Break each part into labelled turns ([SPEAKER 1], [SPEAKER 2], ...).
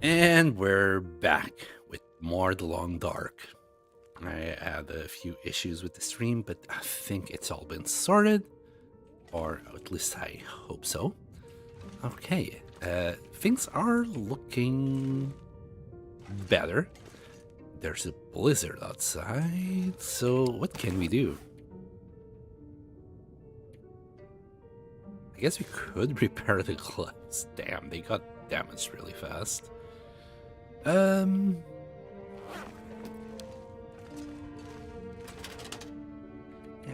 [SPEAKER 1] And we're back with more The Long Dark. I had a few issues with the stream, but I think it's all been sorted. Or at least I hope so. Okay, things are looking better. There's a blizzard outside, so what can we do? I guess we could repair the gloves. Damn, they got damaged really fast. Yeah,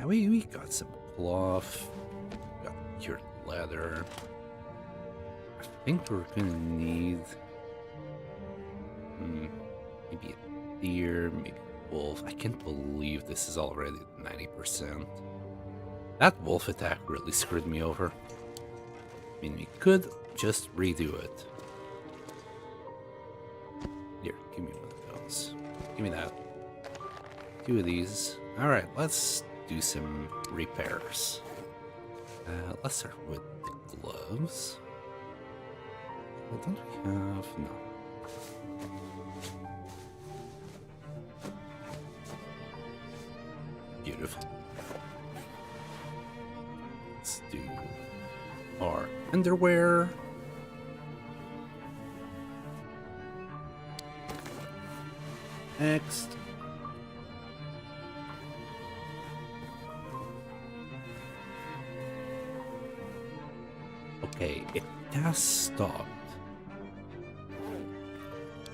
[SPEAKER 1] we got some cloth, got cured leather. I think we're gonna need maybe a deer, maybe a wolf. I can't believe this is already 90%. That wolf attack really screwed me over. I mean, we could just redo it. Here, give me one of those. Give me that. 2 of these. Alright, let's do some repairs. Let's start with the gloves. Well, don't we have... no. Beautiful. Let's do our underwear. Next. Okay, it has stopped.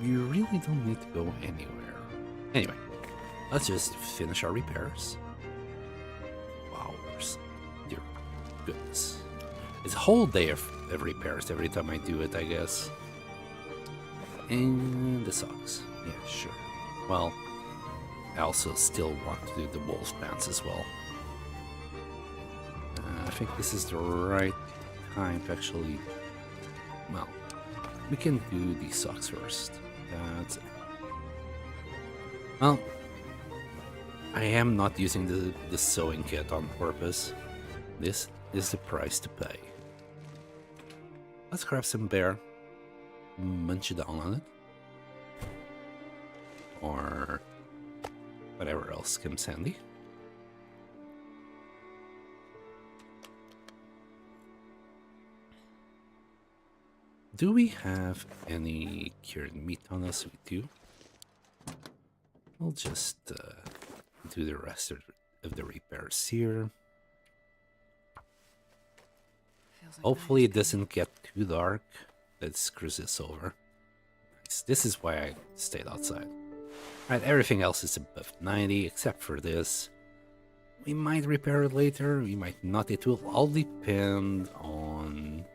[SPEAKER 1] You really don't need to go anywhere. Anyway, let's just finish our repairs. Wow, dear goodness. It's a whole day of repairs every time I do it, I guess. And the socks. Yeah, sure. Well, I also still want to do the wolf pants as well. I think this is the right time to actually... well, we can do the socks first. That's it. Well, I am not using the sewing kit on purpose. This is the price to pay. Let's grab some bear, munch it down on it, or whatever else comes handy. Do we have any cured meat on us? We do. We'll just do the rest of the repairs here. Hopefully it doesn't get too dark. That screws this over. Nice. This is why I stayed outside. Alright, everything else is above 90 except for this. We might repair it later, we might not. It will all depend on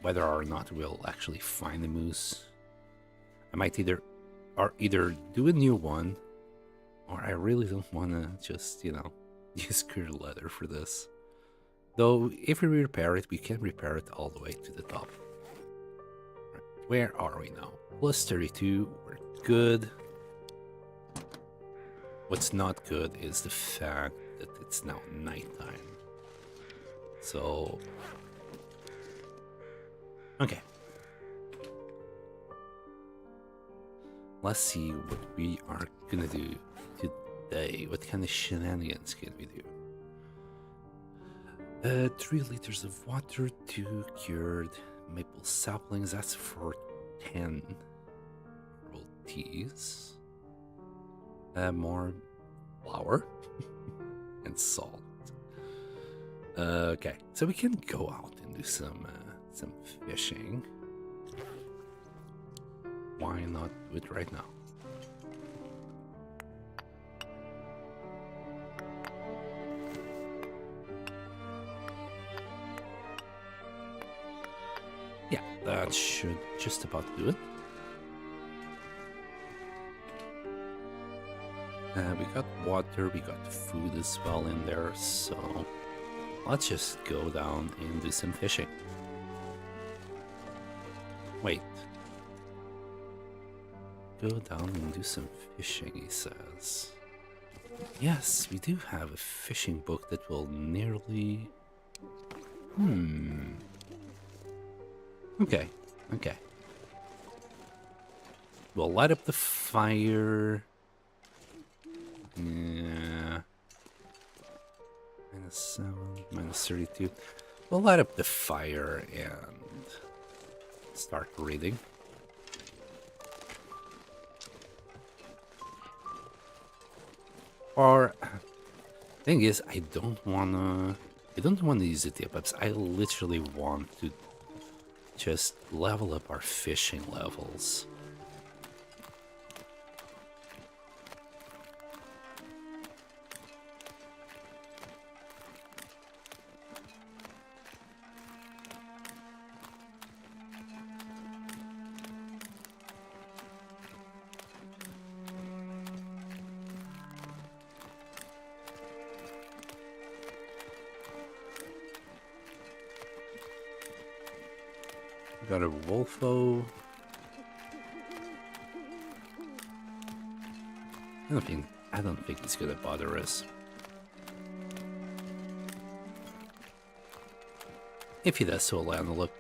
[SPEAKER 1] whether or not we'll actually find the moose. I might either do a new one, or I really don't want to just, you know, use clear leather for this. Though, if we repair it, we can repair it all the way to the top. Right, where are we now? Plus 32, we're good. What's not good is the fact that it's now nighttime. So... okay. Let's see what we are gonna do today. What kind of shenanigans can we do? 3 liters of water, 2 cured maple saplings. That's for 10 rolled teas. More flour and salt. Okay, so we can go out and do some fishing. Why not do it right now? Yeah, that should just about do it. We got water, we got food as well in there, so let's just go down and do some fishing. Wait. Go down and do some fishing, he says. Yes, we do have a fishing book that will nearly... Okay, okay. We'll light up the fire. Yeah. -7, -32. We'll light up the fire and start reading. Or, thing is, I don't wanna use the tip-ups. I literally want to just level up our fishing levels. Got a wolfo. I don't think he's gonna bother us. If he does, so we'll land a look.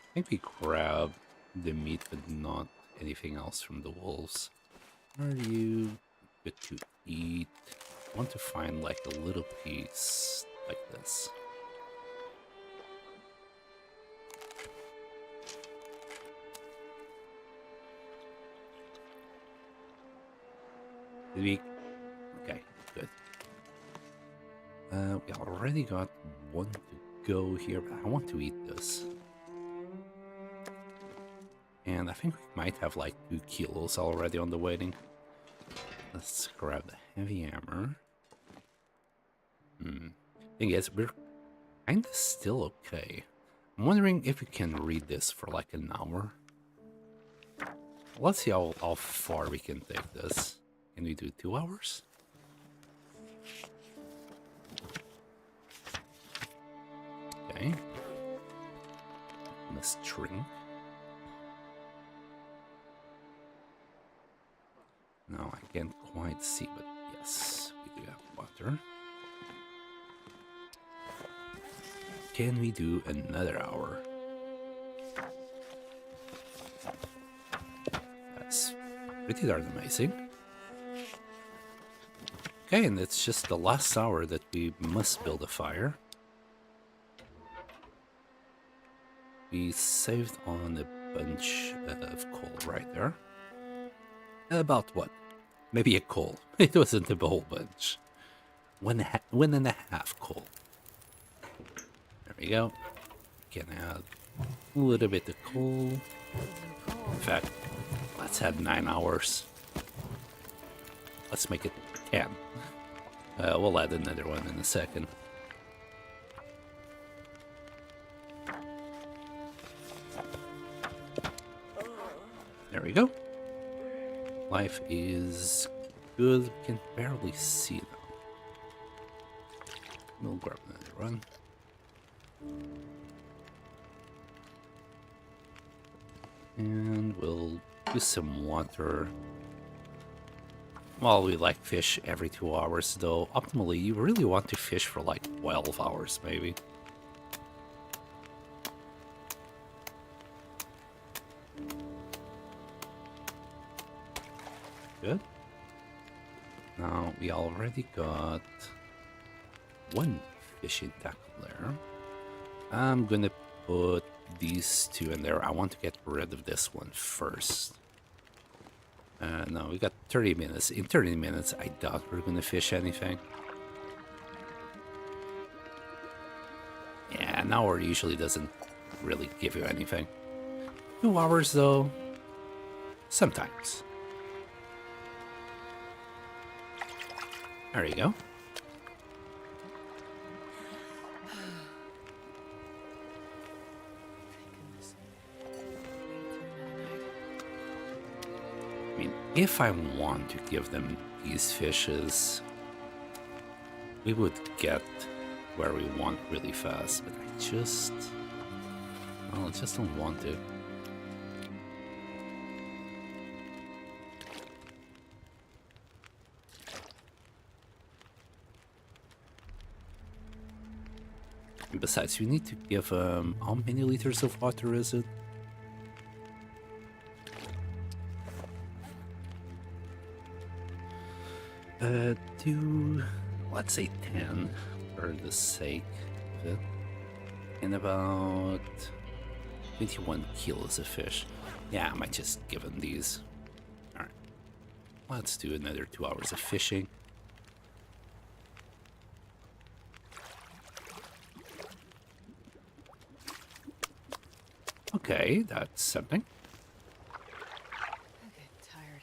[SPEAKER 1] I think we grab the meat, but not anything else from the wolves. Are you good to eat? I want to find like a little piece like this. Did we? Okay, good. We already got one to go here, but I want to eat this. And I think we might have like 2 kilos already on the waiting. Let's grab the heavy hammer. Thing is, we're kinda still okay. I'm wondering if we can read this for like an hour. Let's see how far we can take this. Can we do 2 hours? Okay. Let's drink. No, I can't quite see, but yes, we do have water. Can we do another hour? That's pretty darn amazing. Okay, and it's just the last hour that we must build a fire. We saved on a bunch of coal right there. About what? Maybe a coal. It wasn't a whole bunch. One and a half coal. There we go. Can add a little bit of coal. In fact, let's add 9 hours. Let's make it 10. We'll add another one in a second. There we go. Life is good. We can barely see them. We'll grab another one. And we'll use some water. Well, we like fish every 2 hours, though. Optimally, you really want to fish for like 12 hours, maybe. Good. Now, we already got 1 fishing tackle there. I'm gonna put these 2 in there. I want to get rid of this one first. No, we got 30 minutes. In 30 minutes, I doubt we're gonna fish anything. Yeah, an hour usually doesn't really give you anything. 2 hours, though, sometimes. There you go. I mean, if I want to give them these fishes, we would get where we want really fast, but I just don't want to. And besides, we need to give how many liters of water is it? Do let's say 10 for the sake of it. And about 21 kilos of fish. Yeah, I might just give them these. Alright. Let's do another 2 hours of fishing. Okay, that's something.
[SPEAKER 2] I get tired.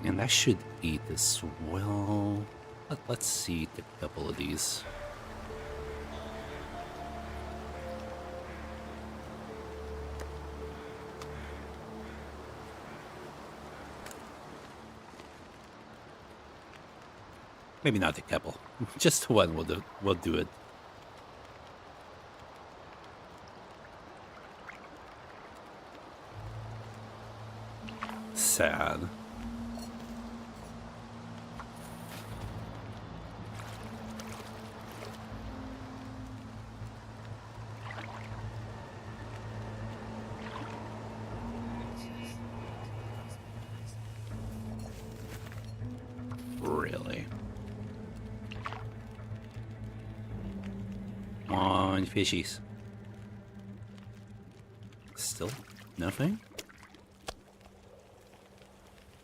[SPEAKER 1] And I should eat as well. Let's see a couple of these. Maybe not a couple. Just one will do it. Sad. Really? Come on, fishies. Still nothing?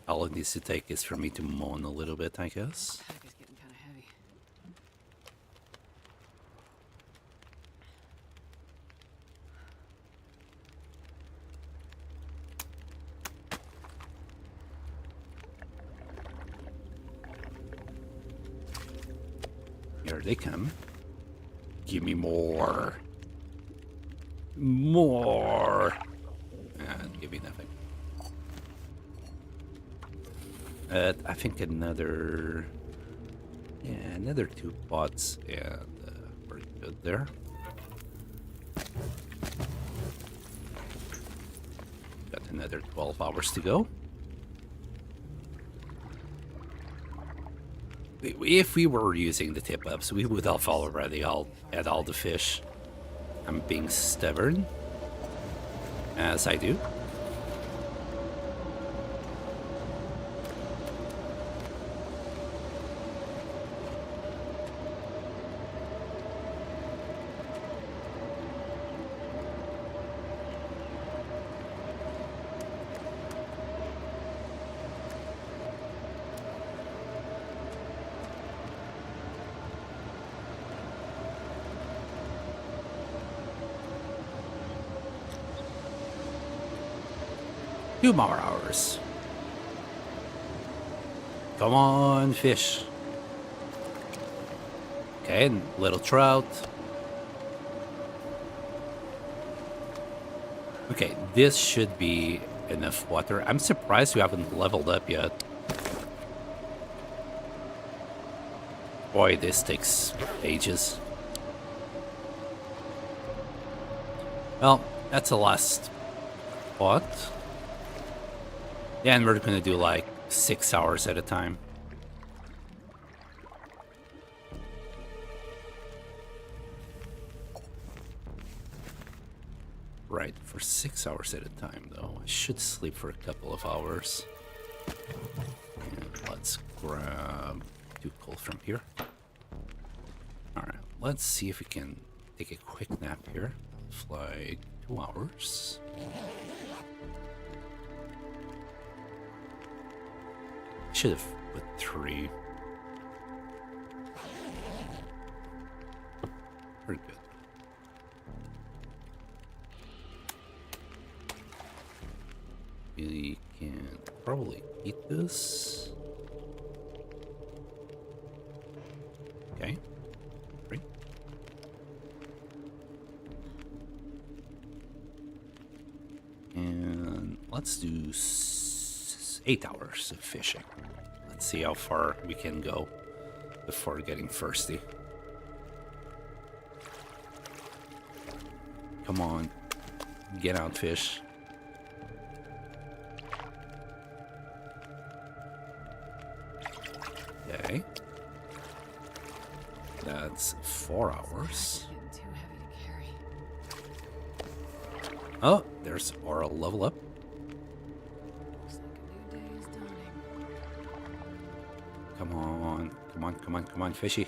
[SPEAKER 1] All it needs to take is for me to moan a little bit, I guess.
[SPEAKER 2] Pack is getting kind of heavy.
[SPEAKER 1] Here they come. Give me more. More. And give me nothing. I think another 2 pots, and we're good there. Got another 12 hours to go. If we were using the tip-ups, we would have already had all the fish. I'm being stubborn, as I do. Two more hours. Come on, fish. Okay, little trout. Okay, this should be enough water. I'm surprised we haven't leveled up yet. Boy, this takes ages. Well, that's the last pot. Yeah, and we're gonna do like 6 hours at a time. Right, for 6 hours at a time though. I should sleep for a couple of hours. And let's grab 2 coal from here. Alright, let's see if we can take a quick nap here. Fly 2 hours. Should have put 3. We're good. We can probably eat this. let's do 8 hours of fishing. Let's see how far we can go before getting thirsty. Come on, get out, fish. Okay. That's 4 hours. Oh, there's our level up. Come on, come on, come on, come on, fishy.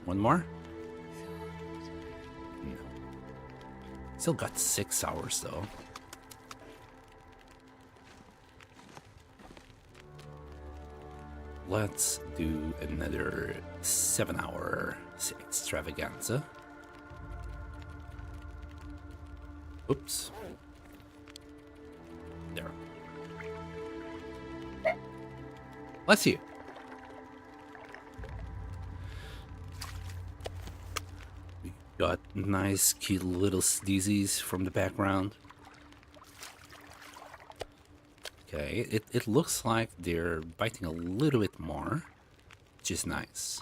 [SPEAKER 1] One more? No. Still got 6 hours though. Let's do another 7-hour extravaganza. Oops. There. Bless you. We got nice, cute little sneezies from the background. Okay, it looks like they're biting a little bit more, which is nice.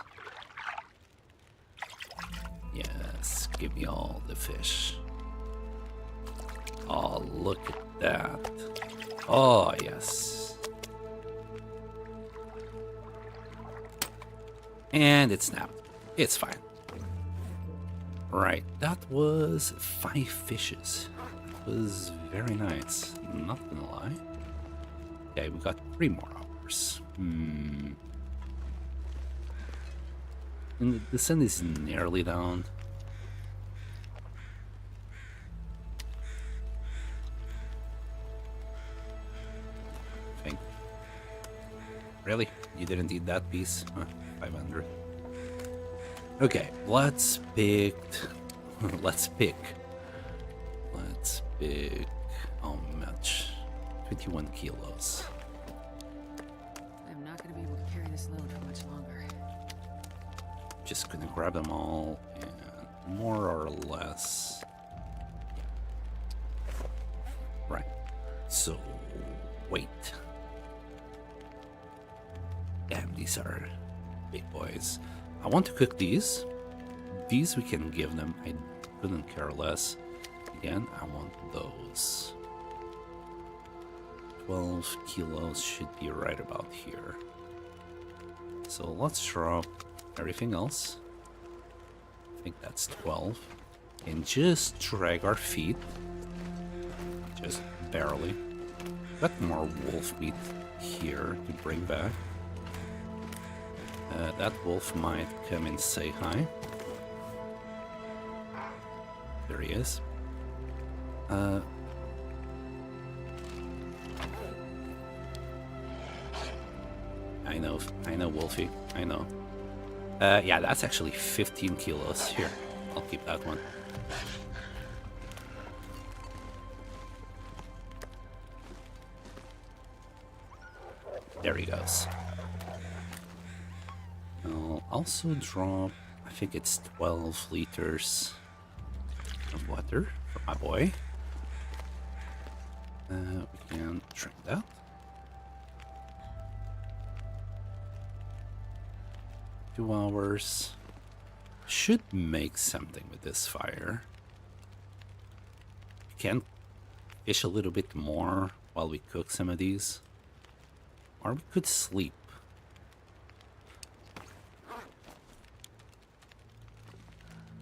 [SPEAKER 1] Yes, give me all the fish. Oh, look at that. Oh, yes. And it snapped. It's fine. Right, that was 5 fishes. That was very nice, not gonna lie. Okay, we got 3 more hours. And the sun is nearly down. I think. Really? You didn't eat that piece? Huh, 500. Okay, let's pick. Let's pick how much? 21 kilos.
[SPEAKER 2] I'm not going to be able to carry this load for much longer.
[SPEAKER 1] Just gonna grab them all and more or less. Right. So, wait. Damn, these are big boys. I want to cook these. These we can give them. I couldn't care less. Again, I want those. 12 kilos should be right about here. So let's drop everything else. I think that's 12. And just drag our feet. Just barely. Got more wolf meat here to bring back. That wolf might come and say hi. There he is. I know, Wolfie. I know. Yeah, that's actually 15 kilos. Here, I'll keep that one. There he goes. I'll also drop, I think it's 12 liters of water for my boy. We can drink that. Two hours. Should make something with this fire. We can fish a little bit more while we cook some of these. Or we could sleep.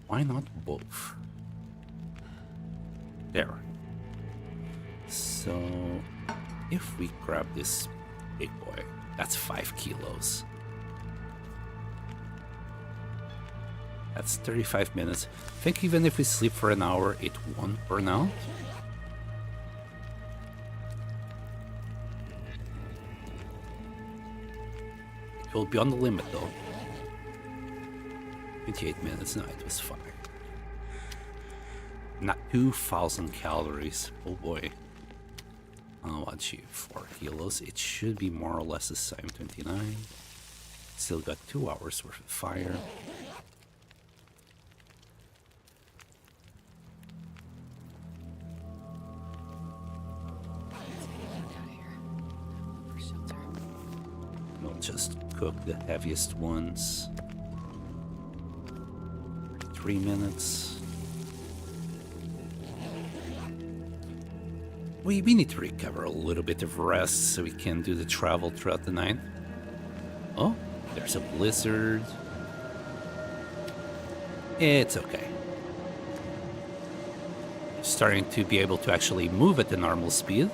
[SPEAKER 1] Why not both? There. So, if we grab this big boy, that's 5 kilos. That's 35 minutes. I think even if we sleep for an hour, it won't burn out. It will be on the limit though. 28 minutes, no, it was fine. Not 2,000 calories, oh boy. I'll achieve 4 kilos. It should be more or less the same, 29. Still got 2 hours worth of fire. the heaviest ones. 3 minutes. We need to recover a little bit of rest so we can do the travel throughout the night. Oh, there's a blizzard. It's okay. Starting to be able to actually move at the normal speed.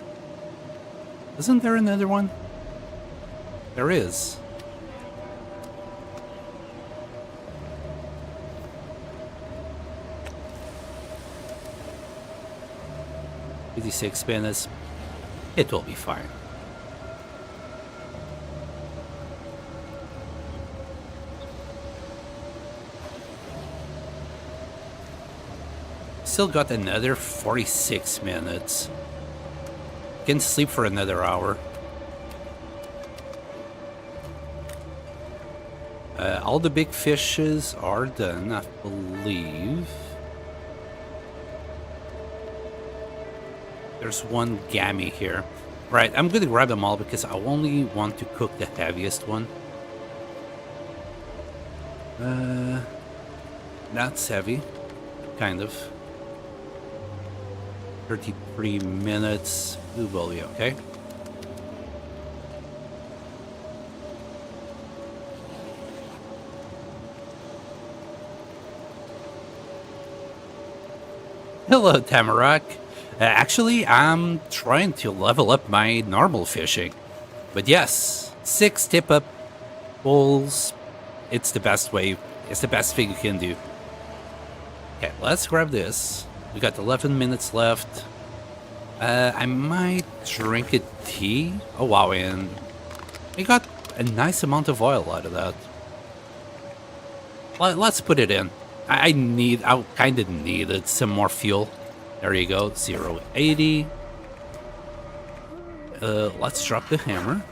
[SPEAKER 1] Isn't there another one? There is. "56 minutes. It will be fine." Still got another 46 minutes. Can sleep for another hour. All the big fishes are done, I believe. There's one gammy here. Right, I'm gonna grab them all because I only want to cook the heaviest one. That's heavy. Kind of. 33 minutes. We will be okay. Hello, Tamarack. Actually, I'm trying to level up my normal fishing. But yes, 6 tip-up poles. It's the best way. It's the best thing you can do. Okay, let's grab this. We got 11 minutes left. I might drink a tea. Oh, wow, and we got a nice amount of oil out of that. Let's put it in. I kind of needed some more fuel. There you go, 0.80. Let's drop the hammer.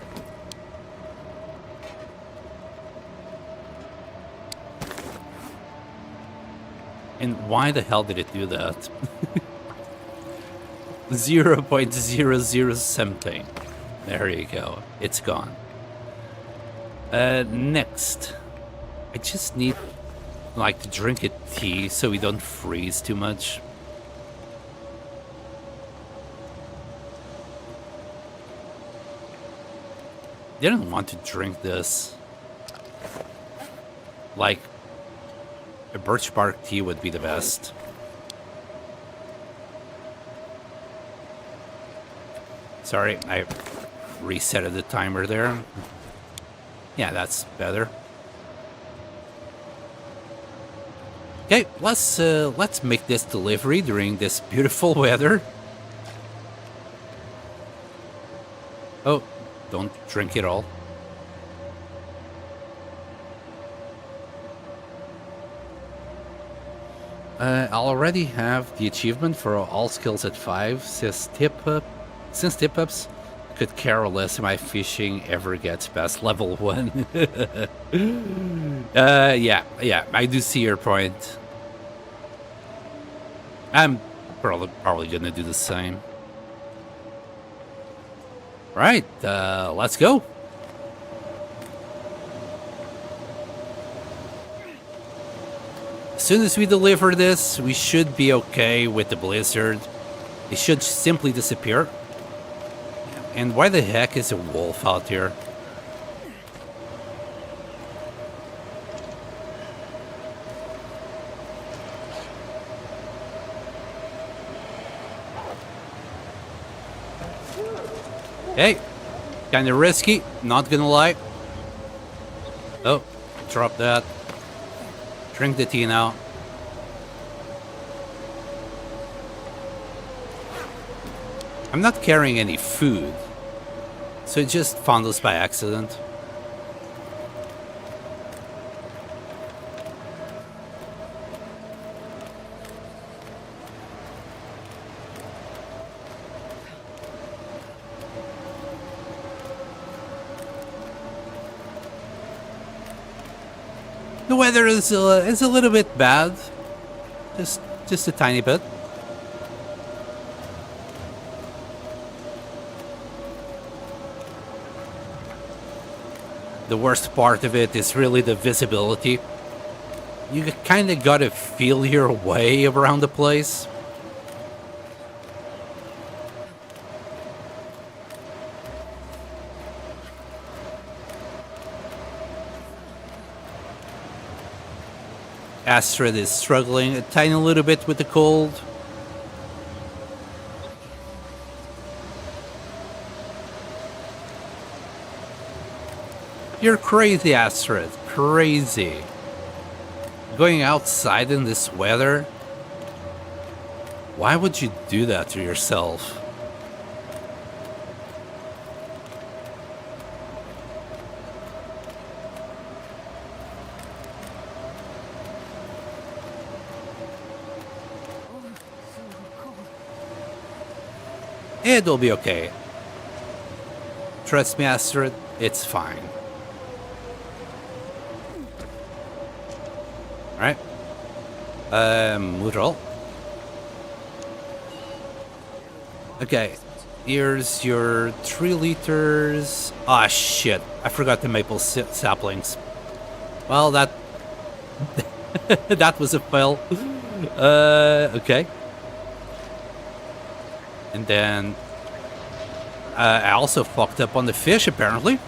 [SPEAKER 1] And why the hell did it do that? 0.00 something. There you go. It's gone. Next. I just need, like, to drink a tea so we don't freeze too much. Didn't want to drink this. Like, a birch bark tea would be the best. Sorry, I resetted the timer there. Yeah, that's better. Okay, let's make this delivery during this beautiful weather. Oh, don't drink it all. I already have the achievement for all skills at 5. Since tip-ups could care less if my fishing ever gets past level 1. Yeah, I do see your point. I'm probably gonna do the same. Right, let's go. As soon as we deliver this, we should be okay with the blizzard. It should simply disappear. And why the heck is a wolf out here? Hey, kinda risky, not gonna lie. Oh, drop that. Drink the tea now. I'm not carrying any food, so it just found us by accident. The weather is a little bit bad, just a tiny bit. the worst part of it is really the visibility. You kind of gotta feel your way around the place. Astrid is struggling a tiny little bit with the cold. You're crazy, Astrid. Crazy. Going outside in this weather? Why would you do that to yourself? It'll be okay. Trust me, Astrid, it's fine. Alright. Mural. Okay. Here's your 3 liters. Ah, shit. I forgot the maple saplings. Well, that... that was a fail. Okay. And then... I also fucked up on the fish, apparently.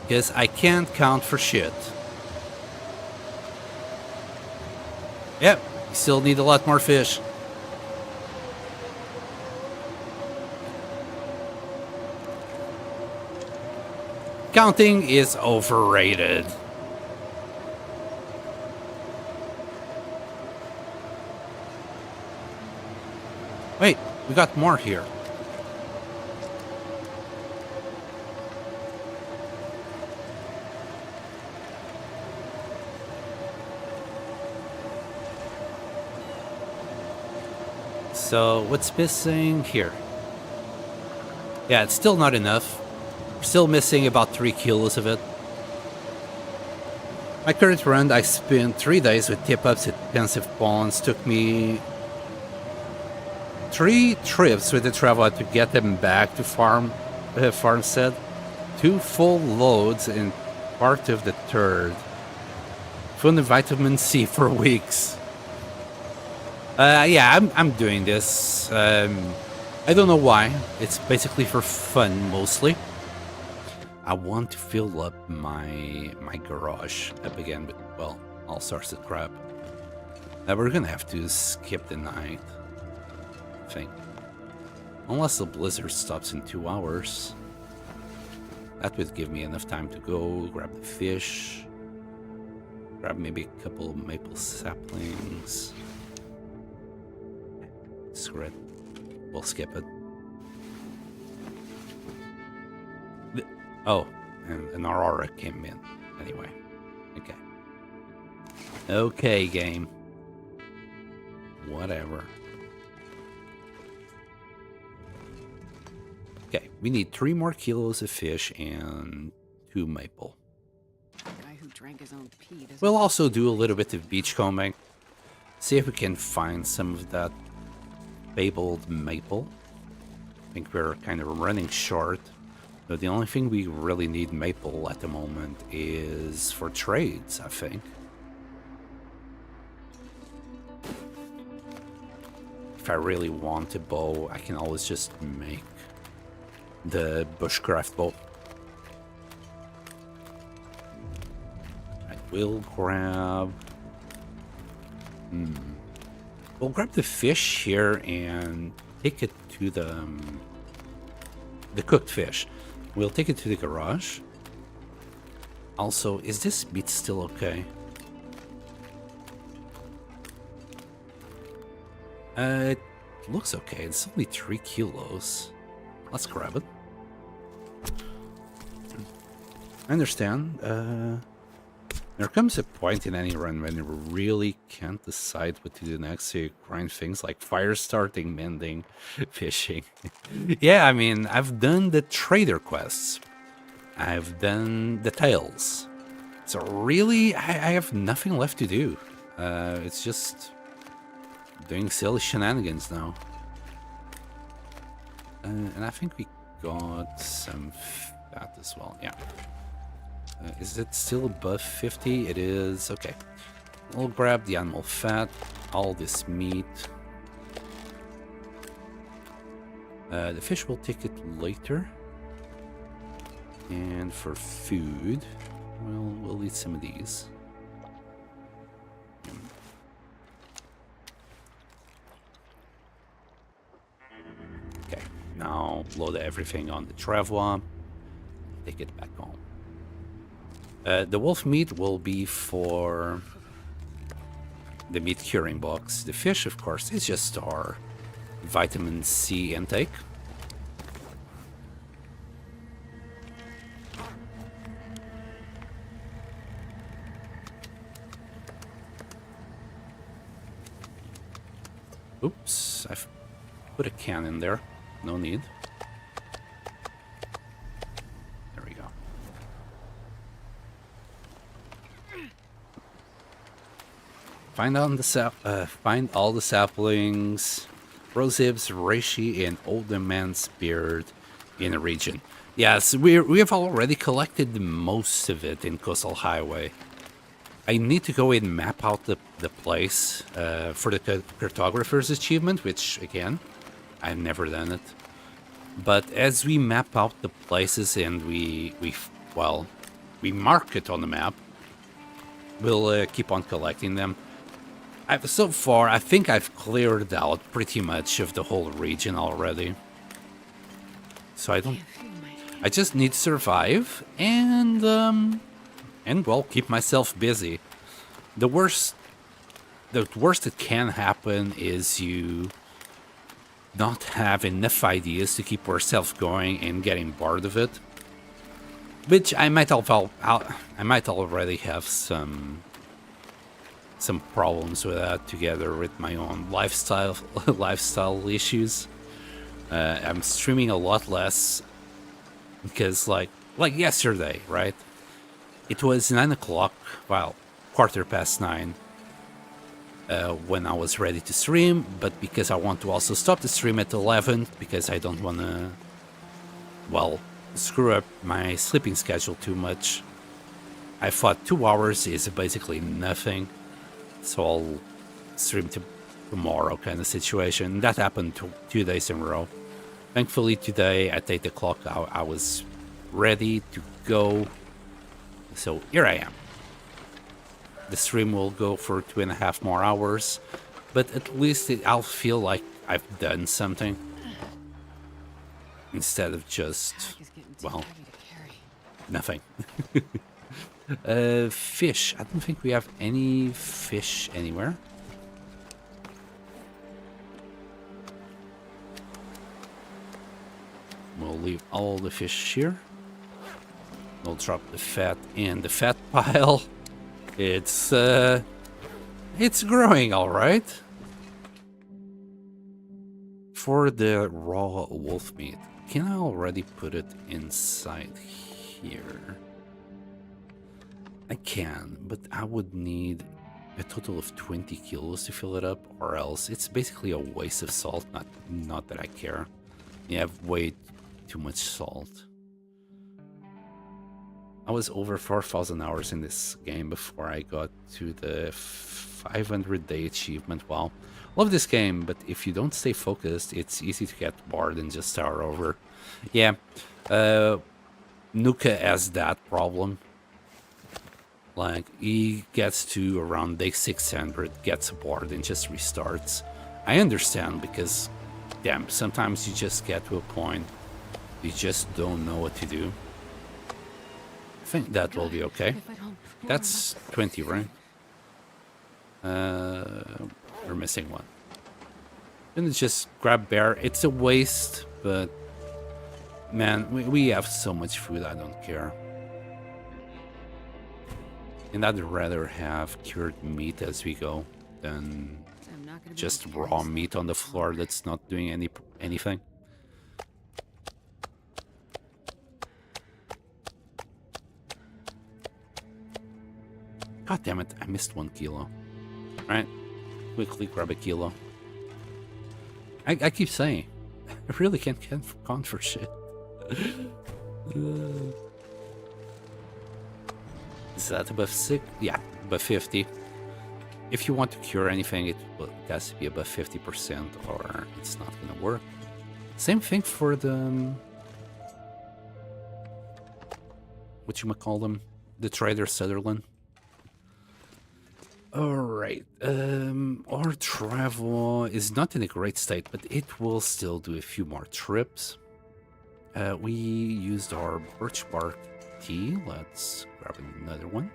[SPEAKER 1] Because I can't count for shit. Yep, you still need a lot more fish. Counting is overrated. Wait, we got more here. So, what's missing here? Yeah, it's still not enough. We're still missing about 3 kilos of it. My current run, I spent 3 days with tip-ups at pensive ponds. Took me 3 trips with the traveler to get them back to farmstead. 2 full loads in part of the 3rd. Found the vitamin C for weeks. Yeah, I'm doing this. I don't know why. It's basically for fun, mostly. I want to fill up my garage up again with, well, all sorts of crap. We're gonna have to skip the night, I think. Unless the blizzard stops in 2 hours. That would give me enough time to go grab the fish. Grab maybe a couple of maple saplings. Screw it. We'll skip it. Oh, and an Aurora came in. Anyway. Okay. Okay, game. Whatever. Okay, we need 3 more kilos of fish and 2 maple.
[SPEAKER 2] The guy who drank his own pee doesn't...
[SPEAKER 1] We'll also do a little bit of beachcombing. See if we can find some of that fabled maple. I think we're kind of running short. But the only thing we really need maple at the moment is for trades, I think. If I really want a bow, I can always just make the bushcraft bow. I will grab... We'll grab the fish here and take it to the cooked fish. We'll take it to the garage. Also, is this meat still okay? It looks okay. It's only 3 kilos. Let's grab it. I understand. There comes a point in any run when you really can't decide what to do next, so you grind things like fire starting, mending, fishing. Yeah, I mean, I've done the trader quests. I've done the tails. So really, I have nothing left to do. It's just doing silly shenanigans now. And I think we got some fat as well. Yeah. Is it still above 50? It is. Okay. We'll grab the animal fat, all this meat. The fish will take it later. And for food, well, we'll eat some of these. Okay, now load everything on the travois. Take it back home. The wolf meat will be for the meat curing box. The fish, of course, is just our vitamin C intake. Oops, I've put a can in there. No need. There we go. Find all the saplings, rosehibs, reishi, and old man's beard in the region. Yes, we have already collected most of it in Coastal Highway. I need to go and map out the place for the cartographer's achievement, which, again, I've never done it. But as we map out the places and we mark it on the map, we'll keep on collecting them. So far, I think I've cleared out pretty much of the whole region already. So I just need to survive and well, keep myself busy. The worst that can happen is you not have enough ideas to keep yourself going and getting bored of it. Which I might already have some problems with that, together with my own lifestyle issues. I'm streaming a lot less because like yesterday, right? It was 9 o'clock, well, 9:15, when I was ready to stream, but because I want to also stop the stream at 11, because I don't want to, well, screw up my sleeping schedule too much, I thought 2 hours is basically nothing, so I'll stream tomorrow kind of situation. That happened 2 days in a row. Thankfully today at 8 o'clock I was ready to go. So here I am. The stream will go for 2.5 more hours, but at least I'll feel like I've done something instead of just, well, nothing. Fish. I don't think we have any fish anywhere. We'll leave all the fish here. We'll drop the fat in the fat pile. It's growing all right. For the raw wolf meat, can I already put it inside here? I can, but I would need a total of 20 kilos to fill it up, or else it's basically a waste of salt. Not that I care. You have way too much salt. I was over 4,000 hours in this game before I got to the 500-day achievement. Wow. Love this game, but if you don't stay focused, it's easy to get bored and just start over. Yeah, Nuka has that problem. Like, he gets to around day 600, gets bored, and just restarts. I understand, because, damn, sometimes you just get to a point you just don't know what to do. I think that will be okay. That's 20, right? We're missing one. Gonna just grab bear. It's a waste, but man, we have so much food, I don't care. And I'd rather have cured meat as we go than just raw meat on the floor that's not doing anything. God damn it, I missed 1 kilo. Alright, quickly grab a kilo. I keep saying, I really can't count for shit. Is that above 6? Yeah, above 50. If you want to cure anything, it has to be above 50% or it's not gonna work. Same thing for the... whatchamacall them? The Trader Sutherland. Alright, our travel is not in a great state, but it will still do a few more trips. We used our birch bark tea. Let's grab another one.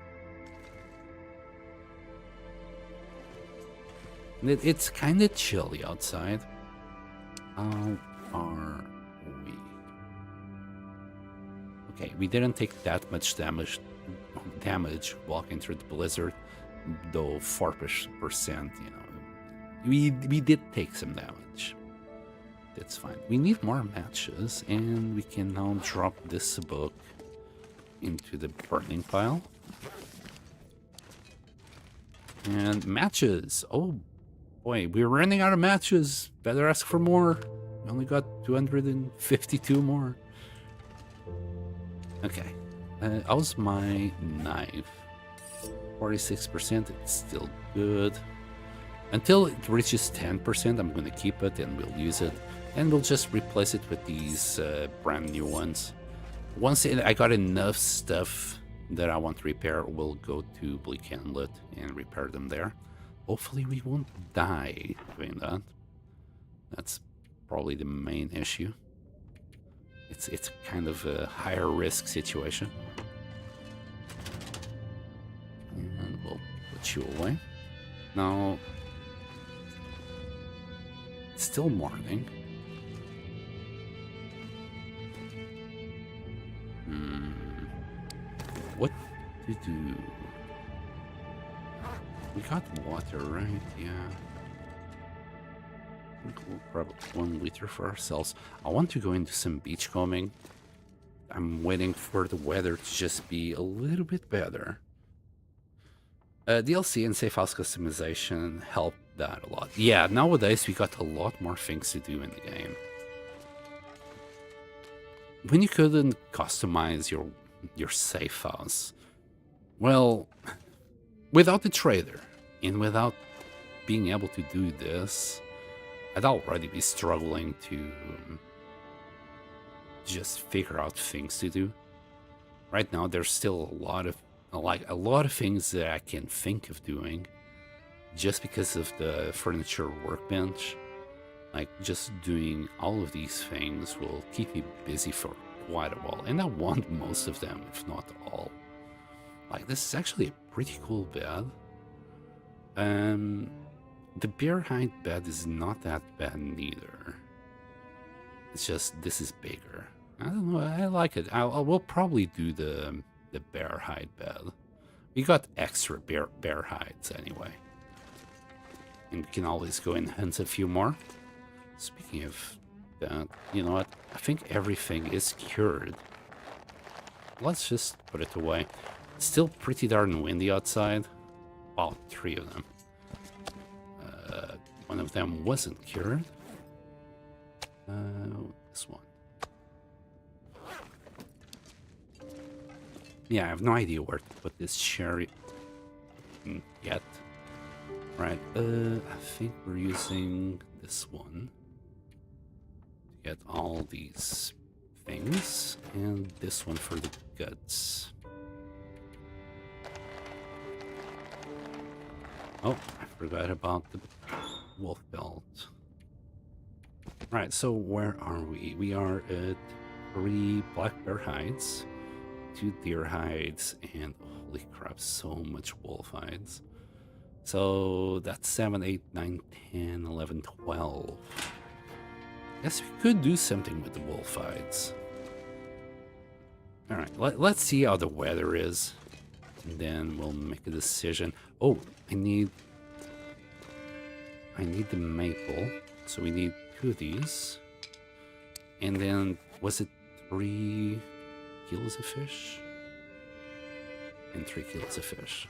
[SPEAKER 1] It's kind of chilly outside. How are we? Okay, we didn't take that much damage walking through the blizzard, though 4%, you know. We did take some damage. That's fine. We need more matches, and we can now drop this book into the burning pile. And matches. Oh boy, we're running out of matches. Better ask for more. We only got 252 more. Okay. How's my knife? 46%. It's still good. Until it reaches 10%, I'm going to keep it and we'll use it. And we'll just replace it with these brand new ones. Once I got enough stuff that I want to repair, we'll go to Bleak Inlet and repair them there. Hopefully we won't die doing that. That's probably the main issue. It's kind of a higher risk situation. And we'll put you away. Now, it's still morning. What to do? We got water, right? Yeah. I think we'll grab 1 liter for ourselves. I want to go into some beachcombing. I'm waiting for the weather to just be a little bit better. DLC and safe house customization helped that a lot. Yeah, nowadays we got a lot more things to do in the game. When you couldn't customize your safe house, well, without the trader and without being able to do this, I'd already be struggling to just figure out things to do. Right now, there's still a lot of things that I can think of doing, just because of the furniture workbench. Like, just doing all of these things will keep me busy for quite a while, and I want most of them, if not all. Like, this is actually a pretty cool bed. The bear hide bed is not that bad neither. It's just, this is bigger. I don't know, I like it. We'll probably do the bear hide bed. We got extra bear hides anyway. And we can always go and hunt a few more. Speaking of that, you know what? I think everything is cured. Let's just put it away. It's still pretty darn windy outside. Wow, 3 of them. One of them wasn't cured. This one. Yeah, I have no idea where to put this cherry yet. Right, I think we're using this one to get all these things, and this one for the guts. Oh, I forgot about the wolf belt. Right, so where are we? We are at 3 black bear hides, 2 deer hides, and holy crap, so much wolf hides. So that's 7, 8, 9, 10, 11, 12. Guess we could do something with the wolf hides. Alright, let's see how the weather is. And then we'll make a decision. Oh, I need the maple. So we need 2 of these. And then, was it 3 kilos of fish? And 3 kilos of fish.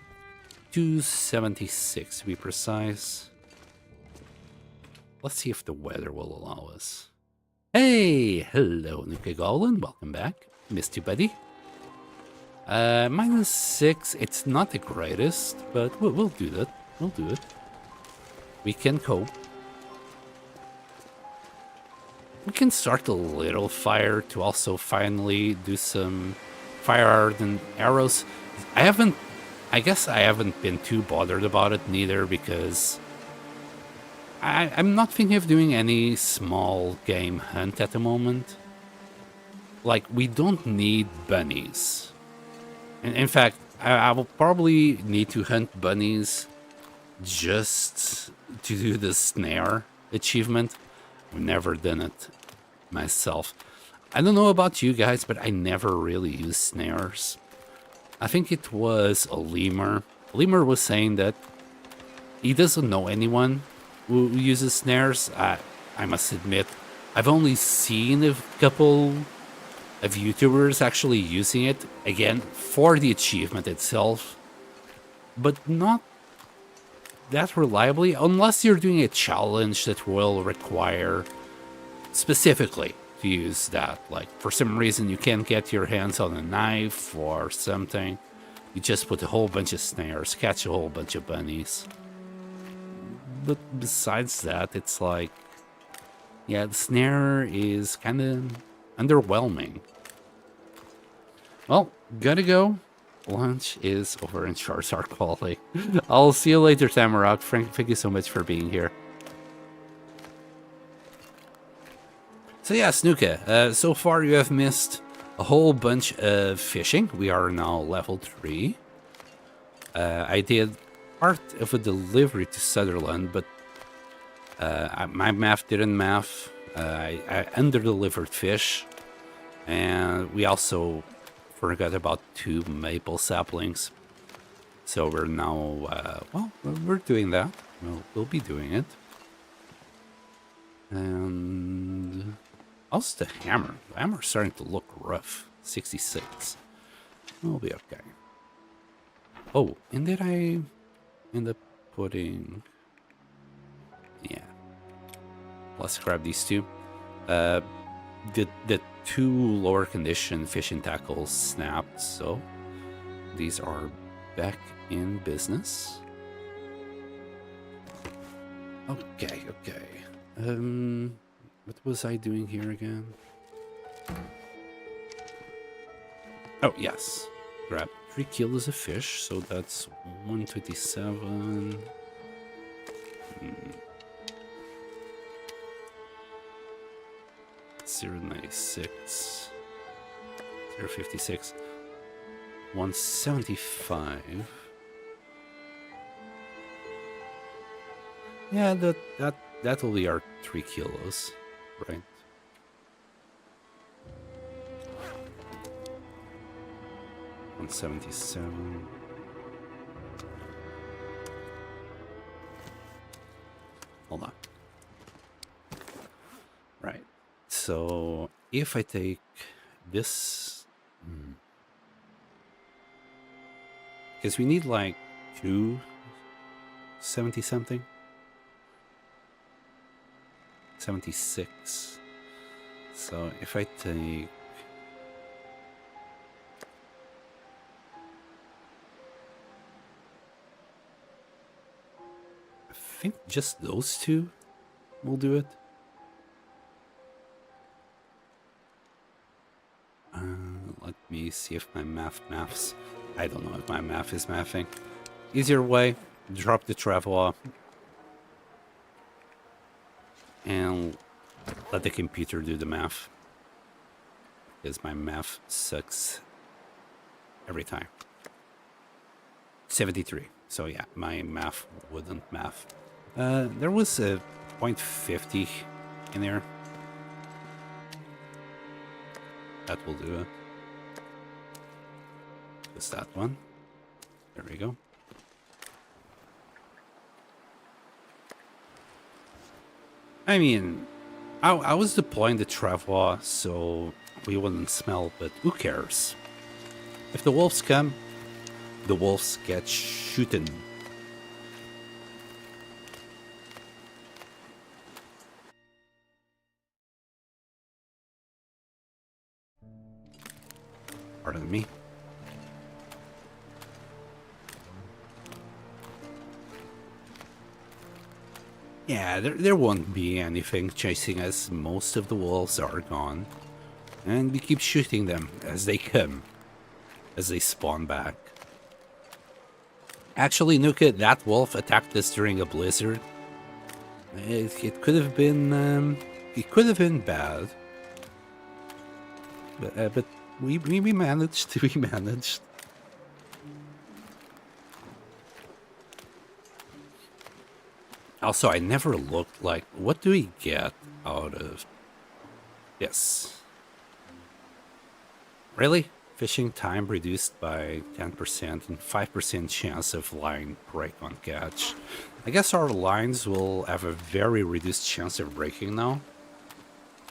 [SPEAKER 1] 276 to be precise. Let's see if the weather will allow us. Hey, hello, Nuka Goblin. Welcome back. Missed you, buddy. -6. It's not the greatest, but we'll do that. We'll do it. We can cope. We can start a little fire to also finally do some fire and arrows. I guess I haven't been too bothered about it neither because I'm not thinking of doing any small game hunt at the moment. Like, we don't need bunnies. In fact, I will probably need to hunt bunnies just to do the snare achievement. I've never done it myself. I don't know about you guys, but I never really used snares. I think it was a lemur. Lemur was saying that he doesn't know anyone who uses snares. I must admit, I've only seen a couple of YouTubers actually using it, again, for the achievement itself, but not that reliably, unless you're doing a challenge that will require specifically to use that. Like, for some reason you can't get your hands on a knife or something. You just put a whole bunch of snares, catch a whole bunch of bunnies. But besides that, it's like, yeah, the snare is kind of underwhelming. Well, gotta go. Lunch is over in Charizard quality. I'll see you later, Tamarack. Frank, thank you so much for being here. So yeah, Snuka, so far you have missed a whole bunch of fishing. We are now level 3. I did part of a delivery to Sutherland, but my math didn't math. I under-delivered fish, and we also forgot about 2 maple saplings. So we're now, well, we're doing that. We'll be doing it. And how's the hammer? The hammer's starting to look rough. 66. We'll be okay. Oh, and did I end up putting... Yeah. Let's grab these 2. The 2 lower condition fishing tackles snapped, so these are back in business. Okay. What was I doing here again? Oh, yes. Grab 3 kilos of fish, so that's 127. 096, 056, 175. Yeah, that will be our 3 kilos, right? $177. Hold on. Right. So if I take this, because we need like 270 something, 76. So if I take, I think just those 2 will do it. Let me see if my maths. I don't know if my math is mathing. Easier way, drop the travel and let the computer do the math, because my math sucks every time. 73. So yeah, my math wouldn't math. There was a 0.50 in there. That will do it. Just that one. There we go. I mean, I was deploying the travois so we wouldn't smell, but who cares? If the wolves come, the wolves get shooten. Pardon me. Yeah, there won't be anything chasing us. Most of the wolves are gone. And we keep shooting them as they come. As they spawn back. Actually, Nuka, that wolf attacked us during a blizzard. It could have been... it could have been bad. But we managed. We managed. Also, I never looked like... What do we get out of... Yes. Really? Fishing time reduced by 10% and 5% chance of line break on catch. I guess our lines will have a very reduced chance of breaking now.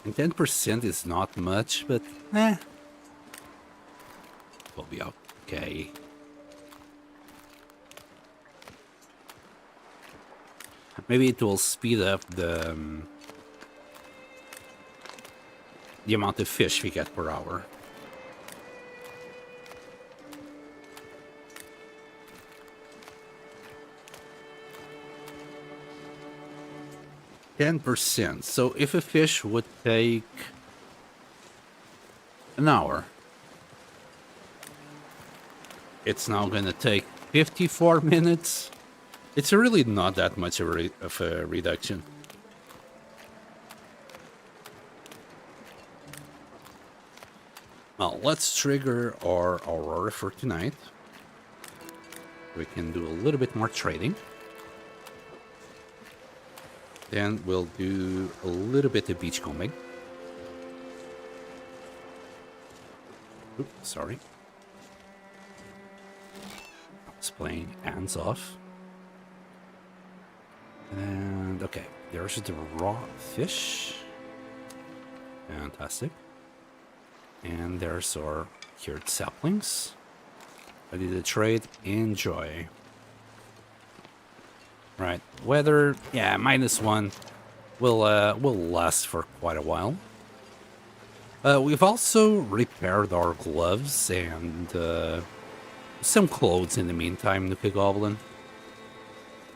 [SPEAKER 1] And 10% is not much, but we'll be okay. Maybe it will speed up the amount of fish we get per hour. %. So if a fish would take an hour, it's now going to take 54 minutes. It's really not that much of a reduction. Well, let's trigger our Aurora for tonight. We can do a little bit more trading. Then we'll do a little bit of beachcombing. Oops, sorry. I was playing hands off. And okay, there's the raw fish. Fantastic. And there's our cured saplings. Ready to trade? Enjoy. Right, weather, yeah, -1 will last for quite a while. We've also repaired our gloves and some clothes in the meantime, Nuka Goblin.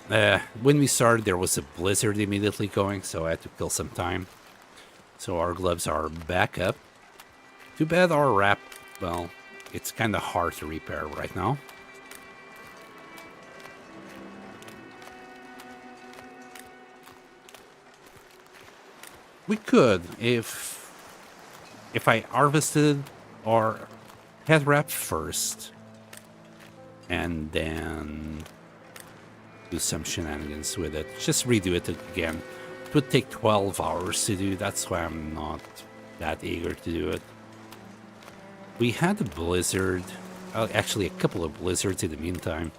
[SPEAKER 1] When we started, there was a blizzard immediately going, so I had to kill some time. So our gloves are back up. Too bad our wrap, well, it's kind of hard to repair right now. We could, if I harvested our head wrap first, and then do some shenanigans with it. Just redo it again. It would take 12 hours to do, that's why I'm not that eager to do it. We had a blizzard, actually a couple of blizzards in the meantime,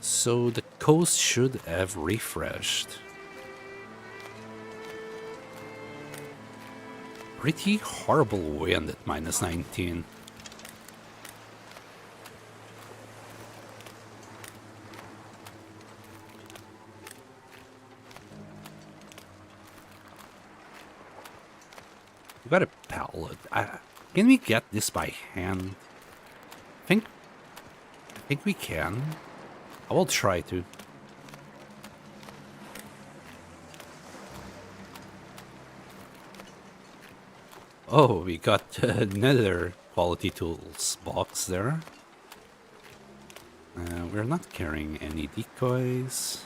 [SPEAKER 1] so the coast should have refreshed. Pretty horrible wind at -19. We got a pallet. Can we get this by hand? I think we can. I will try to. Oh, we got another quality tools box there. We're not carrying any decoys.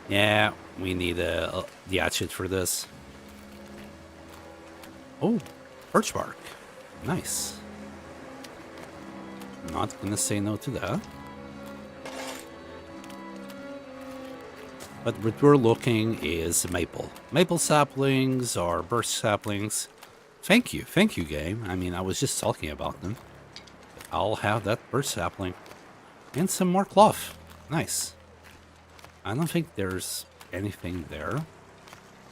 [SPEAKER 1] Yeah, we need the hatchet for this. Oh, birch bark. Nice. Not gonna say no to that. But what we're looking is maple. Maple saplings or birch saplings. Thank you, game. I mean, I was just talking about them. I'll have that birch sapling. And some more cloth. Nice. I don't think there's anything there.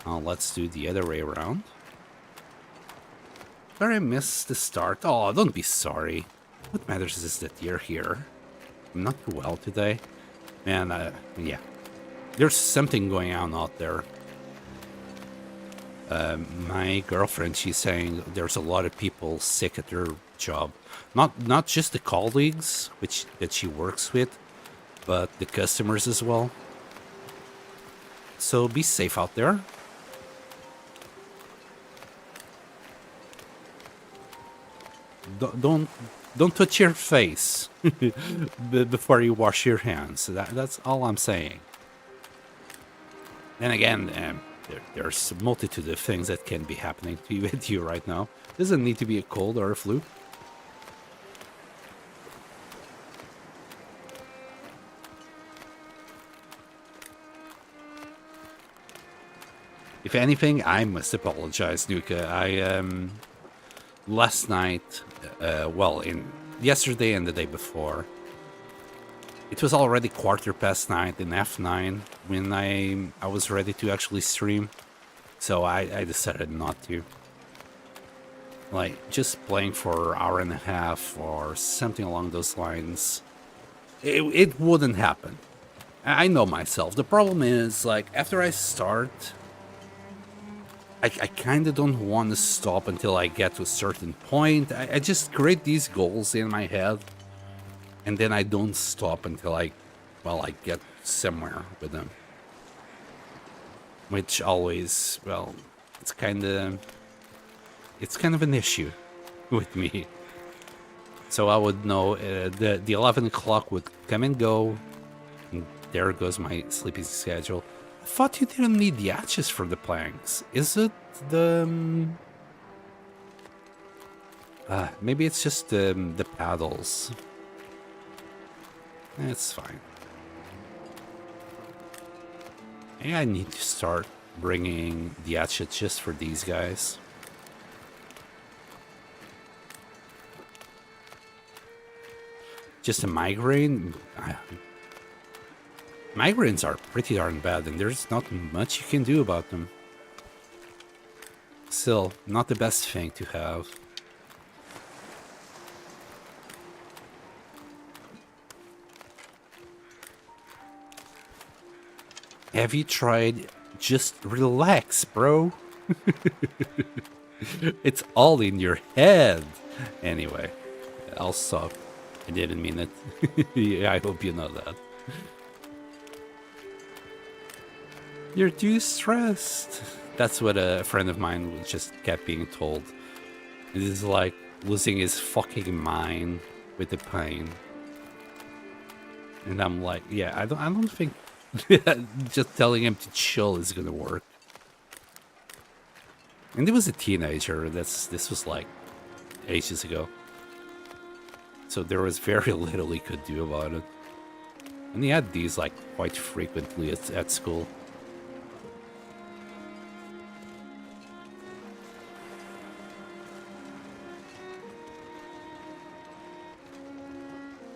[SPEAKER 1] Let's do the other way around. Sorry I missed the start. Oh, don't be sorry. What matters is that you're here. I'm not too well today. And, yeah. There's something going on out there. My girlfriend, she's saying there's a lot of people sick at their job. Not just the colleagues that she works with, but the customers as well. So be safe out there. Don't touch your face before you wash your hands. That's all I'm saying. Then again, there's a multitude of things that can be happening to you, with you right now. Doesn't need to be a cold or a flu. If anything, I must apologize, Nuka. Last night, yesterday and the day before, it was already 9:15 in F9 when I was ready to actually stream, so I decided not to. Like, just playing for an hour and a half or something along those lines, it wouldn't happen. I know myself. The problem is, like, after I start, I kind of don't want to stop until I get to a certain point. I just create these goals in my head, and then I don't stop until I get somewhere with them. Which always, it's kind of an issue with me. So I would know the 11 o'clock would come and go, and there goes my sleeping schedule. I thought you didn't need the hatches for the planks. Is it the... maybe it's just the paddles. It's fine. Maybe I need to start bringing the hatchet just for these guys. Just a migraine? Migraines are pretty darn bad, and there's not much you can do about them. Still, not the best thing to have. Have you tried? Just relax, bro. It's all in your head. Anyway, I'll stop. I didn't mean it. Yeah, I hope you know that. You're too stressed. That's what a friend of mine just kept being told. It is like losing his fucking mind with the pain. And I'm like, yeah, I don't think just telling him to chill is gonna work. And he was a teenager. This was like ages ago. So there was very little he could do about it. And he had these like quite frequently at school.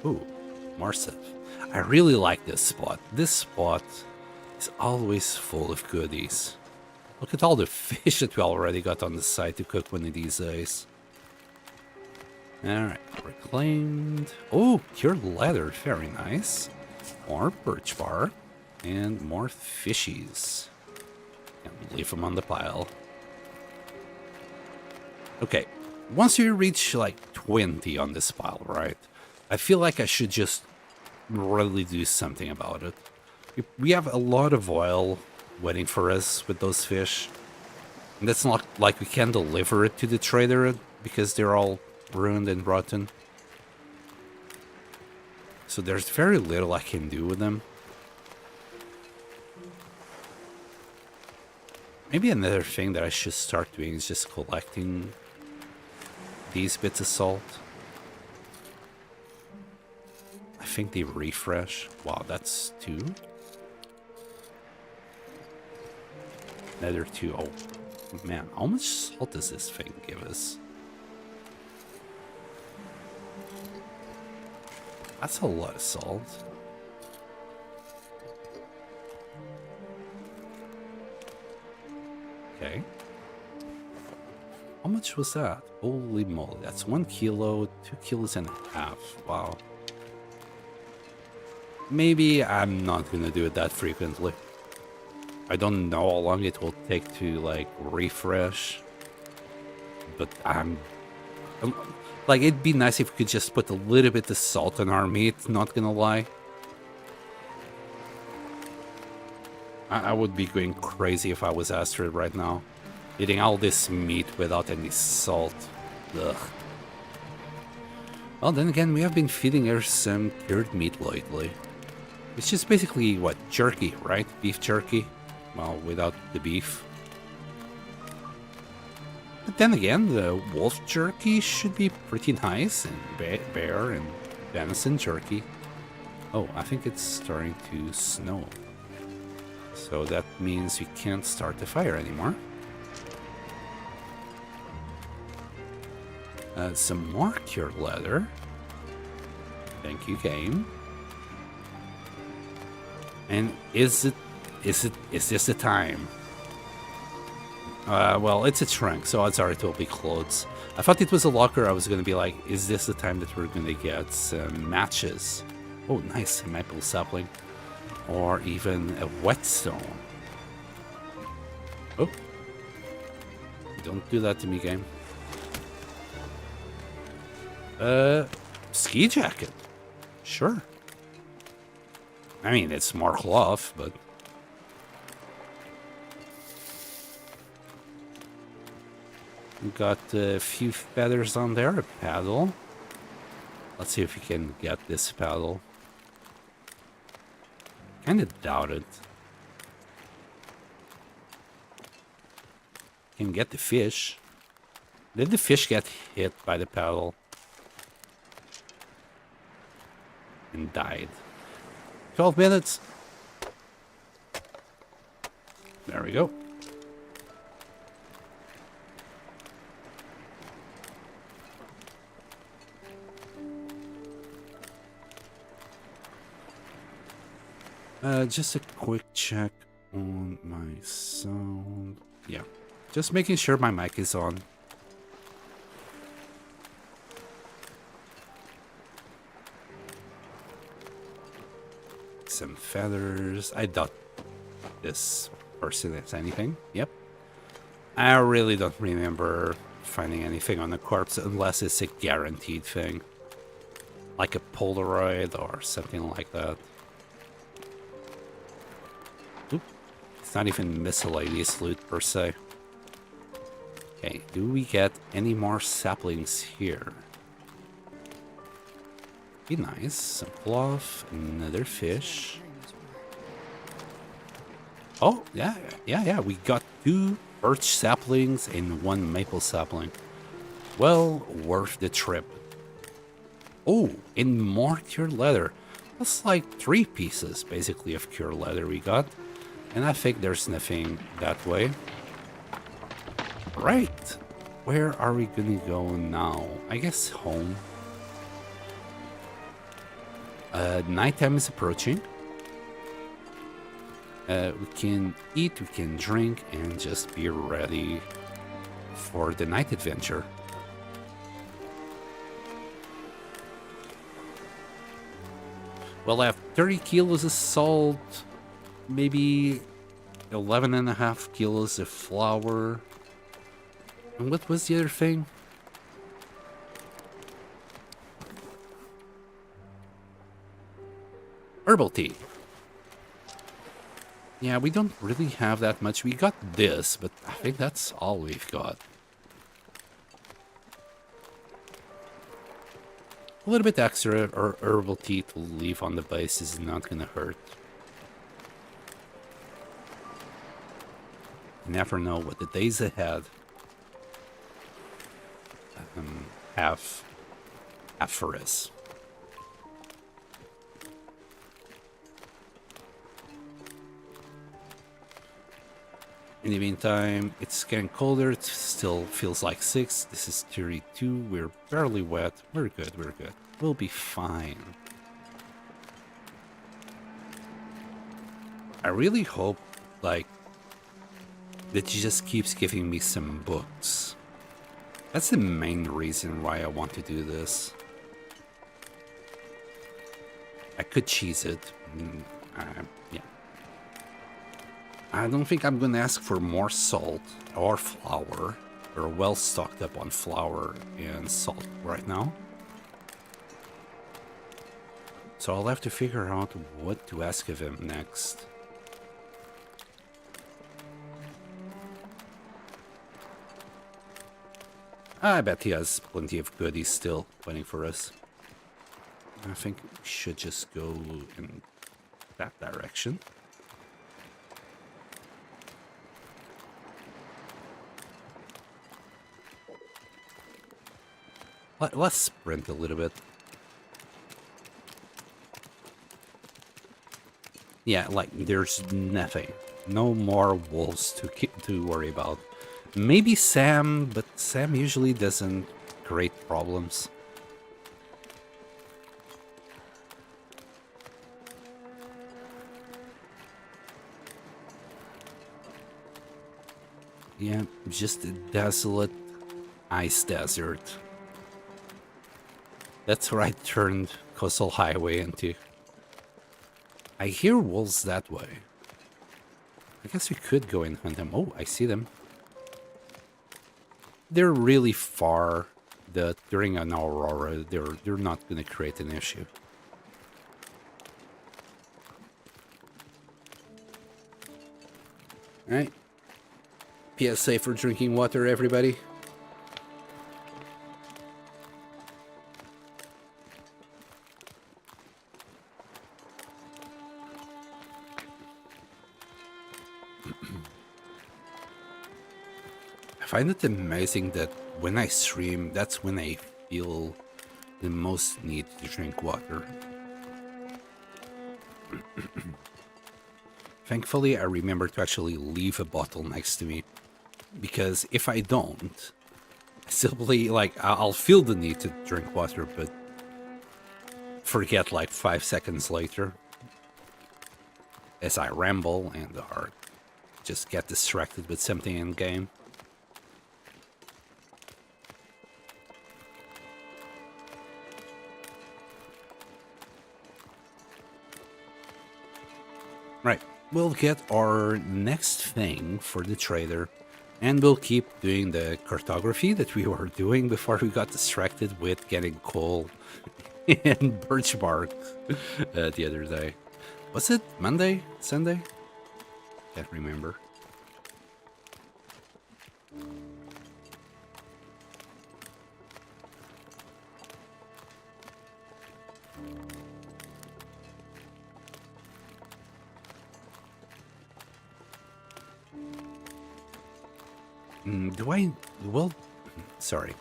[SPEAKER 1] Ooh, Marsev. I really like this spot. This spot is always full of goodies. Look at all the fish that we already got on the site to cook one of these days. Alright, reclaimed. Oh, cured leather, very nice. More birch bark. And more fishies. And leave them on the pile. Okay, once you reach like 20 on this pile, right? I feel like I should just really do something about it. We have a lot of oil waiting for us with those fish. And that's not like we can deliver it to the trader because they're all ruined and rotten. So there's very little I can do with them. Maybe another thing that I should start doing is just collecting these bits of salt. I think they refresh. Wow, that's 2. Another 2. Oh, man. How much salt does this thing give us? That's a lot of salt. Okay. How much was that? Holy moly. That's 1 kilo, 2 kilos and a half. Wow. Maybe I'm not gonna do it that frequently. I don't know how long it will take to like refresh, but like it'd be nice if we could just put a little bit of salt on our meat, not gonna lie. I would be going crazy if I was Astrid right now. Eating all this meat without any salt. Ugh. Well, then again, we have been feeding her some cured meat lately. It's just basically, what, jerky, right? Beef jerky? Well, without the beef. But then again, the wolf jerky should be pretty nice, and bear and venison jerky. Oh, I think it's starting to snow. So that means we can't start the fire anymore. Some more cured leather. Thank you, game. And is this the time? Well, it's a trunk, so odds are it will be clothes. I thought it was a locker. I was gonna be like, is this the time that we're gonna get some matches? Oh, nice, a maple sapling. Or even a whetstone. Oh. Don't do that to me, game. Ski jacket. Sure. I mean, it's more cloth, but... We got a few feathers on there, a paddle. Let's see if we can get this paddle. Kinda doubt it. Can get the fish. Did the fish get hit by the paddle? And died. 12 minutes. There we go. Just a quick check on my sound. Yeah, just making sure my mic is on. Some feathers. I doubt this person has anything. Yep. I really don't remember finding anything on the corpse unless it's a guaranteed thing. Like a Polaroid or something like that. Oop. It's not even miscellaneous loot per se. Okay, do we get any more saplings here? Be nice. Some cloth, another fish. Oh, yeah. We got 2 birch saplings and 1 maple sapling. Well worth the trip. Oh, and more cured leather. That's like 3 pieces, basically, of cured leather we got. And I think there's nothing that way. Right. Where are we gonna go now? I guess home. Nighttime is approaching. We can eat, we can drink, and just be ready for the night adventure. Well, I have 30 kilos of salt, maybe 11.5 kilos of flour. And what was the other thing? Herbal tea. Yeah, we don't really have that much. We got this, but I think that's all we've got. A little bit extra or herbal tea to leave on the base is not gonna hurt. You never know what the days ahead have for us. In the meantime, it's getting colder. It still feels like 6. This is 32. We're barely wet. We're good. We'll be fine. I really hope, like, that she just keeps giving me some books. That's the main reason why I want to do this. I could cheese it. Yeah. I don't think I'm gonna ask for more salt or flour. We're well stocked up on flour and salt right now. So I'll have to figure out what to ask of him next. I bet he has plenty of goodies still waiting for us. I think we should just go in that direction. Let's sprint a little bit. Yeah, like there's nothing. No more wolves to worry about. Maybe Sam, but Sam usually doesn't create problems. Yeah, just a desolate ice desert. That's where I turned Coastal Highway into. I hear wolves that way. I guess we could go and hunt them. Oh, I see them. They're really far that during an aurora, they're not going to create an issue. All right. PSA for drinking water, everybody. I find it amazing that when I stream, that's when I feel the most need to drink water. Thankfully, I remember to actually leave a bottle next to me, because if I don't, simply, like, I'll feel the need to drink water, but forget like 5 seconds later as I ramble and or just get distracted with something in game. Right, we'll get our next thing for the trader, and we'll keep doing the cartography that we were doing before we got distracted with getting coal and birch bark the other day. Was it Monday? Sunday? Can't remember. Well, sorry.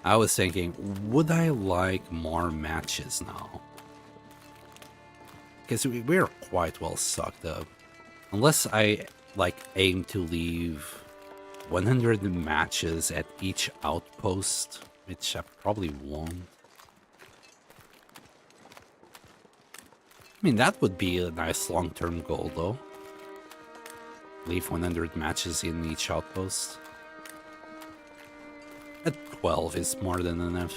[SPEAKER 1] I was thinking, would I like more matches now? Because we're quite well stocked up. Unless I, like, aim to leave 100 matches at each outpost, which I probably won't. I mean, that would be a nice long-term goal, though. Leave 100 matches in each outpost. At 12 is more than enough.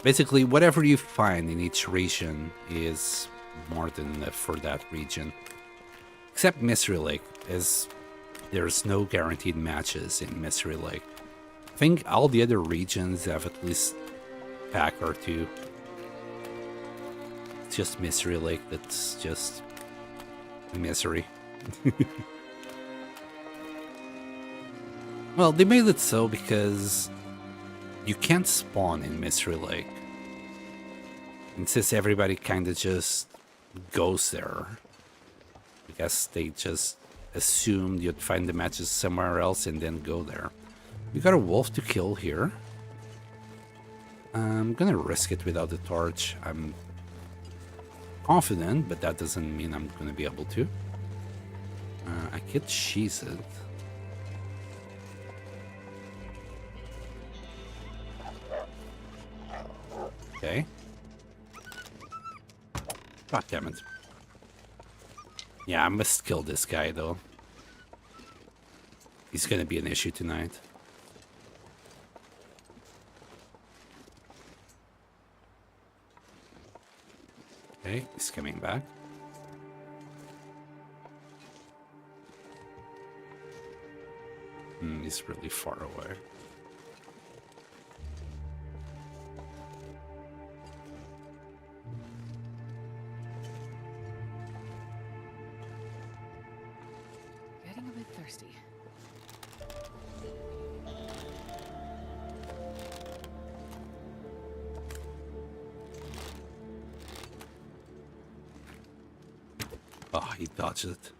[SPEAKER 1] Basically, whatever you find in each region is more than enough for that region. Except Mystery Lake, as there's no guaranteed matches in Mystery Lake. I think all the other regions have at least a pack or two. It's just Mystery Lake that's just misery. Well, they made it so because you can't spawn in Mystery Lake. And since everybody kind of just goes there, I guess they just assumed you'd find the matches somewhere else and then go there. We got a wolf to kill here. I'm gonna risk it without the torch. I'm confident, but that doesn't mean I'm gonna be able to. I could cheese it. Okay. God damn it. Yeah, I must kill this guy, though. He's gonna be an issue tonight. Okay, he's coming back. one is really far away.
[SPEAKER 2] Getting a bit thirsty.
[SPEAKER 1] Oh, he dodged it.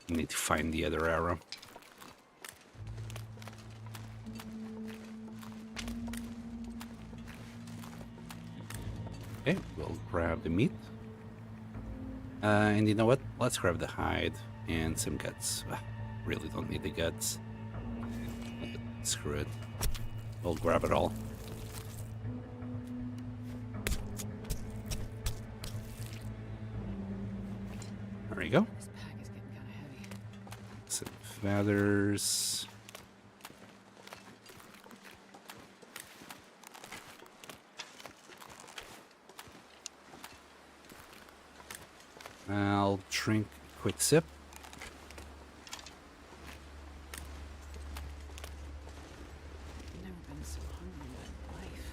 [SPEAKER 1] Need to find the other arrow. Okay, we'll grab the meat. And you know what? Let's grab the hide and some guts. Really don't need the guts. Screw it. We'll grab it all. There you go.
[SPEAKER 2] This pack is getting kind of heavy.
[SPEAKER 1] Some feathers. I'll drink a quick sip.
[SPEAKER 2] I've never been so hungry in my life.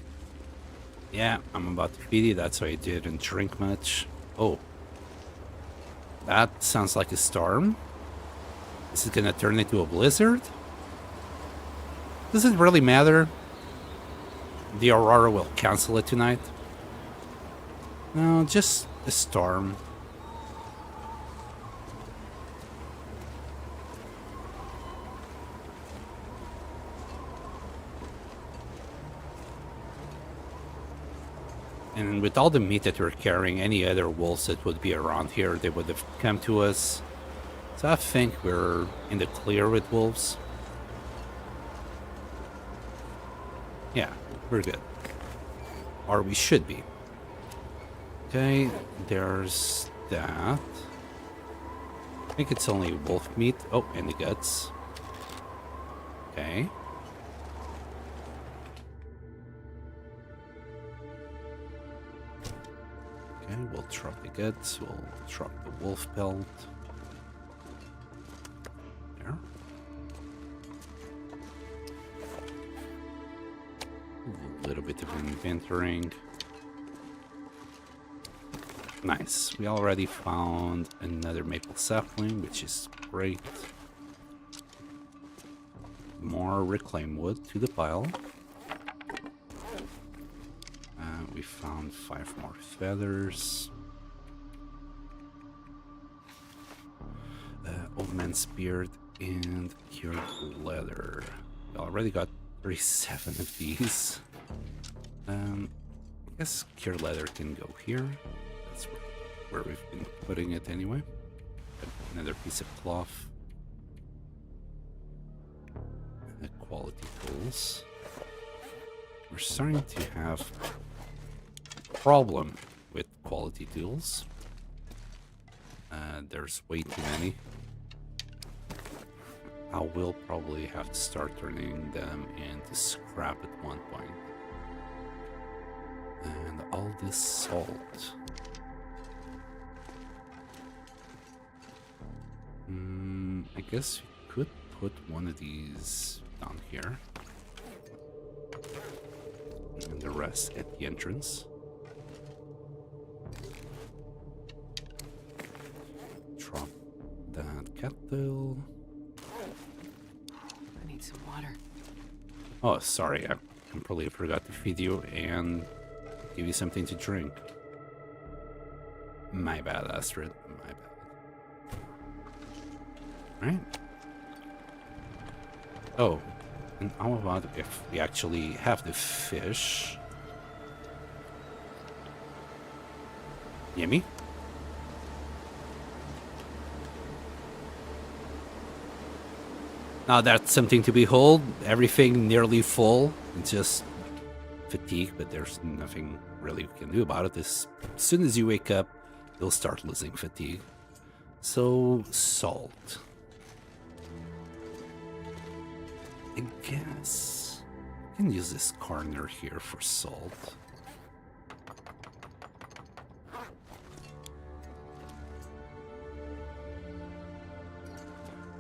[SPEAKER 1] Yeah, I'm about to feed you. That's why I didn't drink much. Oh. That sounds like a storm. Is it gonna turn into a blizzard? Does it really matter? The Aurora will cancel it tonight. No, just a storm. And with all the meat that we're carrying, any other wolves that would be around here, they would have come to us. So I think we're in the clear with wolves. Yeah, we're good. Or we should be. Okay, there's that. I think it's only wolf meat. Oh, and the guts. Okay. Okay, we'll drop the guts, we'll drop the wolf pelt. There. A little bit of inventorying. Nice. We already found another maple sapling, which is great. More reclaimed wood to the pile. We found 5 more feathers. Old man's beard and cured leather. We already got 37 of these. I guess cured leather can go here. That's where we've been putting it anyway. Another piece of cloth. Quality tools. We're starting to have problem with quality tools. There's way too many. I will probably have to start turning them into scrap at one point. And all this salt. I guess you could put one of these down here. And the rest at the entrance. Drop that kettle.
[SPEAKER 2] I need some water.
[SPEAKER 1] Oh, sorry, I completely forgot to feed you and give you something to drink. My bad, Astrid. My bad. Right? Oh, and how about if we actually have the fish? Yummy. Now that's something to behold. Everything nearly full. It's just fatigue, but there's nothing really we can do about it. As soon as you wake up, you'll start losing fatigue. So, salt. I guess I can use this corner here for salt.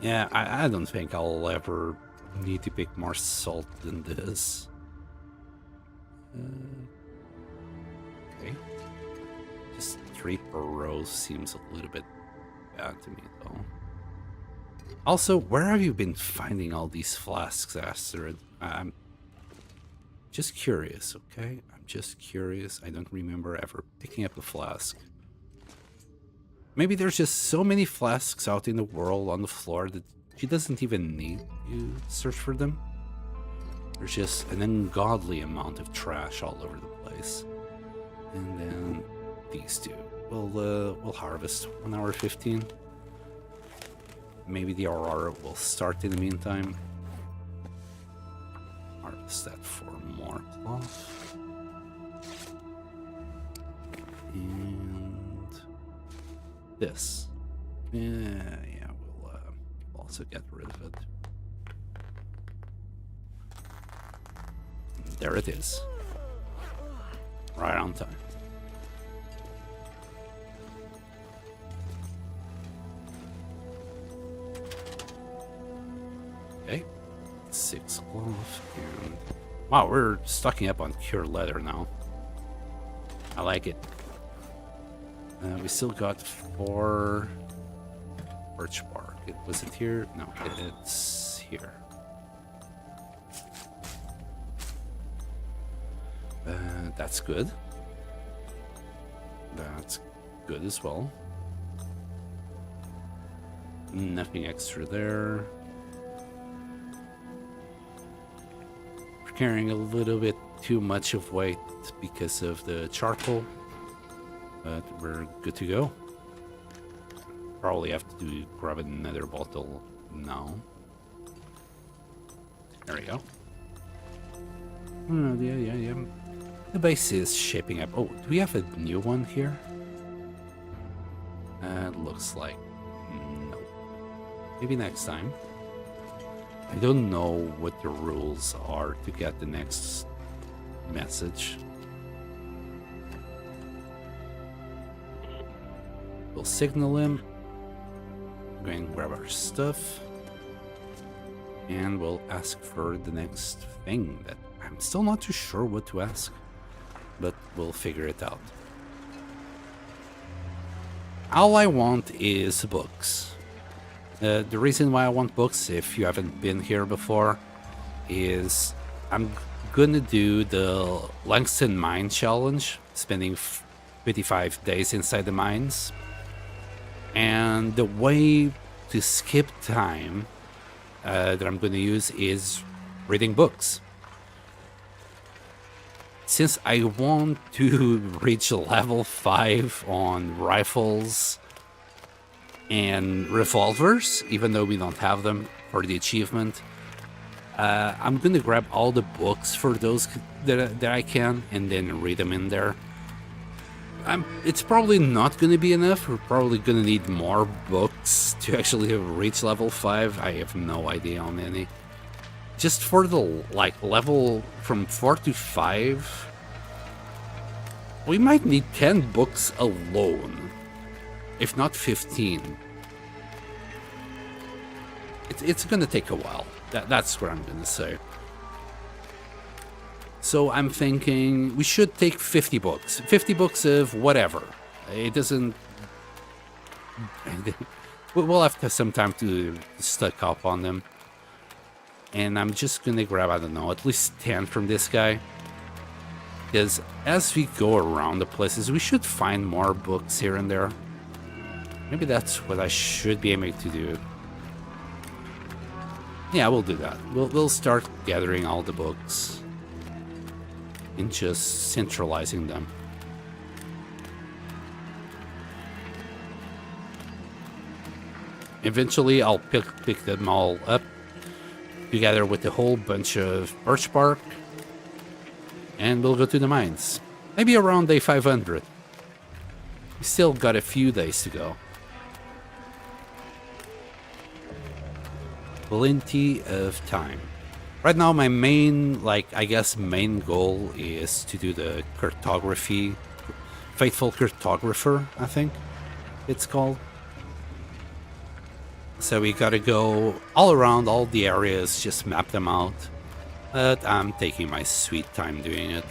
[SPEAKER 1] Yeah, I don't think I'll ever need to pick more salt than this. Okay. Just 3 per row seems a little bit bad to me, though. Also, where have you been finding all these flasks, Astrid? I'm just curious, okay? I'm just curious. I don't remember ever picking up a flask. Maybe there's just so many flasks out in the world on the floor that she doesn't even need to search for them. There's just an ungodly amount of trash all over the place. And then these two. We'll harvest 1 hour 15. Maybe the Aurora will start in the meantime. Harvest that for more cloth. And this. Yeah, we'll also get rid of it. There it is. Right on time. Okay. 6 cloth. And wow, we're stocking up on cured leather now. I like it. We still got 4 birch bark. Was it here? No, it's here. That's good. That's good as well. Nothing extra there. We're carrying a little bit too much of weight because of the charcoal, but we're good to go. Probably have to grab another bottle now. There we go. Yeah. The base is shaping up. Oh, do we have a new one here? Looks like no. Maybe next time. I don't know what the rules are to get the next message. We'll signal him. Go and grab our stuff. And we'll ask for the next thing that I'm still not too sure what to ask. But we'll figure it out. All I want is books. The reason why I want books, if you haven't been here before, is I'm gonna do the Langston Mine Challenge, spending 55 days inside the mines. And the way to skip time that I'm gonna use is reading books. Since I want to reach level 5 on rifles and revolvers, even though we don't have them for the achievement, I'm going to grab all the books for those that I can and then read them in there. It's probably not going to be enough. We're probably going to need more books to actually reach level 5. I have no idea how many. Just for the level from 4 to 5, we might need 10 books alone, if not 15. It's gonna take a while. That's what I'm gonna say. So I'm thinking we should take 50 books. 50 books of whatever. It doesn't... We'll have to some time to stock up on them. And I'm just gonna grab, I don't know, at least 10 from this guy. Because as we go around the places, we should find more books here and there. Maybe that's what I should be aiming to do. Yeah, we'll do that. We'll start gathering all the books. And just centralizing them. Eventually, I'll pick them all up. Together with a whole bunch of birch bark, and we'll go to the mines. Maybe around day 500. We still got a few days to go. Plenty of time. Right now my main, main goal is to do the cartography. Faithful Cartographer, I think it's called. So we gotta go all around all the areas, just map them out. But I'm taking my sweet time doing it.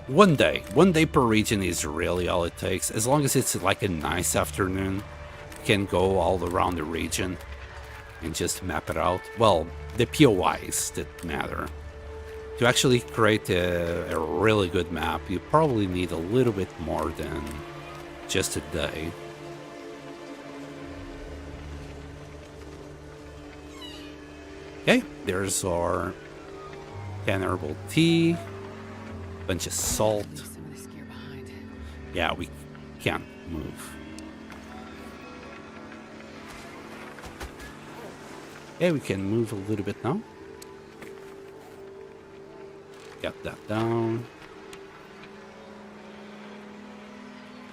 [SPEAKER 1] One day per region is really all it takes. As long as it's like a nice afternoon, you can go all around the region and just map it out. Well, the POIs that matter. To actually create a really good map, you probably need a little bit more than just a day. Okay, there's our 10 herbal tea, bunch of salt.
[SPEAKER 2] Leave some of this gear behind.
[SPEAKER 1] Yeah, we can't move. Okay, we can move a little bit now. Got that down.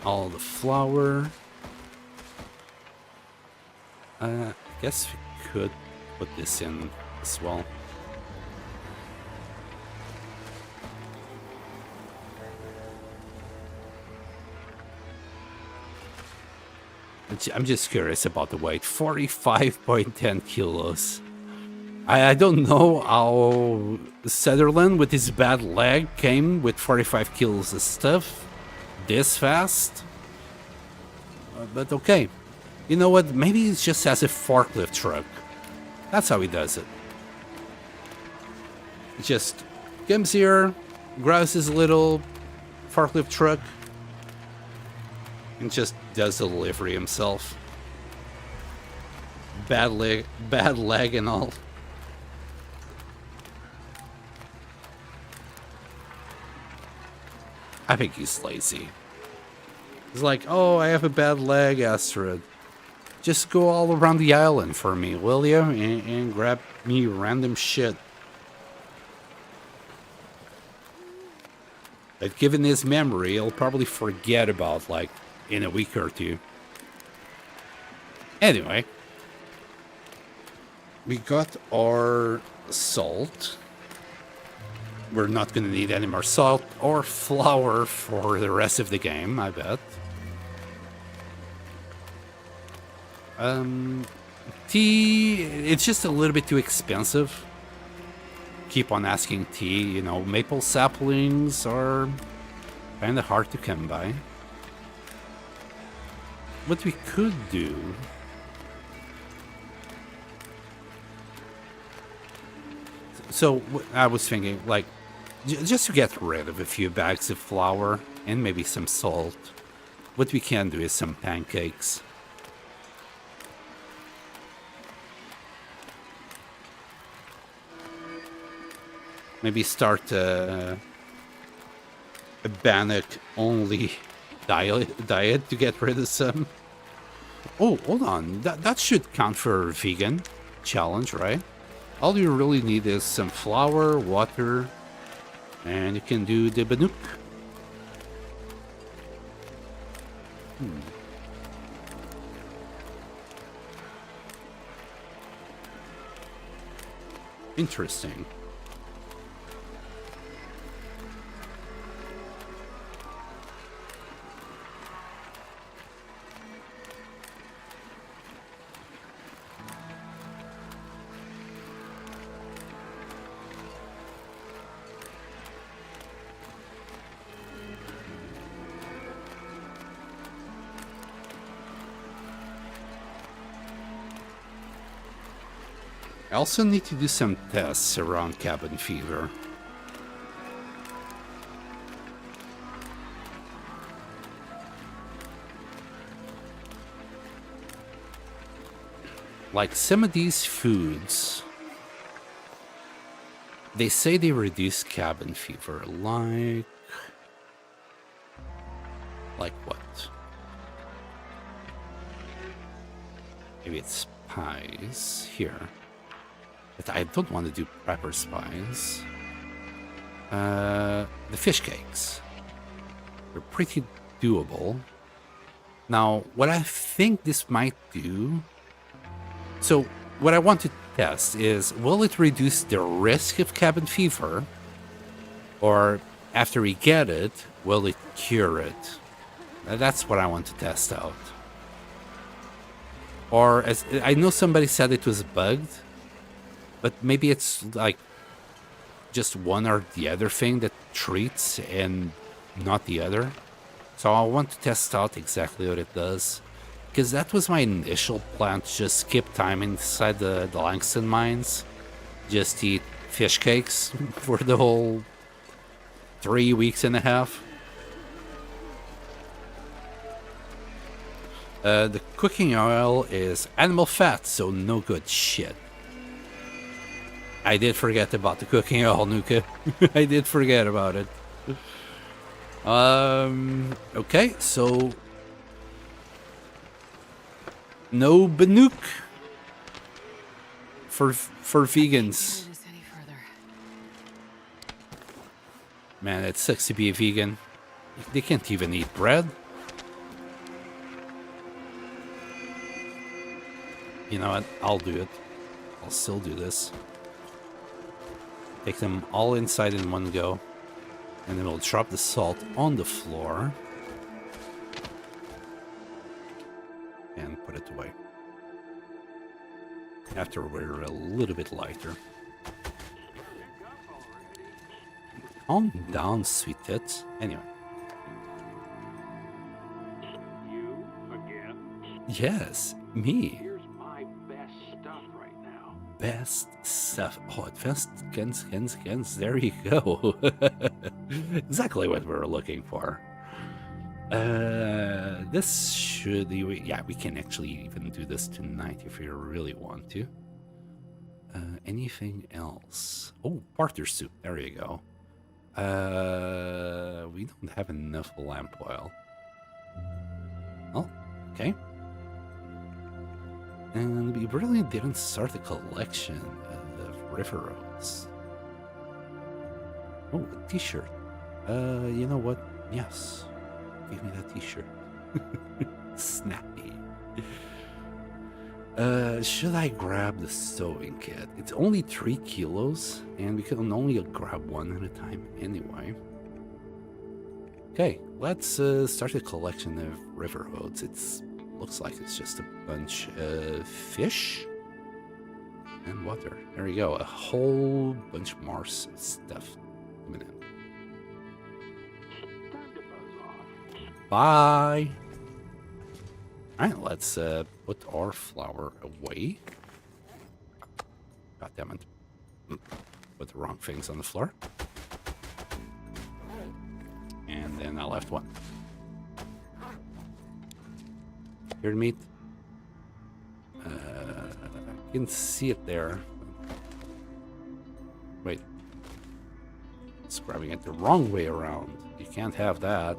[SPEAKER 1] All the flour. I guess we could put this in as well. I'm just curious about the weight. 45.10 kilos. I don't know how Sutherland with his bad leg came with 45 kilos of stuff this fast. But okay. You know what? Maybe he just has a forklift truck. That's how he does it. He just comes here, grabs his little forklift truck, and just does the delivery himself. Bad leg and all. I think he's lazy. He's like, oh, I have a bad leg, Astrid. Just go all around the island for me, will you? And grab me random shit. But given his memory, he'll probably forget about, like, in a week or two. Anyway. We got our salt. We're not going to need any more salt or flour for the rest of the game, I bet. Tea, it's just a little bit too expensive. Keep on asking tea, you know, maple saplings are kind of hard to come by. What we could do... So, I was thinking, like, just to get rid of a few bags of flour and maybe some salt, what we can do is some pancakes. Maybe start a bannock-only diet to get rid of some. Oh, hold on. That should count for a vegan challenge, right? All you really need is some flour, water, and you can do the bannock. Interesting. I also need to do some tests around cabin fever. Like some of these foods, they say they reduce cabin fever. Like what? Maybe it's pies here. But I don't want to do prepper spies. The fish cakes. They're pretty doable. Now, what I think this might do... So, what I want to test is, will it reduce the risk of cabin fever? Or, after we get it, will it cure it? That's what I want to test out. Or as I know somebody said it was bugged, but maybe it's like just one or the other thing that treats and not the other. So I want to test out exactly what it does. Because that was my initial plan, to just skip time inside the Langston mines. Just eat fish cakes for the whole 3 weeks and a half. The cooking oil is animal fat, so no good shit. I did forget about the cooking oil, Nuka. I did forget about it. Okay, so no Banuk for vegans. Man, it sucks to be a vegan. They can't even eat bread. You know what? I'll do it. I'll still do this. Take them all inside in one go. And then we'll drop the salt on the floor. And put it away. After we're a little bit lighter. Calm down, sweet tits. Anyway.
[SPEAKER 3] You again?
[SPEAKER 1] Yes, me.
[SPEAKER 3] Here's my best stuff right now.
[SPEAKER 1] Best stuff. Oh, advanced guns. There you go. Exactly what we were looking for. This should... Yeah, we can actually even do this tonight if we really want to. Anything else? Oh, Parther soup. There you go. We don't have enough lamp oil. Oh, okay. And we really didn't start a collection of river roads. Oh, a t-shirt. You know what? Yes. Give me that t-shirt. Snappy. Should I grab the sewing kit? It's only 3 kilos, and we can only grab one at a time anyway. Okay, let's start a collection of river hoods. It's looks like it's just a bunch of fish and water. There you go, a whole bunch more stuff coming in. Bye. All right, let's put our flour away. God damn it. Put the wrong things on the floor. And then I left one. Here to meet. I can see it there. Wait. It's grabbing it the wrong way around. You can't have that.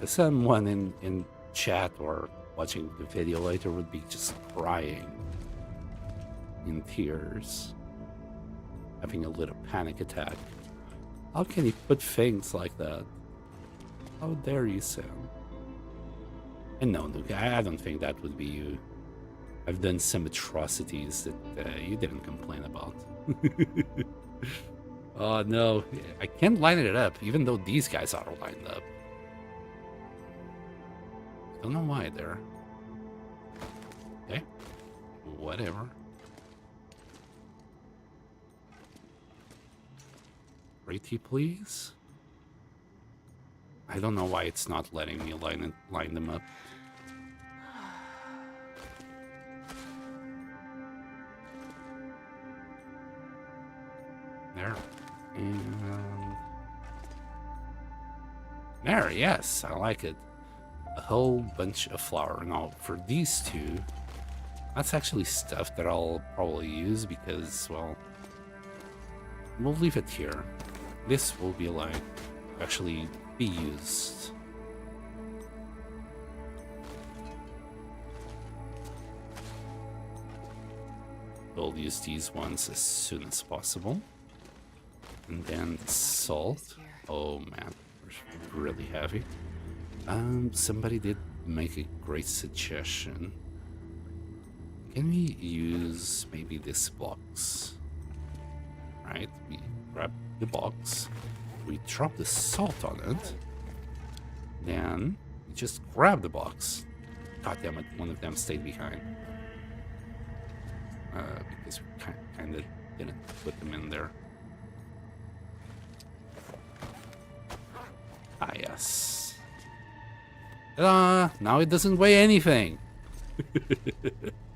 [SPEAKER 1] Someone in chat or watching the video later would be just crying in tears, having a little panic attack. How can you put things like that? How dare you, Sam? And no, Luke, I don't think that would be you. I've done some atrocities that you didn't complain about. Oh no, I can't line it up, even though these guys are lined up. Don't know why they're... Okay. Whatever. Pretty please? I don't know why it's not letting me line them up. There. And... there, yes, I like it. A whole bunch of flour. Now, for these two, that's actually stuff that I'll probably use because, well, we'll leave it here. This will be like, actually be used. We'll use these ones as soon as possible. And then salt. Oh man, they're really heavy. Somebody did make a great suggestion. Can we use maybe this box? Right, we grab the box, we drop the salt on it, then we just grab the box, God damn it, one of them stayed behind. Because we kind of didn't put them in there. Ah, yes. Now it doesn't weigh anything.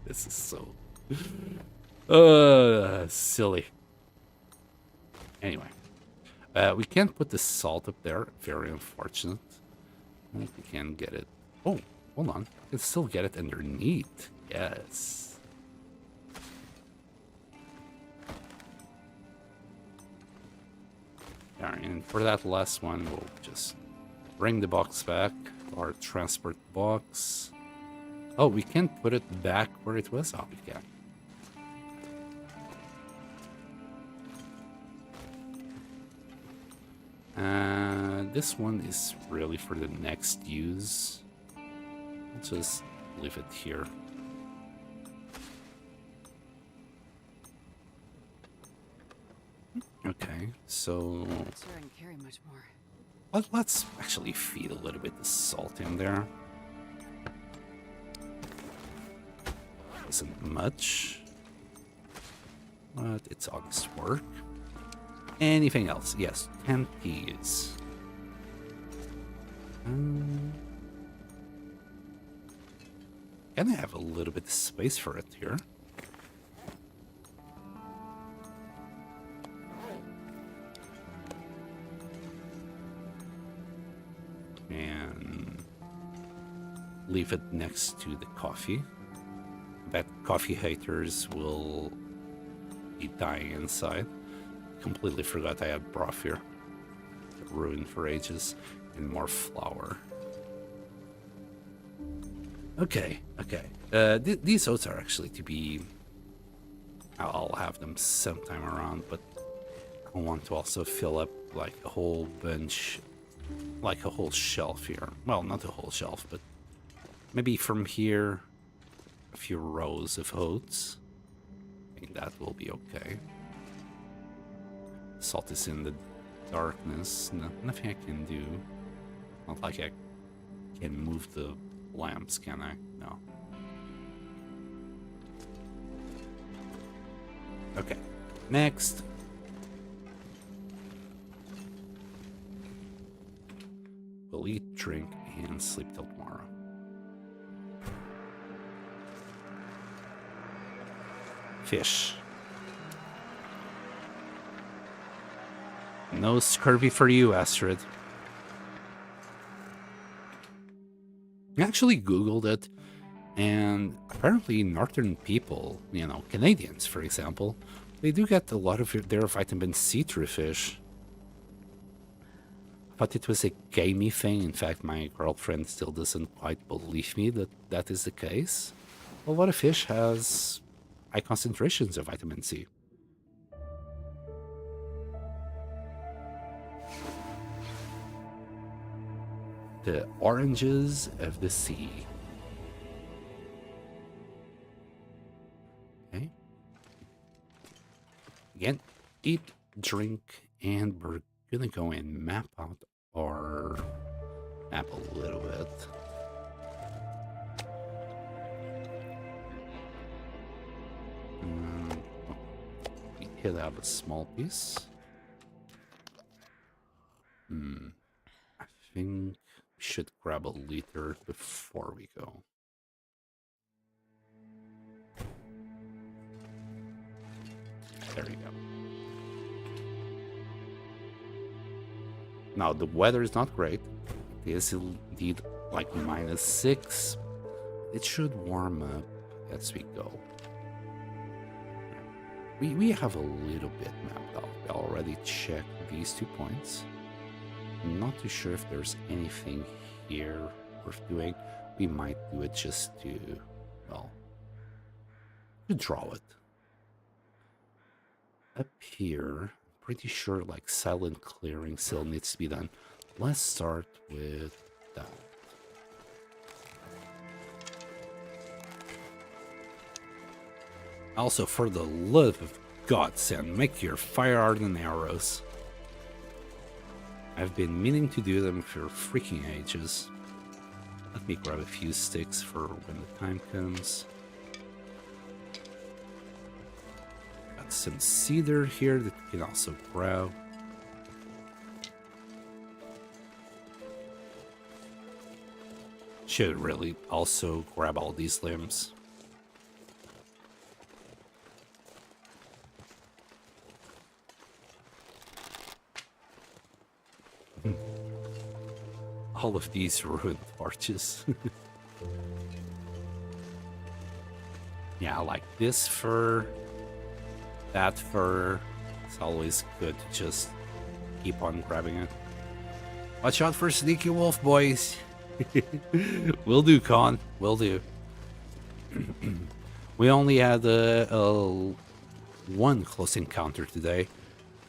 [SPEAKER 1] This is so... silly. Anyway. We can't put the salt up there. Very unfortunate. I think we can get it. Oh, hold on. We can still get it underneath. Yes. Alright, and for that last one, we'll just bring the box back. Our transport box. Oh, we can't put it back where it was? Oh, we can. This one is really for the next use. I'll just leave it here. Okay, so
[SPEAKER 2] I'm not sure I can carry much more.
[SPEAKER 1] let's actually feed a little bit of salt in there. Isn't much, but it's honest work. Anything else? Yes, 10 peas. Can I have a little bit of space for it here? And leave it next to the coffee. Bet coffee haters will be dying inside. Completely forgot I had broth here. Ruined for ages. And more flour. Okay, okay. These oats are actually to be... I'll have them sometime around, but I want to also fill up like a whole bunch, like a whole shelf here. Well, not a whole shelf, but maybe from here, a few rows of oats. I think that will be okay. Salt is in the darkness. Nothing I can do. Not like I can move the lamps, can I? No. Okay. Next. We'll eat, drink, and sleep till tomorrow. Fish. No scurvy for you, Astrid. I actually Googled it, and apparently northern people, you know, Canadians, for example, they do get a lot of their vitamin C through fish. I thought it was a gamey thing. In fact, my girlfriend still doesn't quite believe me that that is the case. A lot of fish has high concentrations of vitamin C. The oranges of the sea. Okay. Again, eat, drink, and we're gonna go and map out our map a little bit. We hit out a small piece. I think we should grab a liter before we go. There you go. Now, the weather is not great. It is indeed like -6. It should warm up as we go. We have a little bit mapped out. I already checked these 2 points. I'm not too sure if there's anything here worth doing. We might do it just to, well, to draw it. Up here, pretty sure like silent clearing still needs to be done. Let's start with that. Also, for the love of God, Sam, make your fire hardened arrows. I've been meaning to do them for freaking ages. Let me grab a few sticks for when the time comes. Got some cedar here that we can also grab. Should really also grab all these limbs. All of these ruined arches. Yeah, like this fur, that fur. It's always good to just keep on grabbing it. Watch out for sneaky wolf, boys. Will do, Con. Will do. We only had one close encounter today.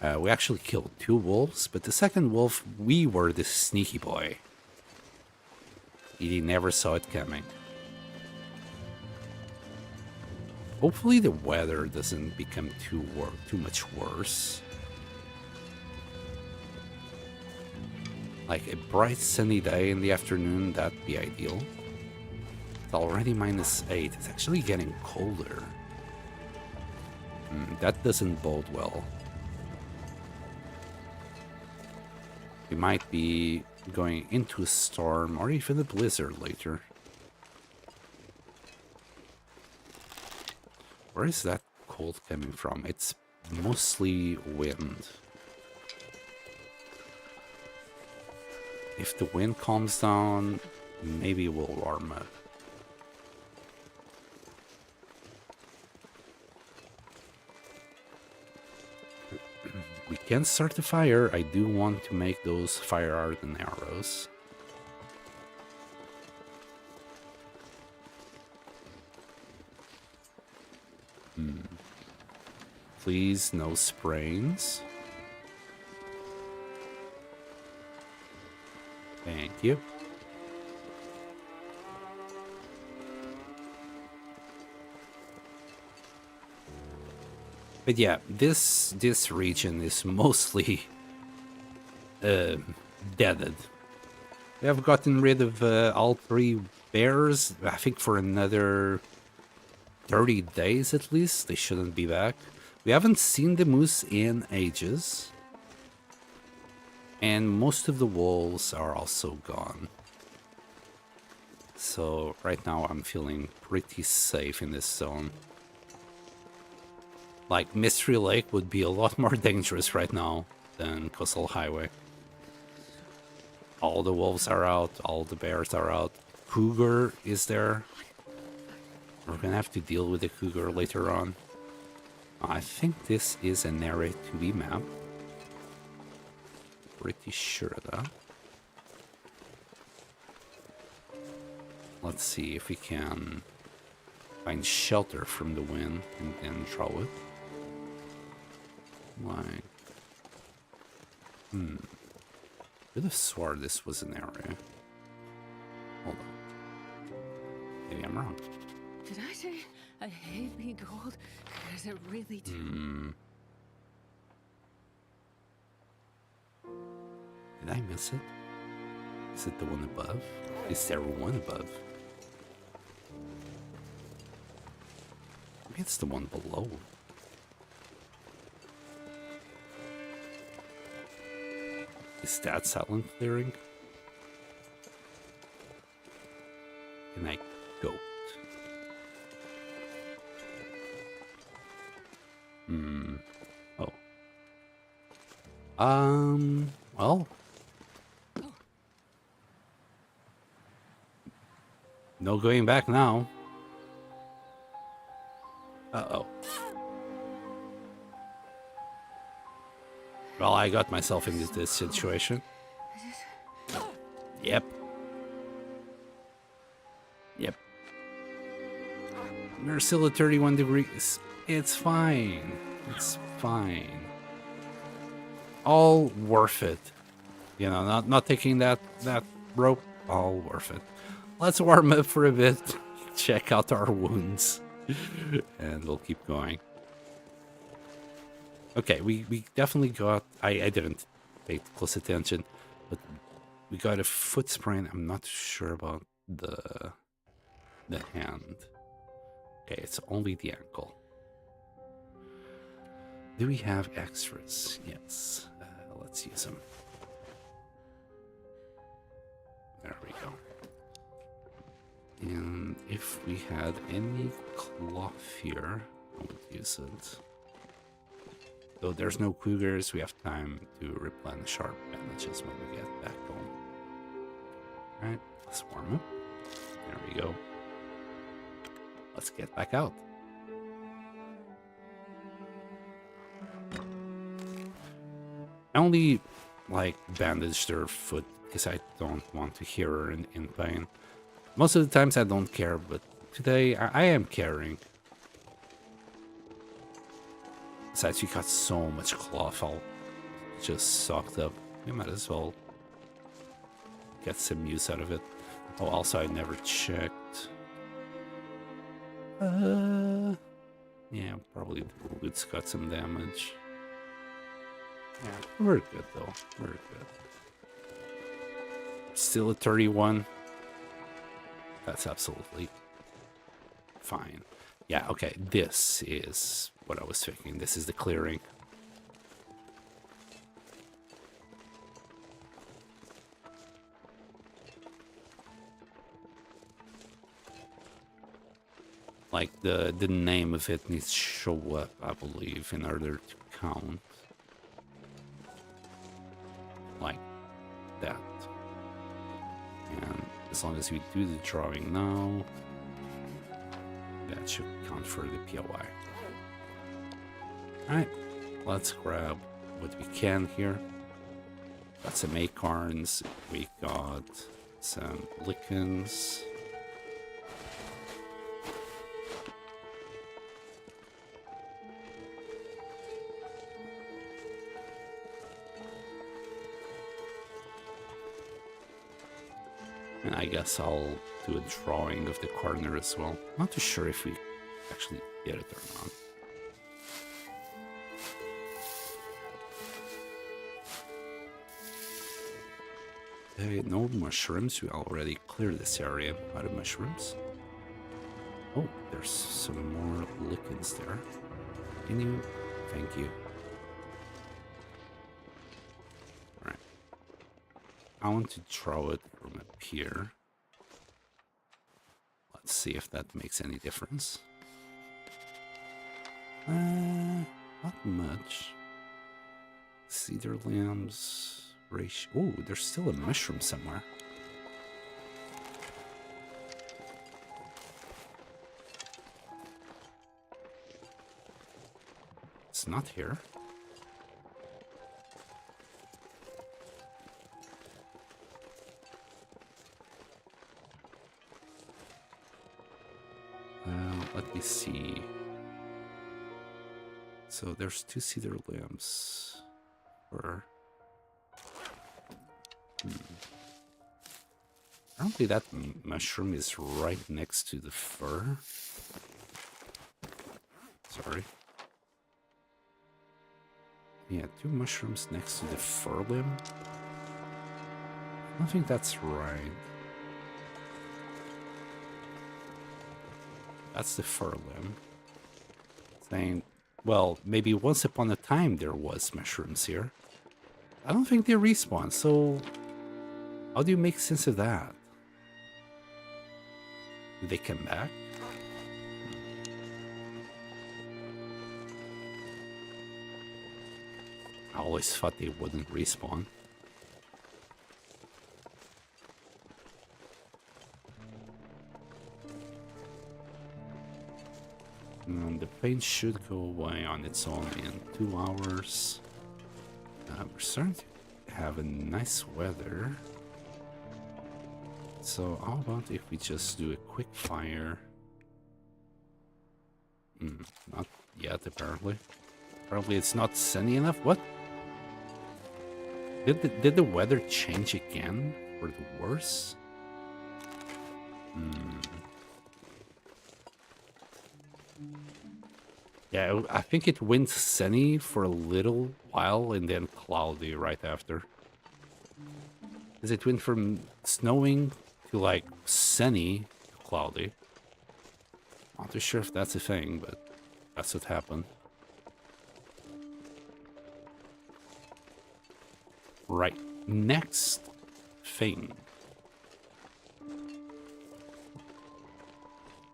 [SPEAKER 1] We actually killed 2 wolves, but the second wolf, we were the sneaky boy. He never saw it coming. Hopefully the weather doesn't become too much worse. Like a bright sunny day in the afternoon, that'd be ideal. It's already -8. It's actually getting colder. That doesn't bode well. We might be going into a storm or even a blizzard later. Where is that cold coming from? It's mostly wind. If the wind calms down, maybe we'll warm up. We can start the fire. I do want to make those fire hardened arrows. Please, no sprains. Thank you. But yeah, this region is mostly deaded. We have gotten rid of all 3 bears. I think for another 30 days at least. They shouldn't be back. We haven't seen the moose in ages. And most of the wolves are also gone. So right now I'm feeling pretty safe in this zone. Like Mystery Lake would be a lot more dangerous right now than Coastal Highway. All the wolves are out, all the bears are out. Cougar is there. We're gonna have to deal with the cougar later on. I think this is an Area 2B map. Pretty sure of that. Let's see if we can find shelter from the wind and then draw it. Like, could have swore this was an area. Hold on. Maybe I'm wrong.
[SPEAKER 2] Did I say I hate being cold? Because it really do.
[SPEAKER 1] Did I miss it? Is it the one above? Is there one above? Maybe it's the one below. Is that silent clearing? Can I go? Oh. Well. No going back now. Uh-oh. Well, I got myself into this situation. Yep. Yep. We're still at 31 degrees. It's fine. It's fine. All worth it. You know, not taking that rope. All worth it. Let's warm up for a bit. Check out our wounds. And we'll keep going. Okay, we definitely got... I didn't pay close attention, but we got a foot sprain. I'm not sure about the hand. Okay, it's only the ankle. Do we have extras? Yes. Let's use them. There we go. And if we had any cloth here, I would use it. Though there's no cougars, we have time to replenish our bandages when we get back home. Alright, let's warm up. There we go. Let's get back out. I only bandaged her foot because I don't want to hear her in pain. Most of the times I don't care, but today I am caring. Besides, we got so much cloth all just soaked up. We might as well get some use out of it. Oh, also I never checked. Yeah, probably the boots got some damage. Yeah, we're good though. We're good. Still a 31. That's absolutely fine. Yeah, okay, this is what I was thinking. This is the clearing. Like the name of it needs to show up, I believe, in order to count. Like that. And as long as we do the drawing now, that should count for the POI. Alright, let's grab what we can here. Got some acorns, we got some lichens. And I guess I'll do a drawing of the corner as well. Not too sure if we actually get it or not. Okay, no mushrooms. We already cleared this area out of mushrooms. Oh, there's some more lichens there. Can you? Thank you. Alright. I want to draw it from up here. Let's see if that makes any difference. Not much. Cedar limbs. Ratio. Oh, there's still a mushroom somewhere. It's not here. Let me see. So there's 2 cedar limbs. Or apparently that mushroom is right next to the fur. Sorry. Yeah, 2 mushrooms next to the fur limb. I don't think that's right. That's the fur limb. Saying, well, maybe once upon a time there was mushrooms here. I don't think they respawn, so how do you make sense of that? Do they come back? I always thought they wouldn't respawn. The pain should go away on its own in 2 hours. We're starting to have a nice weather. So how about if we just do a quick fire? Not yet, apparently. Apparently it's not sunny enough. What? Did the weather change again for the worse? Yeah, I think it went sunny for a little while and then cloudy right after. As it went from snowing to like sunny, cloudy. Not too sure if that's a thing, but that's what happened. Right, next thing.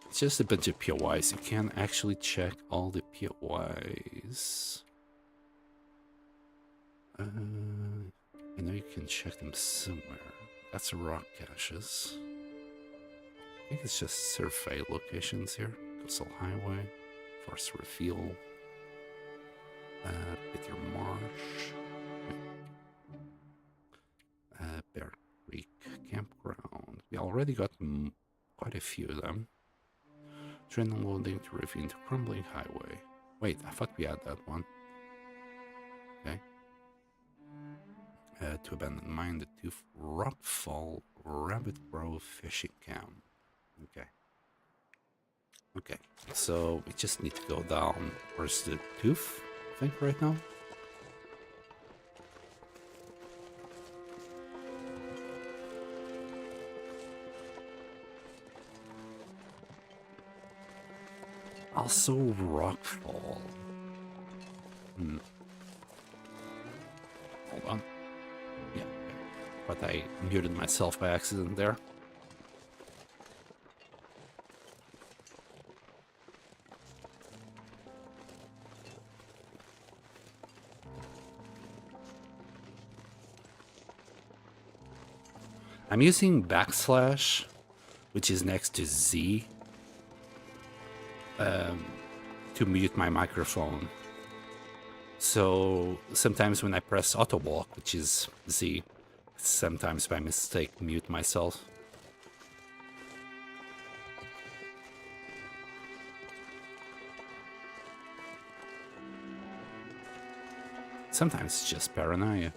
[SPEAKER 1] It's just a bunch of POIs. You can actually check all the POIs. I know you can check them somewhere. That's rock caches. I think it's just survey locations here. Coastal Highway, Forest Reveal, Bitter Marsh, Bear Creek Campground. We already got quite a few of them. Train unloading to ravine to crumbling highway. Wait, I thought we had that one. Okay. To abandon mine, the Tooth Rockfall Rabbit Grove Fishing Camp. Okay. Okay, so we just need to go down. Where's the Tooth, I think, right now? Also Rockfall. Hold on. Yeah, but I muted myself by accident there. I'm using backslash, which is next to Z, to mute my microphone. So sometimes when I press auto walk, which is Z, sometimes by mistake mute myself. Sometimes it's just paranoia.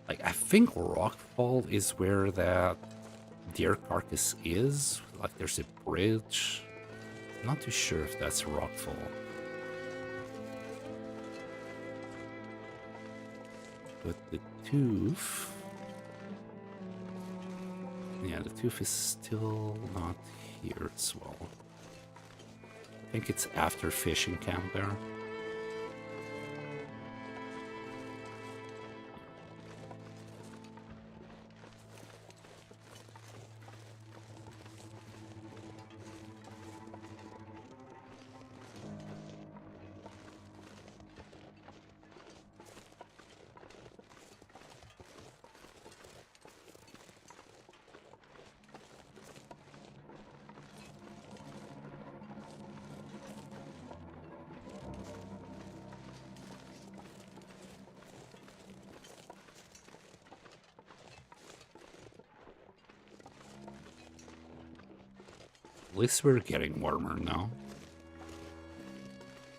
[SPEAKER 1] Like, I think Rockfall is where that deer carcass is. Like, there's a bridge. I'm not too sure if that's Rockfall. But the Tooth... Yeah, the Tooth is still not here as well. I think it's after fishing camp there. At least we're getting warmer now.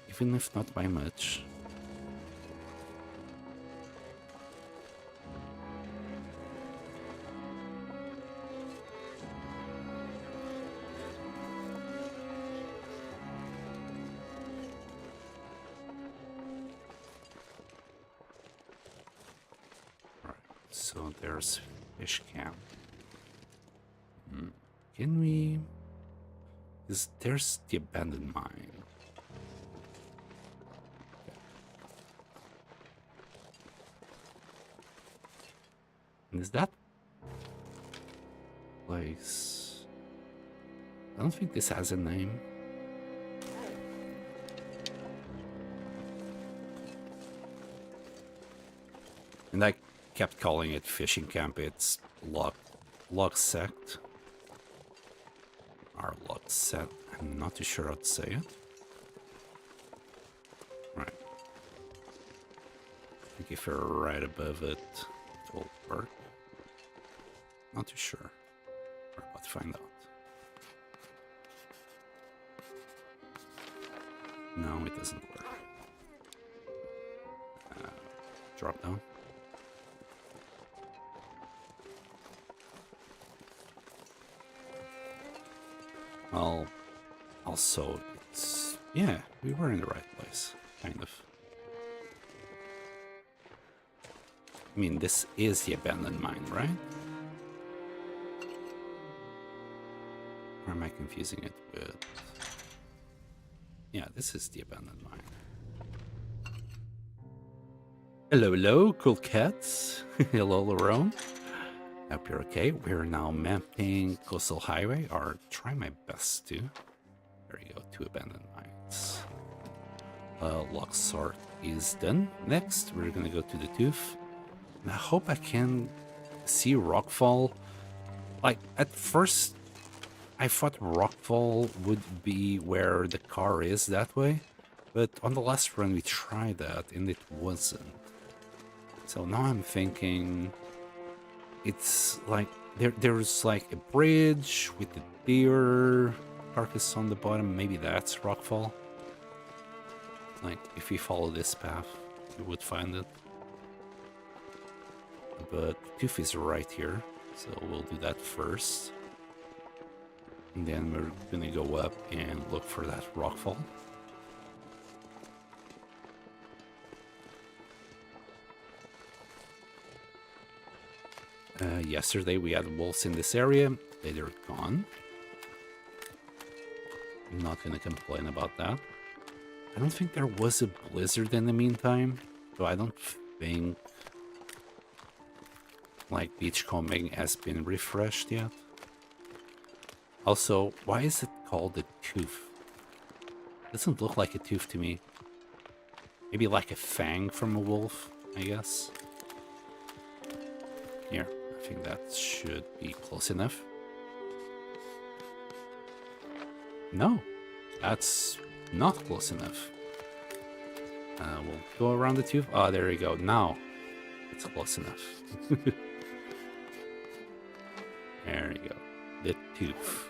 [SPEAKER 1] Even if not by much. Alright, so there's fish camp. Can we... There's the abandoned mine. And is that place... I don't think this has a name. And I kept calling it fishing camp. It's log sect. Our log set. I'm not too sure how to say it. Right. I think if we're right above it, it will work. Not too sure. We're about to find out. No, it doesn't work. Drop down. Well, also, it's... Yeah, we were in the right place, kind of. I mean, this is the abandoned mine, right? Or am I confusing it with... Yeah, this is the abandoned mine. Hello, hello, cool cats. Hello, Lerone. Hope you're okay. We're now mapping Coastal Highway, or try my best to. There you go, 2 abandoned mines. Lock sort is done. Next, we're gonna go to the Tooth. And I hope I can see Rockfall. Like, at first, I thought Rockfall would be where the car is that way. But on the last run, we tried that, and it wasn't. So now I'm thinking... It's like... There's like a bridge with the deer carcass on the bottom. Maybe that's Rockfall. Like, if we follow this path, we would find it. But Tooth is right here, so we'll do that first. And then we're gonna go up and look for that Rockfall. Yesterday we had wolves in this area. They're gone. I'm not gonna complain about that. I don't think there was a blizzard in the meantime, so I don't think like beachcombing has been refreshed yet. Also, why is it called a tooth? Doesn't look like a tooth to me. Maybe like a fang from a wolf, I guess. Here, I think that should be close enough. No, that's not close enough. We'll go around the tooth. Oh, there we go. Now it's close enough. There you go. The tooth.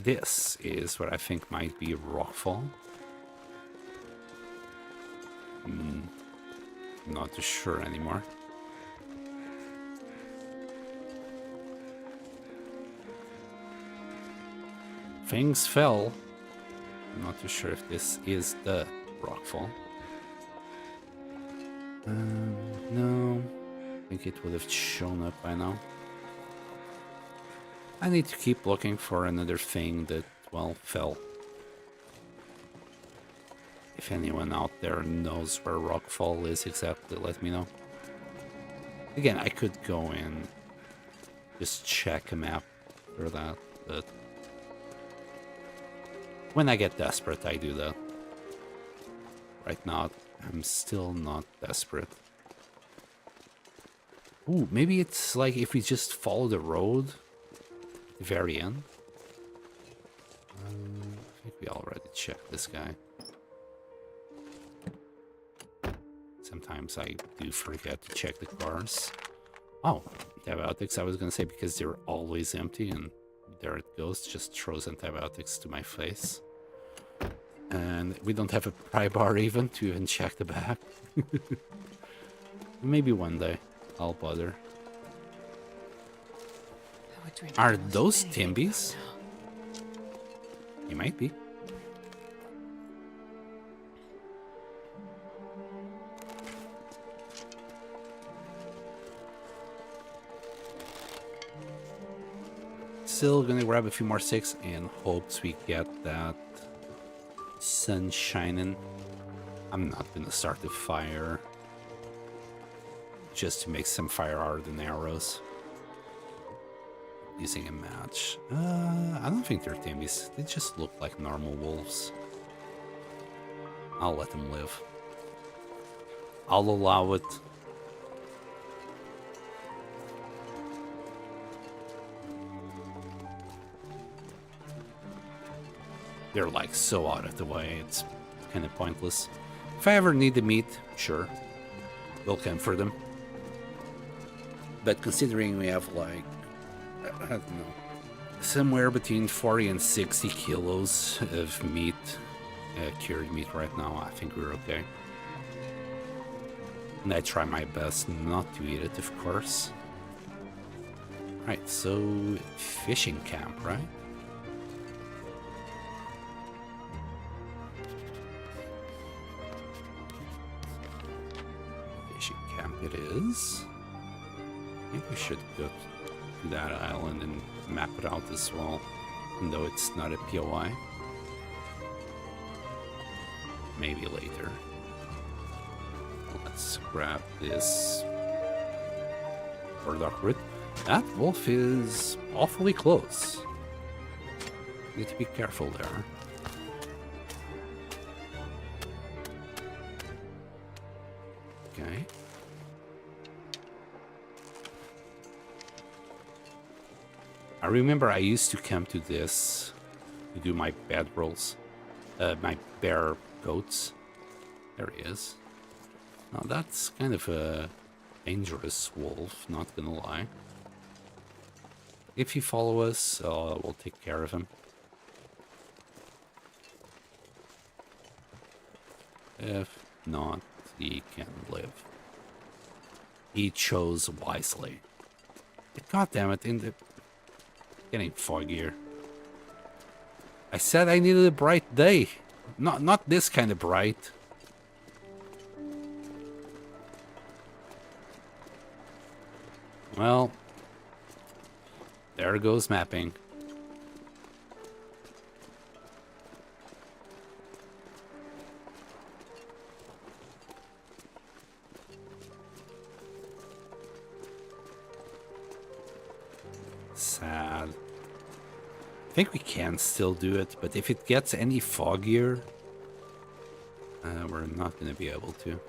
[SPEAKER 1] This is what I think might be Rockfall. Not too sure anymore. Things fell. I'm not too sure if this is the Rockfall. No. I think it would have shown up by now. I need to keep looking for another thing that, well, fell. If anyone out there knows where Rockfall is exactly, let me know. Again, I could go and just check a map for that, but when I get desperate, I do that. Right now, I'm still not desperate. Ooh, maybe it's like if we just follow the road at the very end. I think we already checked this guy. Sometimes I do forget to check the cars. Oh, antibiotics, I was gonna say, because they're always empty, and there it goes, just throws antibiotics to my face. And we don't have a pry bar even to even check the back. Maybe one day I'll bother. Are those Timbies? You might be. Still gonna grab a few more sticks in hopes we get that sun shining. I'm not gonna start the fire just to make some fire art and arrows using a match. I don't think they're Timbies. They just look like normal wolves. I'll let them live. I'll allow it. They're like so out of the way, it's kind of pointless. If I ever need the meat, sure, we'll come for them. But considering we have like, I don't know, somewhere between 40 and 60 kilos of meat, cured meat right now, I think we're okay. And I try my best not to eat it, of course. Right, so fishing camp, right? is. I think we should go to that island and map it out as well, even though it's not a POI. Maybe later. Let's grab this burdock root. That wolf is awfully close. Need to be careful there. Okay. I remember I used to come to this to do my bed rolls, my bear goats. There he is. Now that's kind of a dangerous wolf, not gonna lie. If you follow us, we'll take care of him. If not, he can live. He chose wisely. God damn it, in the getting foggier. I said I needed a bright day. Not this kind of bright. Well, there goes mapping. Sad. I think we can still do it, but if it gets any foggier, we're not going to be able to.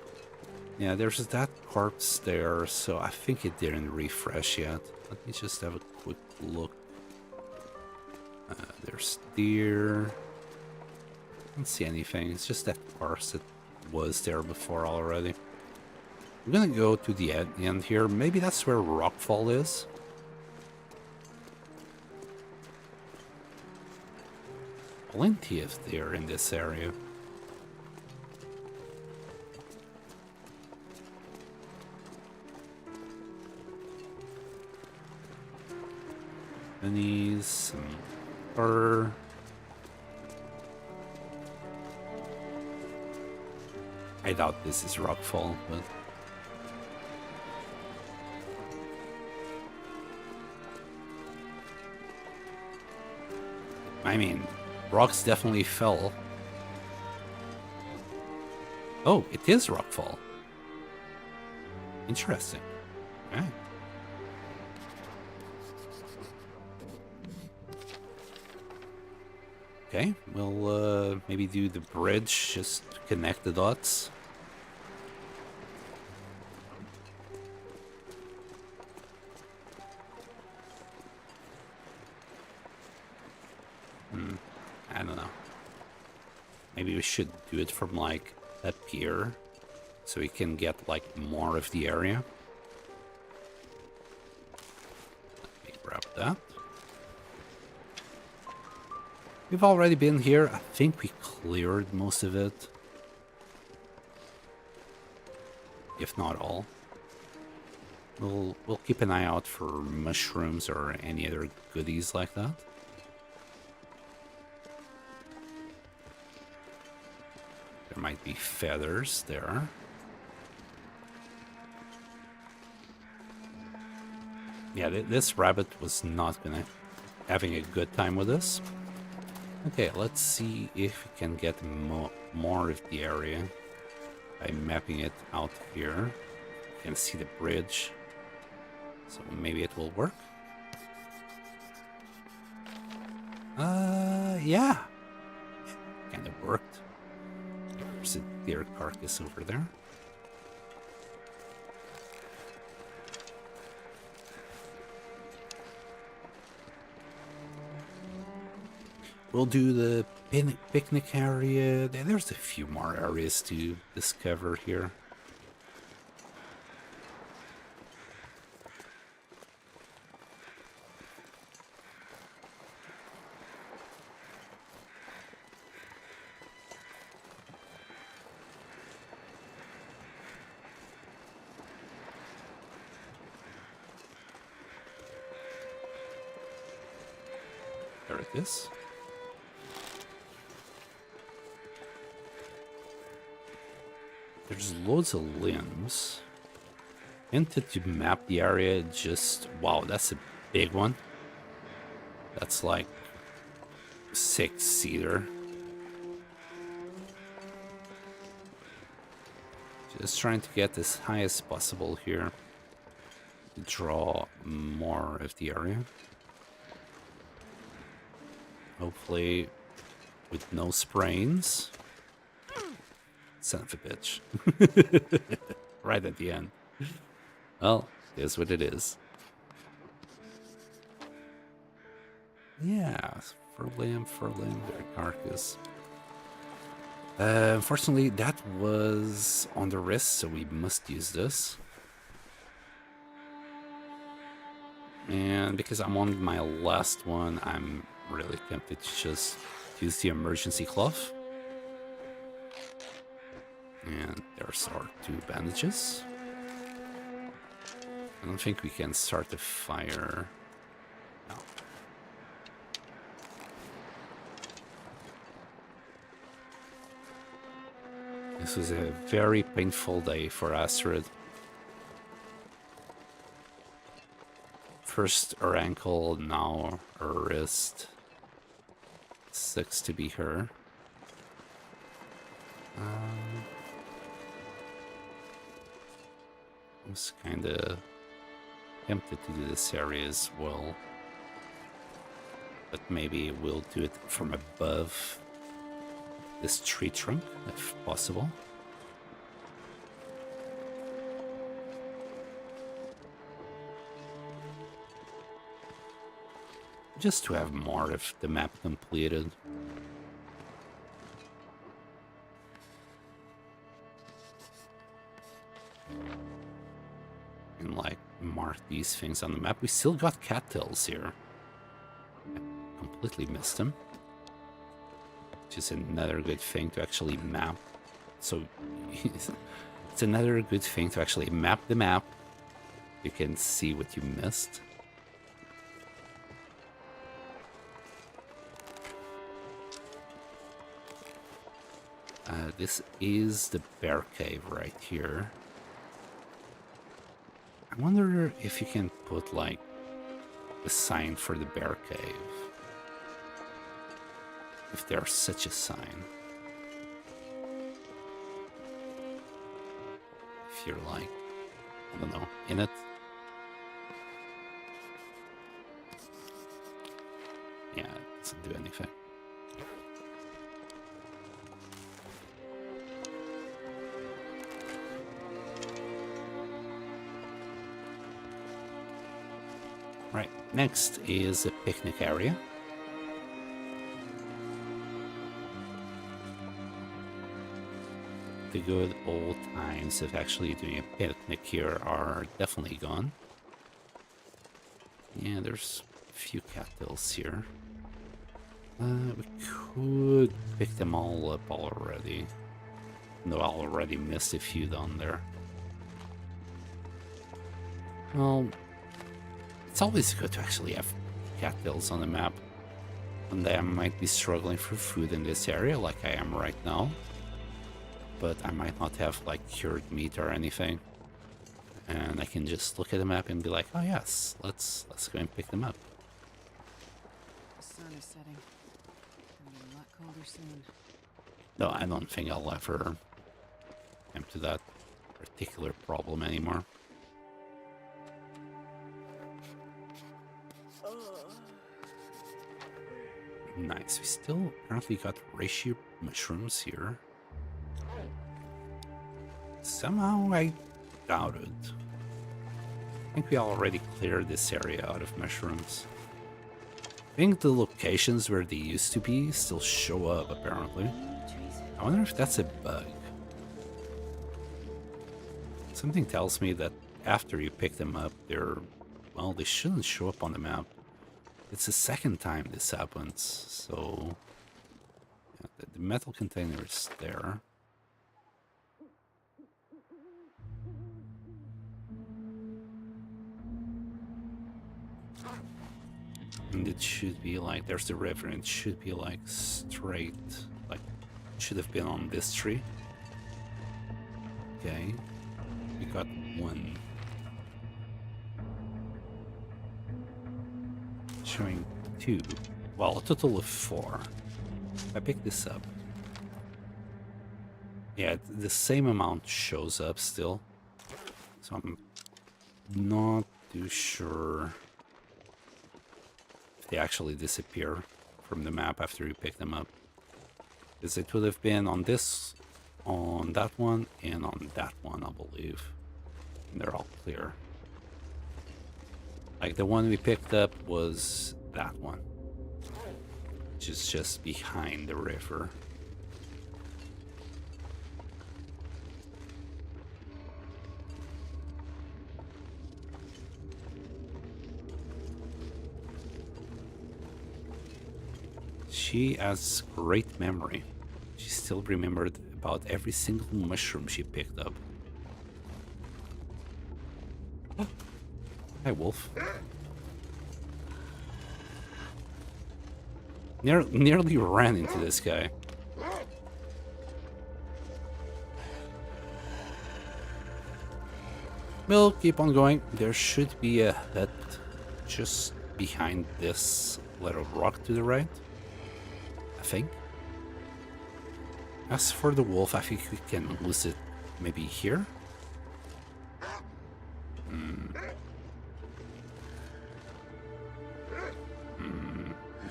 [SPEAKER 1] Yeah, there's that corpse there, so I think it didn't refresh yet. Let me just have a quick look. There's deer. I don't see anything. It's just that corpse that was there before already. We're gonna go to the end here. Maybe that's where Rockfall is. Plenty of deer in this area. Bunnies, some fur. I doubt this is Rockfall, but I mean, rocks definitely fell. Oh, it is Rockfall. Interesting. Okay. Okay, we'll maybe do the bridge, just to connect the dots. I don't know. Maybe we should do it from like up here, so we can get like more of the area. Let me grab that. We've already been here. I think we cleared most of it. If not all. We'll keep an eye out for mushrooms or any other goodies like that. There might be feathers there. Yeah, this rabbit was not having a good time with us. Okay, let's see if we can get more of the area by mapping it out here. You can see the bridge, so maybe it will work. Yeah, kind of worked. There's a deer carcass over there. We'll do the picnic area. There's a few more areas to discover here. There it is. There's loads of limbs. Hinted to map the area, just... Wow, that's a big one. That's like 6-seater. Just trying to get as high as possible here to draw more of the area. Hopefully with no sprains. Son of a bitch. Right at the end. Well, it is what it is. Yeah, for limb, their carcass. Unfortunately, that was on the wrist, so we must use this. And because I'm on my last one, I'm really tempted to just use the emergency cloth. And there's our 2 bandages. I don't think we can start the fire. No. This was a very painful day for Astrid. First her ankle, now her wrist. Sucks to be her. I was kinda tempted to do this area as well. But maybe we'll do it from above this tree trunk, if possible. Just to have more of the map completed. And like mark these things on the map. We still got cattails here. I completely missed them. Which is another good thing to actually map. So it's another good thing to actually map the map. You can see what you missed. This is the bear cave right here. I wonder if you can put like a sign for the bear cave. If there's such a sign. If you're like, I don't know, in it. Yeah, it doesn't do anything. Right, next is a picnic area. The good old times of actually doing a picnic here are definitely gone. Yeah, there's a few cattails here. We could pick them all up already. No, I already missed a few down there. Well, it's always good to actually have cattails on the map. One day I might be struggling for food in this area, like I am right now. But I might not have like cured meat or anything. And I can just look at the map and be like, oh yes, let's go and pick them up.
[SPEAKER 2] The sun is setting. It'll be a lot colder soon.
[SPEAKER 1] No, I don't think I'll ever come to that particular problem anymore. Nice. We still apparently got ratio mushrooms here. Somehow I doubt it. I think we already cleared this area out of mushrooms. I think the locations where they used to be still show up, apparently. I wonder if that's a bug. Something tells me that after you pick them up, well, they shouldn't show up on the map. It's the second time this happens, so... Yeah, the metal container is there. And it should be like, there's the river, and it should be like straight, like, should have been on this tree. Okay, we got one. showing 2. Well, a total of 4. If I pick this up. Yeah, the same amount shows up still. So I'm not too sure if they actually disappear from the map after you pick them up. Because it would have been on this, on that one, and on that one, I believe. And they're all clear. Like the one we picked up was that one, which is just behind the river. She has great memory. She still remembered about every single mushroom she picked up. Hi, wolf. Nearly ran into this guy. We'll keep on going. There should be a hut just behind this little rock to the right, I think. As for the wolf, I think we can lose it maybe here.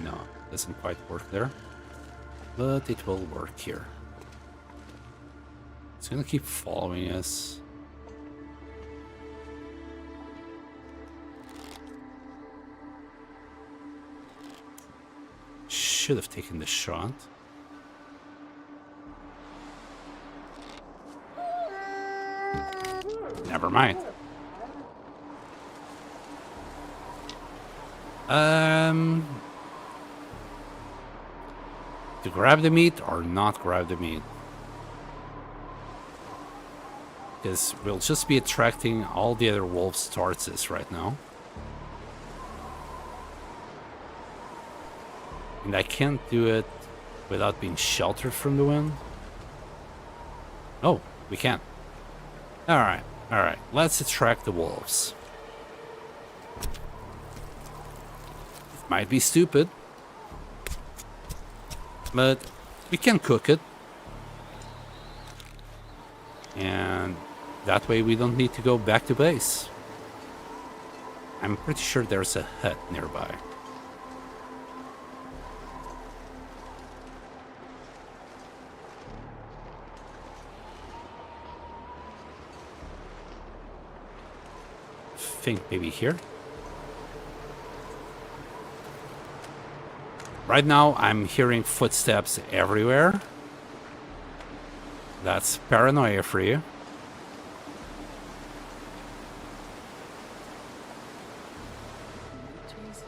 [SPEAKER 1] No, doesn't quite work there. But it will work here. It's gonna keep following us. Should have taken the shot. Never mind. To grab the meat or not grab the meat? Because we'll just be attracting all the other wolves towards us right now. And I can't do it without being sheltered from the wind. Oh, we can. Alright, alright. Let's attract the wolves. It might be stupid, but we can cook it. And that way we don't need to go back to base. I'm pretty sure there's a hut nearby. Think maybe here. Right now I'm hearing footsteps everywhere. That's paranoia for you.
[SPEAKER 2] Trees.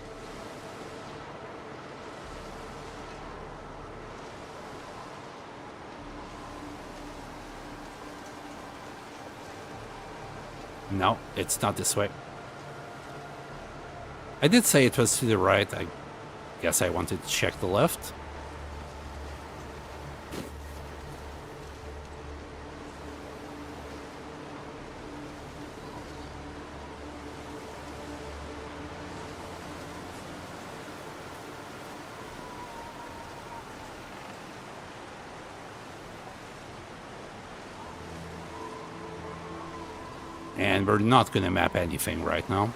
[SPEAKER 1] No, it's not this way. I did say it was to the right. I guess I wanted to check the left. And we're not gonna map anything right now.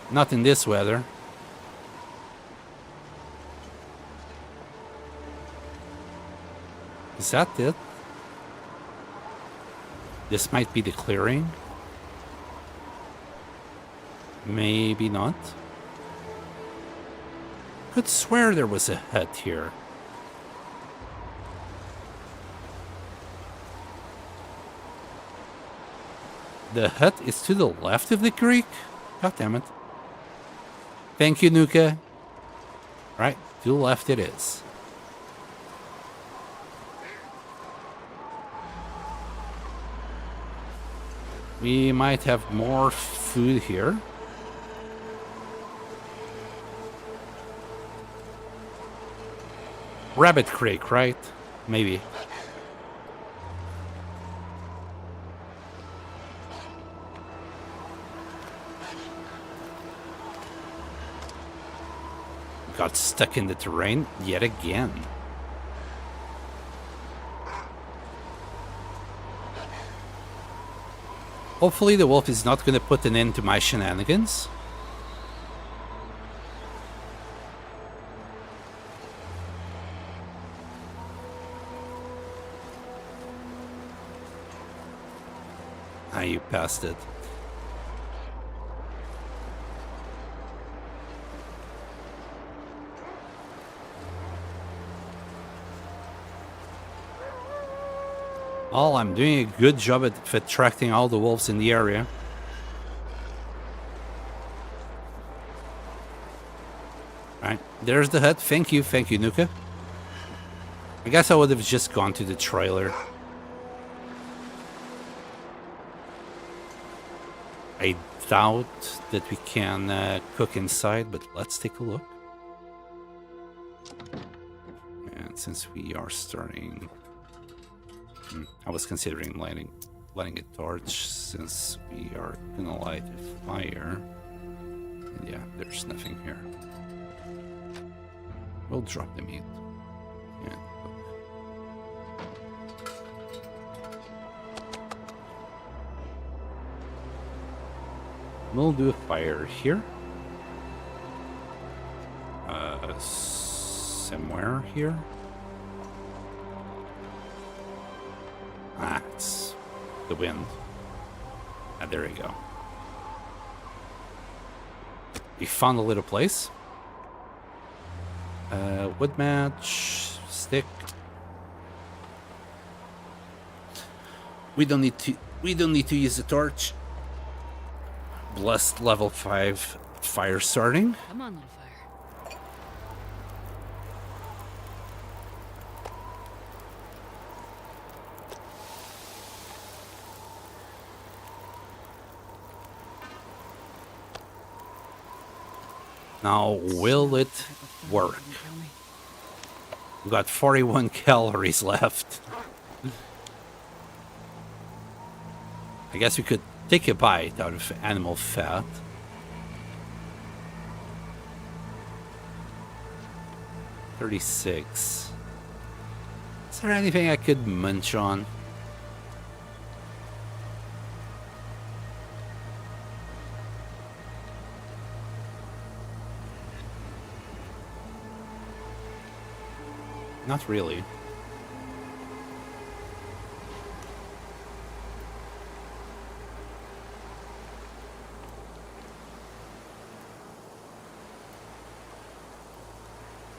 [SPEAKER 1] Not in this weather. Is that it? This might be the clearing. Maybe not. Could swear there was a hut here. The hut is to the left of the creek? God damn it. Thank you, Nuka. Right, to the left it is. We might have more food here. Rabbit Creek, right? Maybe. got stuck in the terrain yet again. Hopefully the wolf is not going to put an end to my shenanigans. Ah, you passed it. Well, I'm doing a good job at attracting all the wolves in the area. Right, there's the hut. Thank you, Nuka. I guess I would have just gone to the trailer. I doubt that we can cook inside, but let's take a look. And since we are starting... I was considering lighting a torch since we are gonna light a fire. And yeah, there's nothing here. We'll drop the meat. And cook. We'll do a fire here. Somewhere here. Ah, it's the wind. Ah, there we go. We found a little place. Wood match, stick. We don't need to use the torch. Blessed level 5 fire starting.
[SPEAKER 2] Come on, little fire.
[SPEAKER 1] Now, will it work? We've got 41 calories left. I guess we could take a bite out of animal fat. $36. Is there anything I could munch on? Not really.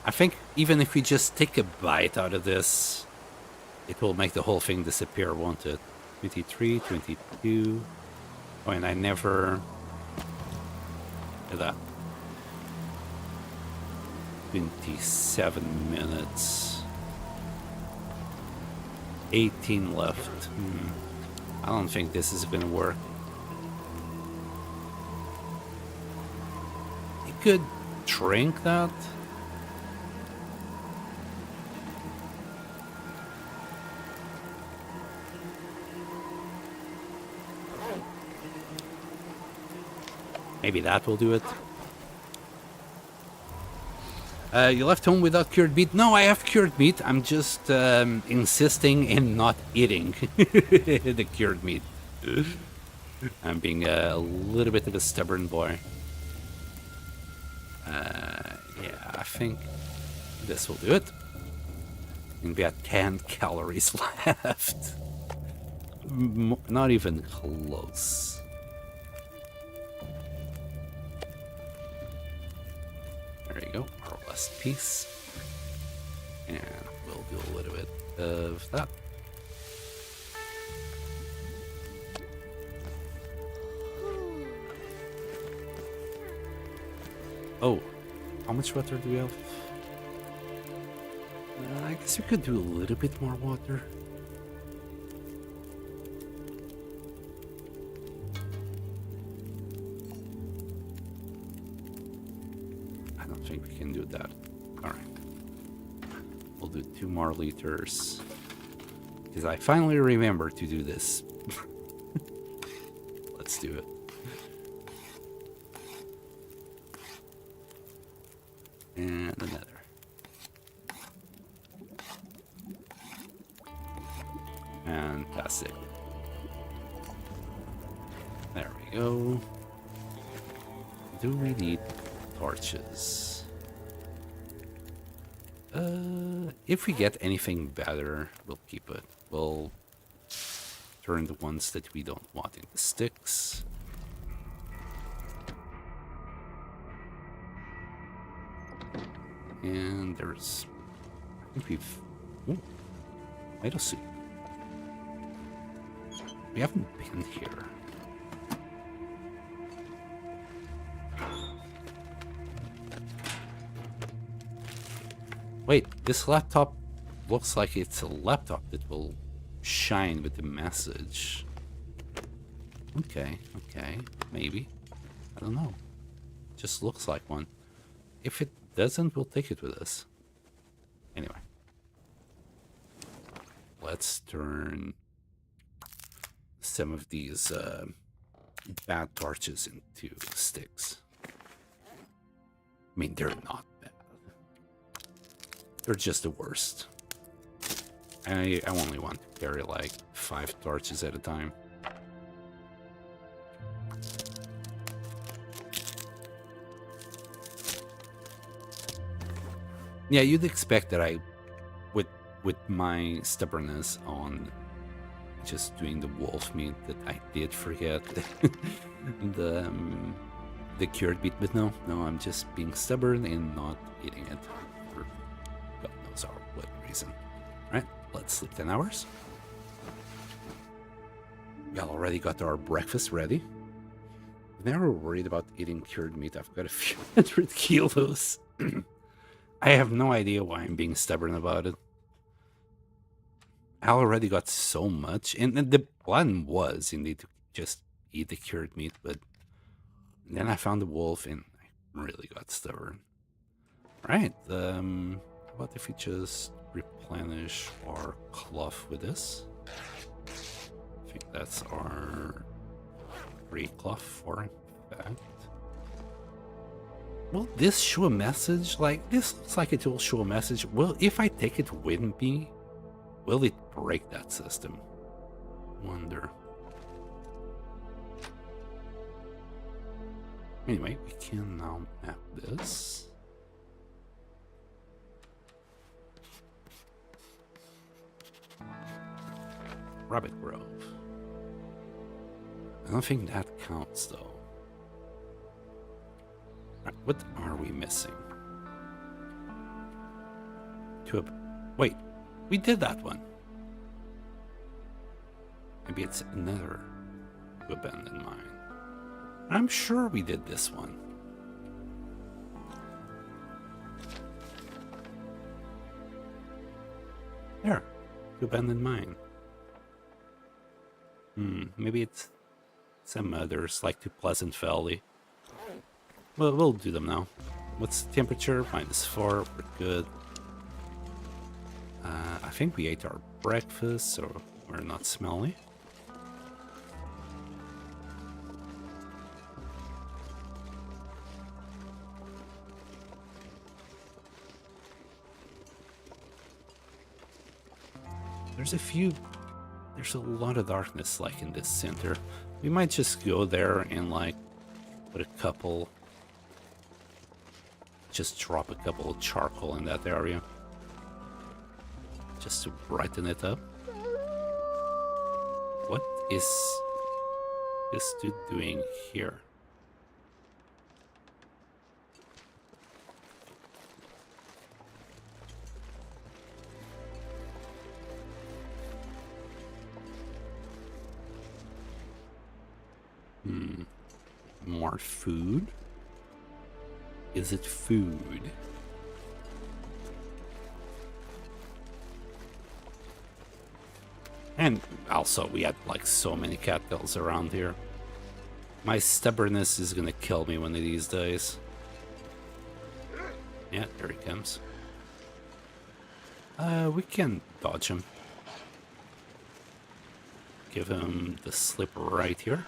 [SPEAKER 1] I think even if we just take a bite out of this, it will make the whole thing disappear, won't it? 23, 22. Oh, and I never did that. 27 minutes. 18 left. I don't think this is gonna work. You could drink that. Maybe that will do it. You left home without cured meat? No, I have cured meat. I'm just insisting in not eating the cured meat. I'm being a little bit of a stubborn boy. Yeah, I think this will do it. And we have 10 calories left. Not even close. There you go, our last piece. And we'll do a little bit of that. Oh, how much water do we have? I guess we could do a little bit more water. I don't think we can do that. Alright. We'll do 2 more liters. Because I finally remember to do this. Let's do it. And another. Fantastic. There we go. Do we need torches? If we get anything better, we'll keep it. We'll turn the ones that we don't want into sticks. And there's... I think we've... Ooh, tomato soup. We haven't been here. Wait, this laptop looks like it's a laptop that will shine with the message. Okay, okay, maybe. I don't know. Just looks like one. If it doesn't, we'll take it with us. Anyway. Let's turn some of these bad torches into sticks. I mean, they're not bad. They're just the worst. I only want to carry like 5 torches at a time. Yeah, you'd expect that I, with my stubbornness on just doing the wolf meat, that I did forget the cured meat, but no, I'm just being stubborn and not eating it for God knows what reason. All right, let's sleep 10 hours. We already got our breakfast ready. I'm never worried about eating cured meat. I've got a few 100 kilos. I have no idea why I'm being stubborn about it. I already got so much, and the plan was indeed to just eat the cured meat, but then I found the wolf and I really got stubborn. Right, how about if we just replenish our cloth with this? I think that's our 3 cloth, 4 in fact. Will this show a message? Like, this looks like it will show a message. Well, if I take it with me, will it break that system? Wonder. Anyway, we can now map this. Rabbit Grove. I don't think that counts though. Right, what are we missing? Wait, we did that one. Maybe it's another abandoned mine. I'm sure we did this one. There, abandoned mine. Maybe it's some others, like to Pleasant Valley. Well, we'll do them now. What's the temperature? -4, we're good. I think we ate our breakfast, so we're not smelly. There's a lot of darkness like in this center. We might just go there and like put a couple, just drop a couple of charcoal in that area. Just to brighten it up. What is this dude doing here? More food? Is it food? And also, we had like so many cattails around here. My stubbornness is gonna kill me one of these days. Yeah, there he comes. We can dodge him. Give him the slip right here.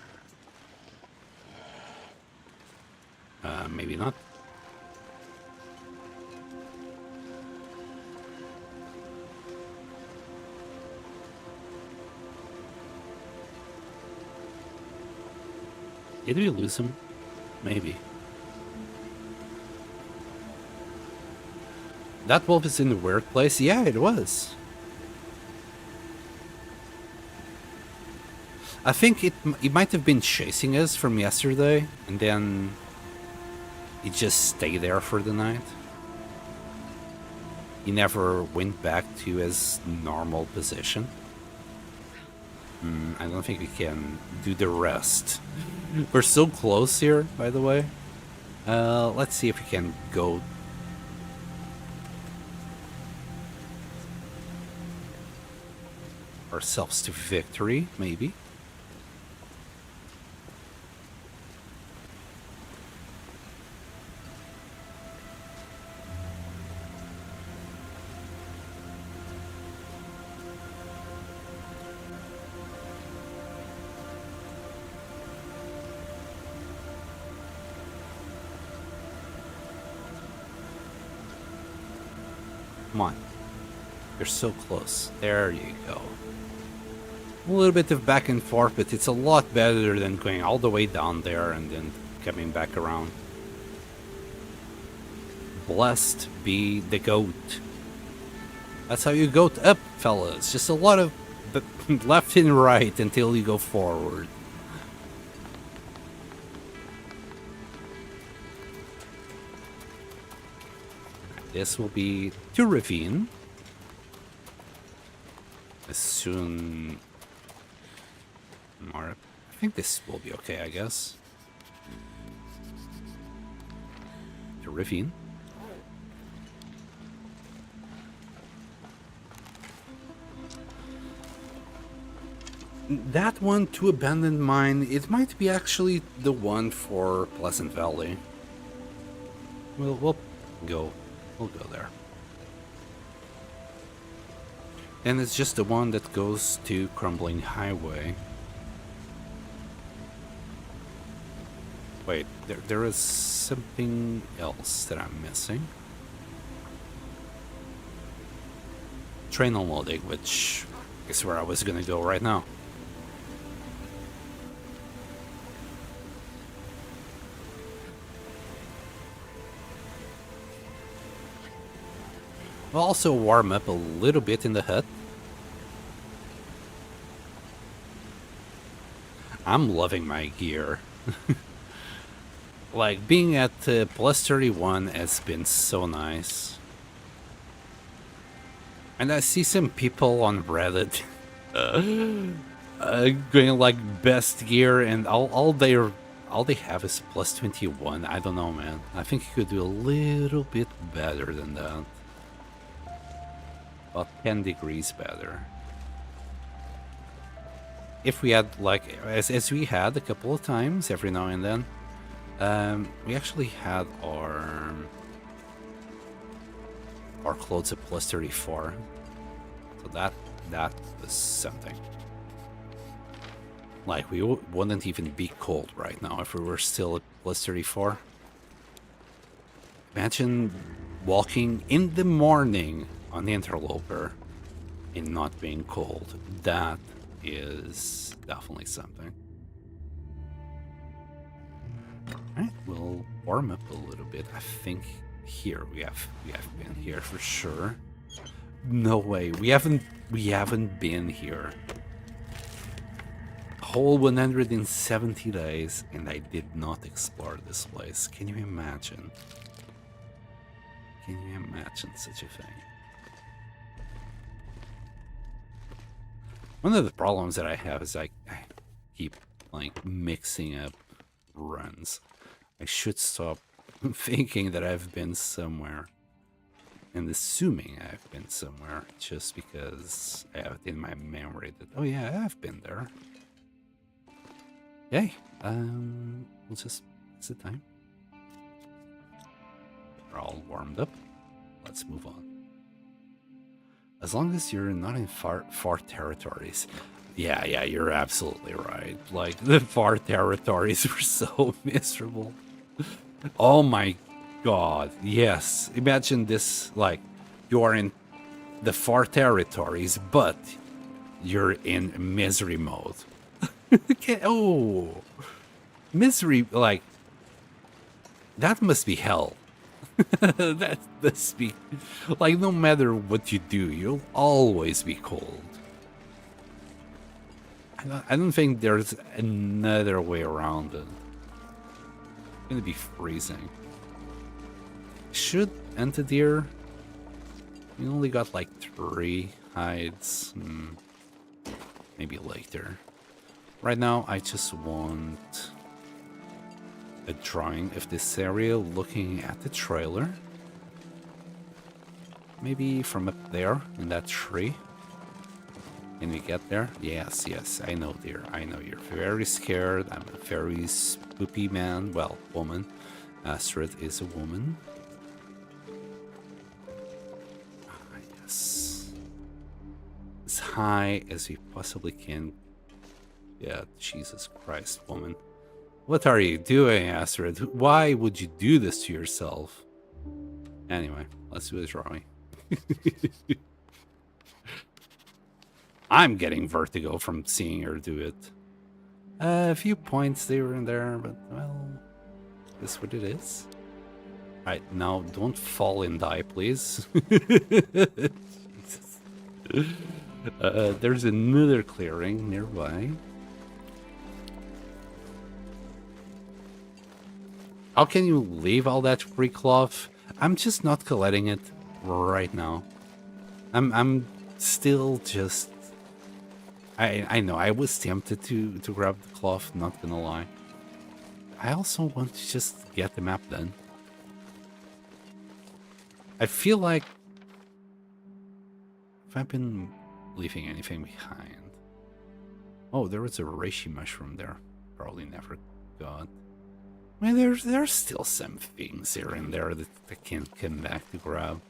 [SPEAKER 1] Maybe not. Did we lose him? Maybe. That wolf is in the weird place? Yeah, it was. I think it might have been chasing us from yesterday, and then it just stayed there for the night. He never went back to his normal position. I don't think we can do the rest. We're so close here, by the way. Let's see if we can go ourselves to victory, maybe. Come on. You're so close. There you go. A little bit of back and forth, but it's a lot better than going all the way down there and then coming back around. Blessed be the goat. That's how you goat up, fellas. Just a lot of left and right until you go forward. This will be to ravine. As soon... Or I think this will be okay, I guess. To ravine. That one to abandoned mine, it might be actually the one for Pleasant Valley. We'll go. We'll go there. And it's just the one that goes to Crumbling Highway. Wait, there is something else that I'm missing. Train unloading, which is where I was gonna go right now. We'll also warm up a little bit in the hut. I'm loving my gear. Like, being at plus 31 has been so nice. And I see some people on Reddit going like best gear, and all they have is plus 21. I don't know, man. I think you could do a little bit better than that. About 10 degrees better. If we had, like, as we had a couple of times every now and then, we actually had our clothes at plus 34. So that was something. Like, we wouldn't even be cold right now if we were still at plus 34. Imagine walking in the morning on the Interloper and not being cold. That is definitely something. Alright, we'll warm up a little bit. I think here we have been here for sure. No way, we haven't been here. A whole 170 days and I did not explore this place. Can you imagine? Can you imagine such a thing? One of the problems that I have is I keep like mixing up runs. I should stop thinking that I've been somewhere and assuming I've been somewhere just because I have it in my memory that, oh yeah, I've been there. Yay. We'll just, it's the time. We're all warmed up. Let's move on. As long as you're not in far territories. Yeah, you're absolutely right. Like, the far territories were so miserable. Oh my god, yes. Imagine this, like, you are in the far territories, but you're in misery mode. Okay, oh. Misery, like, that must be hell. That must be, like, no matter what you do, you'll always be cold. I don't think there's another way around it. It's gonna be freezing. Should enter deer. We only got like 3 hides. Maybe later. Right now, I just want a drawing of this area looking at the trailer. Maybe from up there in that tree. Can we get there? Yes, yes, I know, dear. I know you're very scared. I'm a very spoopy man. Well, woman. Astrid is a woman. Ah, yes. As high as we possibly can. Yeah, Jesus Christ, woman. What are you doing, Astrid? Why would you do this to yourself? Anyway, let's do the drawing. I'm getting vertigo from seeing her do it. A few points there and there, but, well, that's what it is. Alright, now don't fall and die, please. There's another clearing nearby. How can you leave all that free cloth? I'm just not collecting it right now. I'm still just... I know, I was tempted to grab the cloth, not gonna lie. I also want to just get the map done. I feel like... if I've been leaving anything behind... Oh, there was a reishi mushroom there. Probably never got. I mean, there's still some things here and there that I can't come back to grab.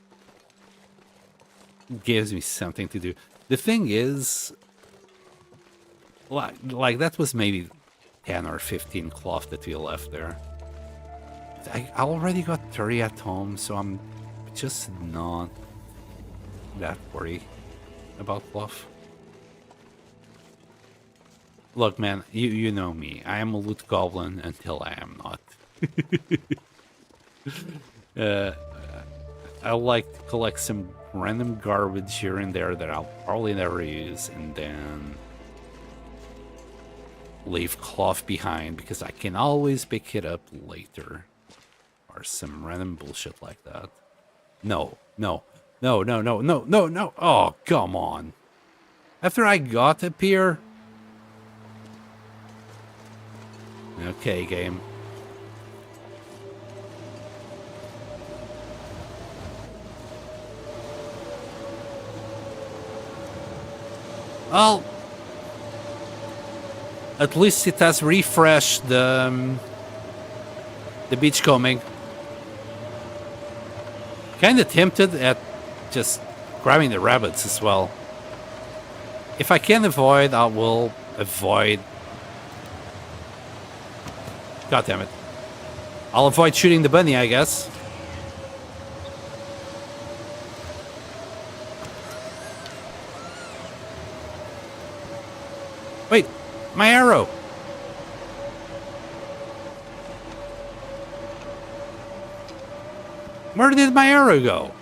[SPEAKER 1] It gives me something to do. The thing is... Like that was maybe 10 or 15 cloth that we left there. I already got 30 at home, so I'm just not that worried about cloth. Look, man, you know me. I am a loot goblin until I am not. I like to collect some random garbage here and there that I'll probably never use, and then leave cloth behind because I can always pick it up later. Or some random bullshit like that. No. Oh, come on. After I got up here... Okay, game. Well, at least it has refreshed the beachcombing. Kinda tempted at just grabbing the rabbits as well. If I can avoid, I will avoid. God damn it. I'll avoid shooting the bunny, I guess. Wait, my arrow. Where did my arrow go?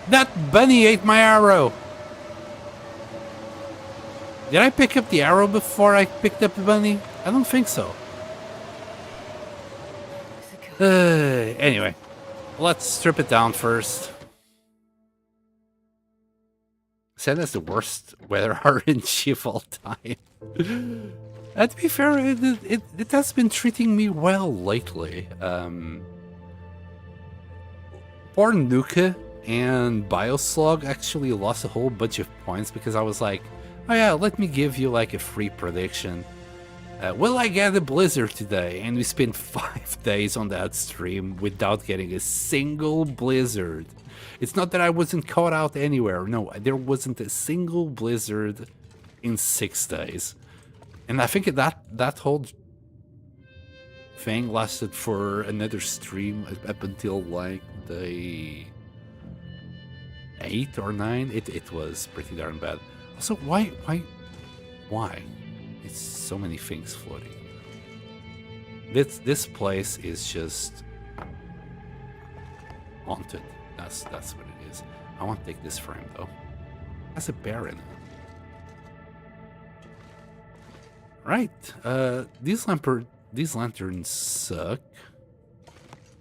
[SPEAKER 1] That bunny ate my arrow. Did I pick up the arrow before I picked up the bunny? I don't think so. Anyway, let's strip it down first. Said that's the worst weather RNG of all time. And to be fair, it has been treating me well lately. Poor Nuka and Bioslug actually lost a whole bunch of points because I was like, oh yeah, let me give you like a free prediction. Will I get a blizzard today? And we spent 5 days on that stream without getting a single blizzard. It's not that I wasn't caught out anywhere. No, there wasn't a single blizzard in 6 days. And I think that whole thing lasted for another stream up until like the 8 or 9. It was pretty darn bad. Also, why? It's so many things floating. This place is just haunted. That's what it is. I want to take this frame though. It has a bear in it. Right. These lanterns suck.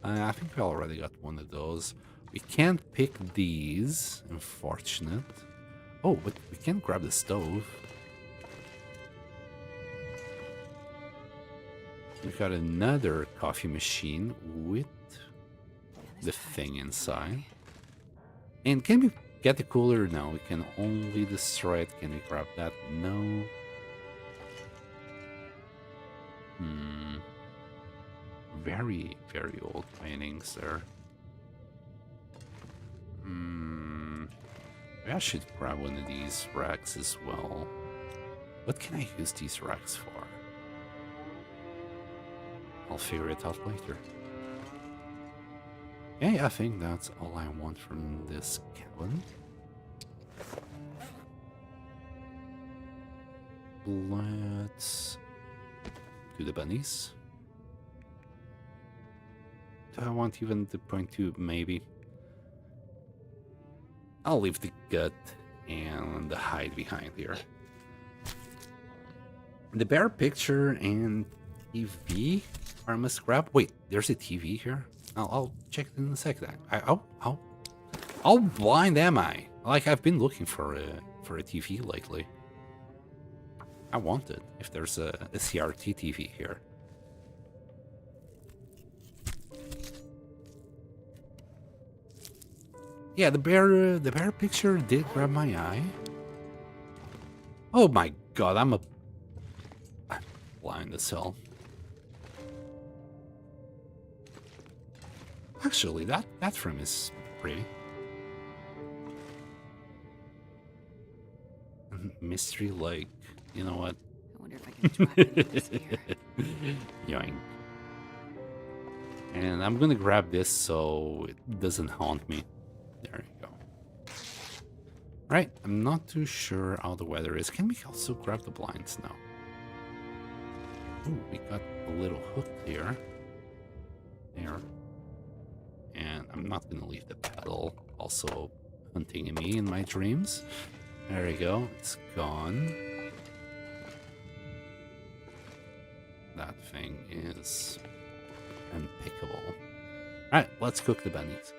[SPEAKER 1] I think we already got one of those. We can't pick these. Unfortunate. Oh, but we can grab the stove. We got another coffee machine with the thing inside. And can we get the cooler? No, we can only destroy it. Can we grab that? No. Very, very old paintings there. Maybe I should grab one of these racks as well. What can I use these racks for? I'll figure it out later. Okay, I think that's all I want from this cabin. Let's do the bunnies. Do I want even the .2? Maybe. I'll leave the gut and the hide behind here. The bear picture and TV I must grab. Wait, there's a TV here. I'll check it in a second. How blind am I? Like, I've been looking for a TV lately. I want it. If there's a CRT TV here. Yeah, the bear picture did grab my eye. Oh my god, I'm blind as hell. Actually, that frame is pretty. Mystery Lake. You know what?
[SPEAKER 2] I wonder if I can drop any of this here.
[SPEAKER 1] Yoink. And I'm gonna grab this so it doesn't haunt me. There you go. Right, I'm not too sure how the weather is. Can we also grab the blinds now? Ooh, we got a little hook here. There. And I'm not gonna leave the pedal also hunting me in my dreams. There you go, it's gone. That thing is impeccable. Alright, let's cook the bunnies.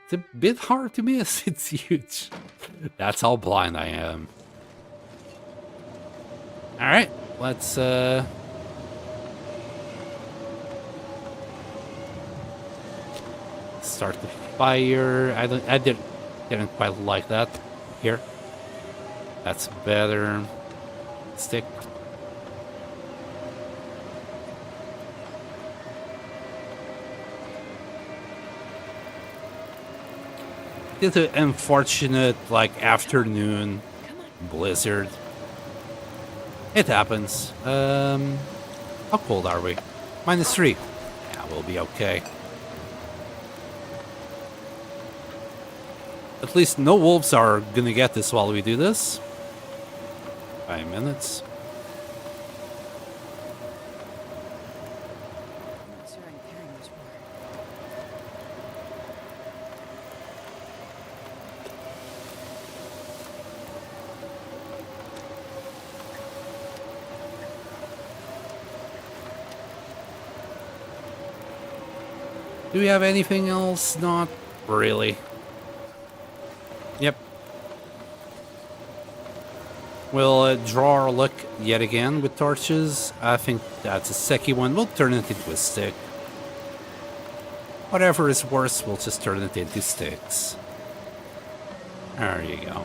[SPEAKER 1] It's a bit hard to miss, it's huge. That's how blind I am. Alright, let's start the fire. I didn't quite like that. Here. That's better. Stick. It's an unfortunate, like, afternoon blizzard. It happens. How cold are we? -3. Yeah, we'll be okay. At least no wolves are gonna get this while we do this. 5 minutes.
[SPEAKER 2] I'm not sure I can carry much more.
[SPEAKER 1] Do we have anything else? Not really. Yep. We'll draw our luck yet again with torches. I think that's a second one. We'll turn it into a stick. Whatever is worse, we'll just turn it into sticks. There you go.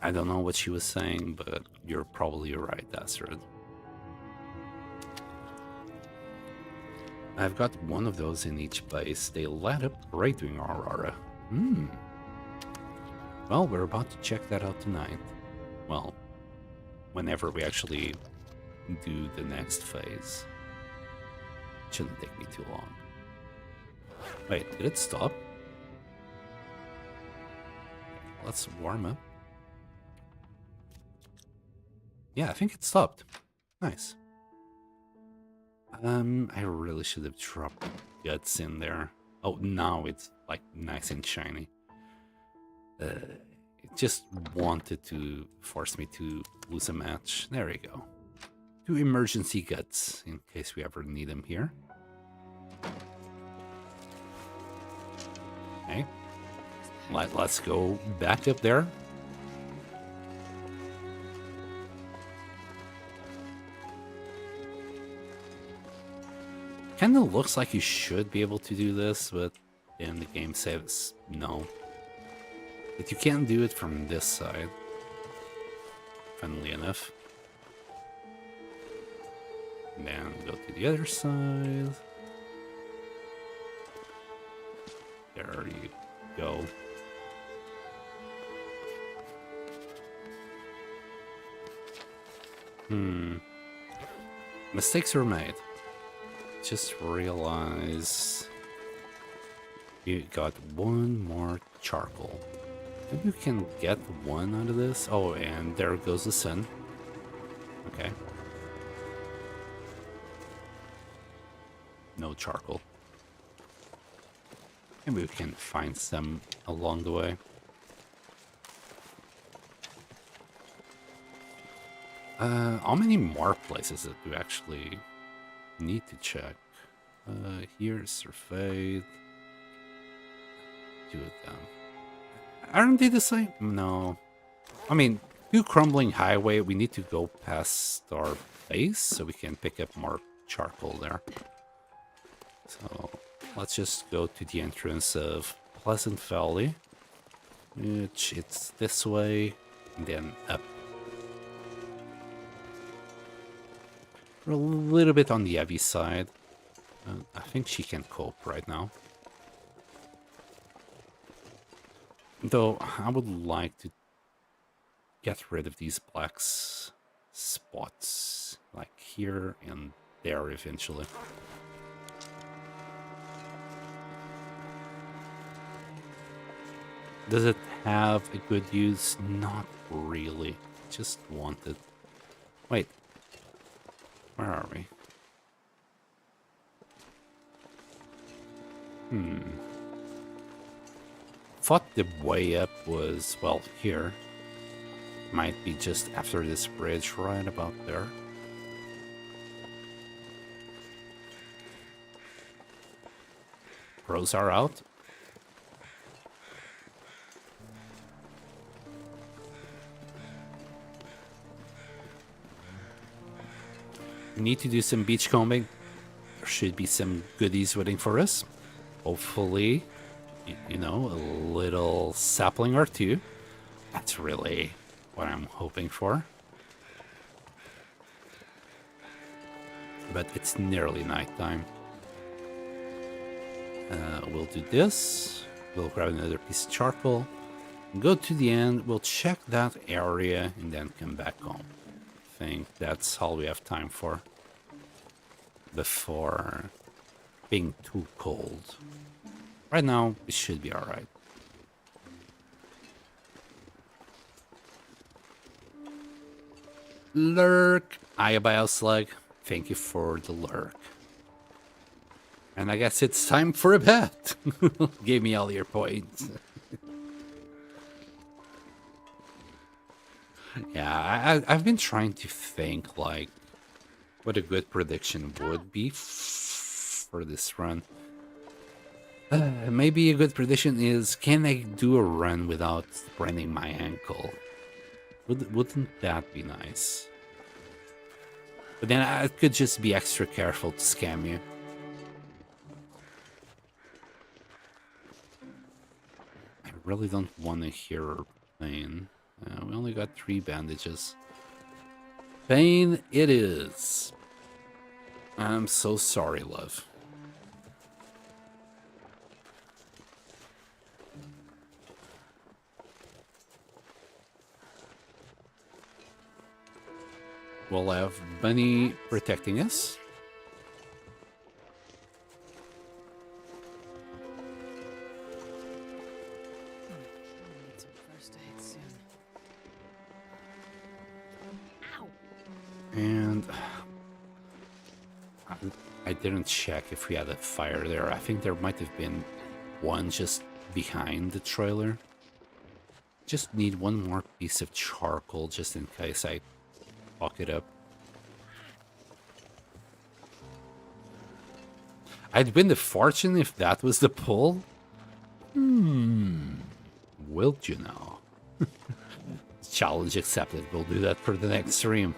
[SPEAKER 1] I don't know what she was saying, but you're probably right, Astrid. I've got one of those in each base. They light up right during Aurora. Well, we're about to check that out tonight. Well, whenever we actually do the next phase. Shouldn't take me too long. Wait, did it stop? Let's warm up. Yeah, I think it stopped. Nice. I really should have dropped guts in there. Oh, now it's like nice and shiny. It just wanted to force me to lose a match. There we go. 2 emergency guts in case we ever need them here. Okay. Let's go back up there. Kind of looks like you should be able to do this, but then the game says no. But you can do it from this side. Funnily enough. And then go to the other side. There you go. Mistakes were made. Just realize you got 1 more charcoal. Maybe you can get 1 out of this. Oh, and there goes the sun. Okay. No charcoal. Maybe we can find some along the way. How many more places that we actually need to check? Here's surveyed. 2 of them. Aren't they the same? No. I mean, 2 crumbling highway, we need to go past our base so we can pick up more charcoal there. So let's just go to the entrance of Pleasant Valley, which it's this way, and then up. We're a little bit on the heavy side. I think she can cope right now. Though I would like to get rid of these black spots, like here and there eventually. Does it have a good use? Not really. Just want it. Wait. Where are we? Thought the way up was, well, here. Might be just after this bridge, right about there. Pros are out. We need to do some beach combing. There should be some goodies waiting for us. Hopefully, you know, a little sapling or 2. That's really what I'm hoping for. But it's nearly nighttime. We'll do this. We'll grab another piece of charcoal. Go to the end. We'll check that area and then come back home. I think that's all we have time for before being too cold. Right now, it should be alright. Lurk! Iobio Slug, thank you for the lurk. And I guess it's time for a bet. Give me all your points. Yeah, I've been trying to think, like, what a good prediction would be for this run. Maybe a good prediction is, can I do a run without spraining my ankle? Wouldn't that be nice? But then I could just be extra careful to scam you. I really don't want to hear her pain. We only got 3 bandages. Pain it is. I'm so sorry, love. We'll have Bunny protecting us.
[SPEAKER 2] Need some first aid soon. Ow!
[SPEAKER 1] And I didn't check if we had a fire there. I think there might have been one just behind the trailer. Just need one more piece of charcoal just in case I fuck it up. I'd win the fortune if that was the pull. Will you know? Challenge accepted. We'll do that for the next stream.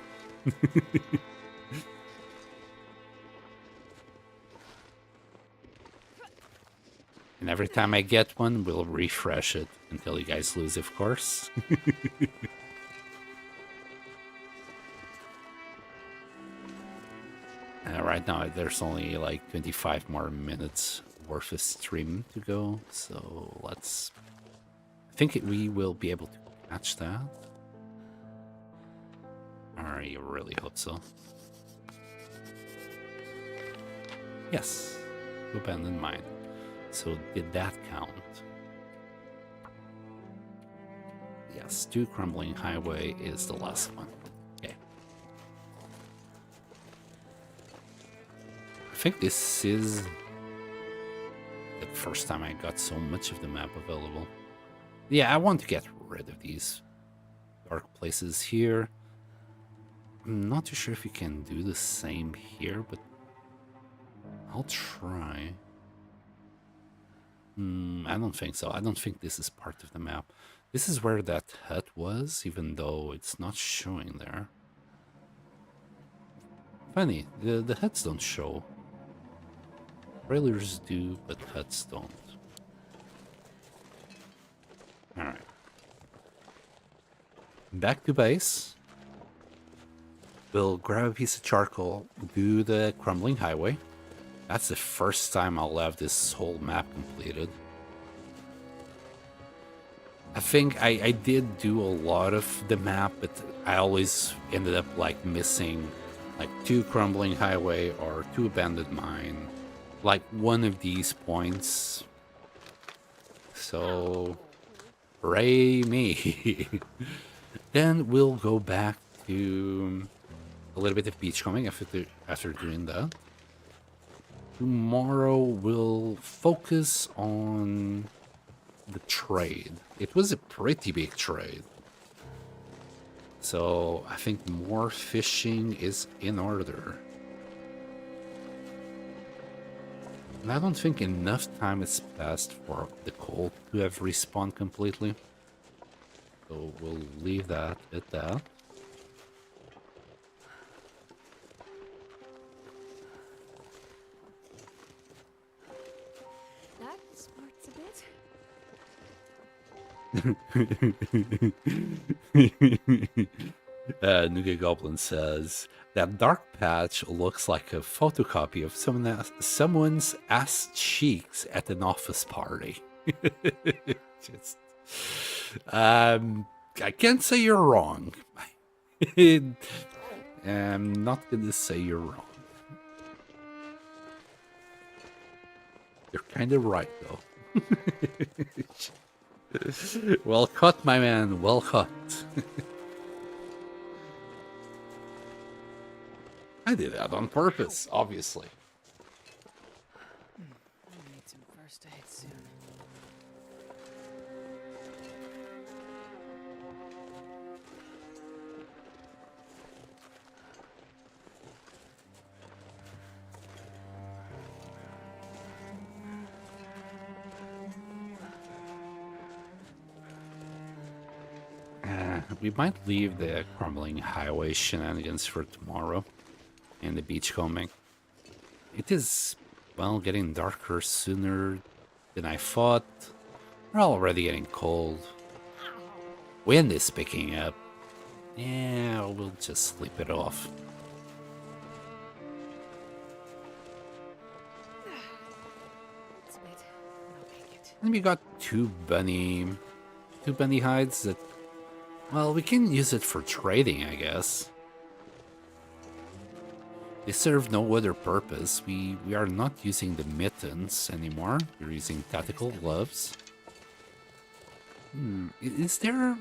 [SPEAKER 1] And every time I get one, we'll refresh it until you guys lose, of course. Right now, there's only like 25 more minutes worth of stream to go, so let's... I think we will be able to catch that. I really hope so. Yes, abandoned mine. So did that count? Yes, 2 Crumbling Highway is the last one. Okay. I think this is the first time I got so much of the map available. Yeah, I want to get rid of these dark places here. I'm not too sure if you can do the same here, but I'll try. I don't think so. I don't think this is part of the map. This is where that hut was, even though it's not showing there. Funny, the huts don't show. Trailers do, but huts don't. Alright. Back to base. We'll grab a piece of charcoal, do the Crumbling Highway. That's the first time I'll have this whole map completed. I think I did do a lot of the map, but I always ended up like missing like 2 Crumbling Highway or 2 Abandoned Mine. Like one of these points. So, hooray me. Then we'll go back to a little bit of beachcombing after doing that. Tomorrow we'll focus on the trade. It was a pretty big trade. So I think more fishing is in order. And I don't think enough time has passed for the cold to have respawned completely. So we'll leave that at that.
[SPEAKER 2] That smarts a bit.
[SPEAKER 1] Nougat Goblin says that dark patch looks like a photocopy of someone's ass cheeks at an office party. Just, I can't say you're wrong. I'm not gonna say you're wrong. You're kind of right, though. Well caught, my man. Well caught. I did that on purpose, obviously.
[SPEAKER 2] I need some first aid soon.
[SPEAKER 1] We might leave the Crumbling Highway shenanigans for tomorrow and the beachcombing. It is, well, getting darker sooner than I thought. We're already getting cold. Wind is picking up. Yeah, we'll just sleep it off.
[SPEAKER 2] It's a bit. I'll take it.
[SPEAKER 1] And we got two bunny hides that, well, we can use it for trading, I guess. They serve no other purpose. We are not using the mittens anymore. We're using tactical gloves. Is there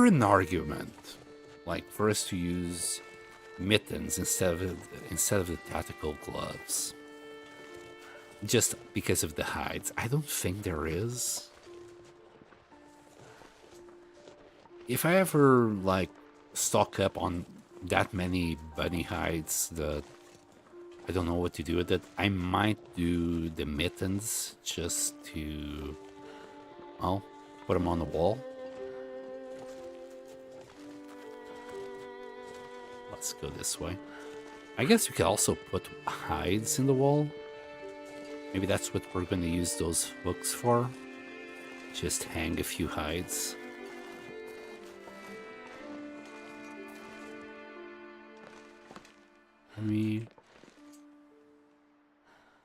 [SPEAKER 1] an argument, like, for us to use mittens instead of the tactical gloves? Just because of the hides? I don't think there is. If I ever, like, stock up on that many bunny hides that I don't know what to do with it, I might do the mittens just to, well, put them on the wall. Let's go this way. I guess we could also put hides in the wall. Maybe that's what we're going to use those hooks for. Just hang a few hides.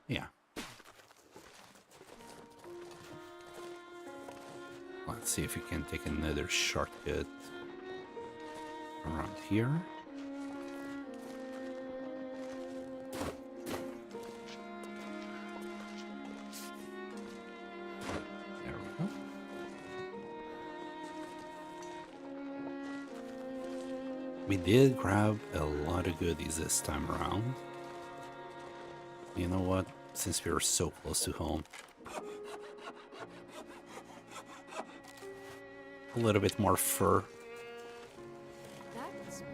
[SPEAKER 1] Yeah. Let's see if we can take another shortcut around here. There we go. We did grab a lot of goodies this time around. You know what? Since we were so close to home, a little bit more fur.
[SPEAKER 2] That's it.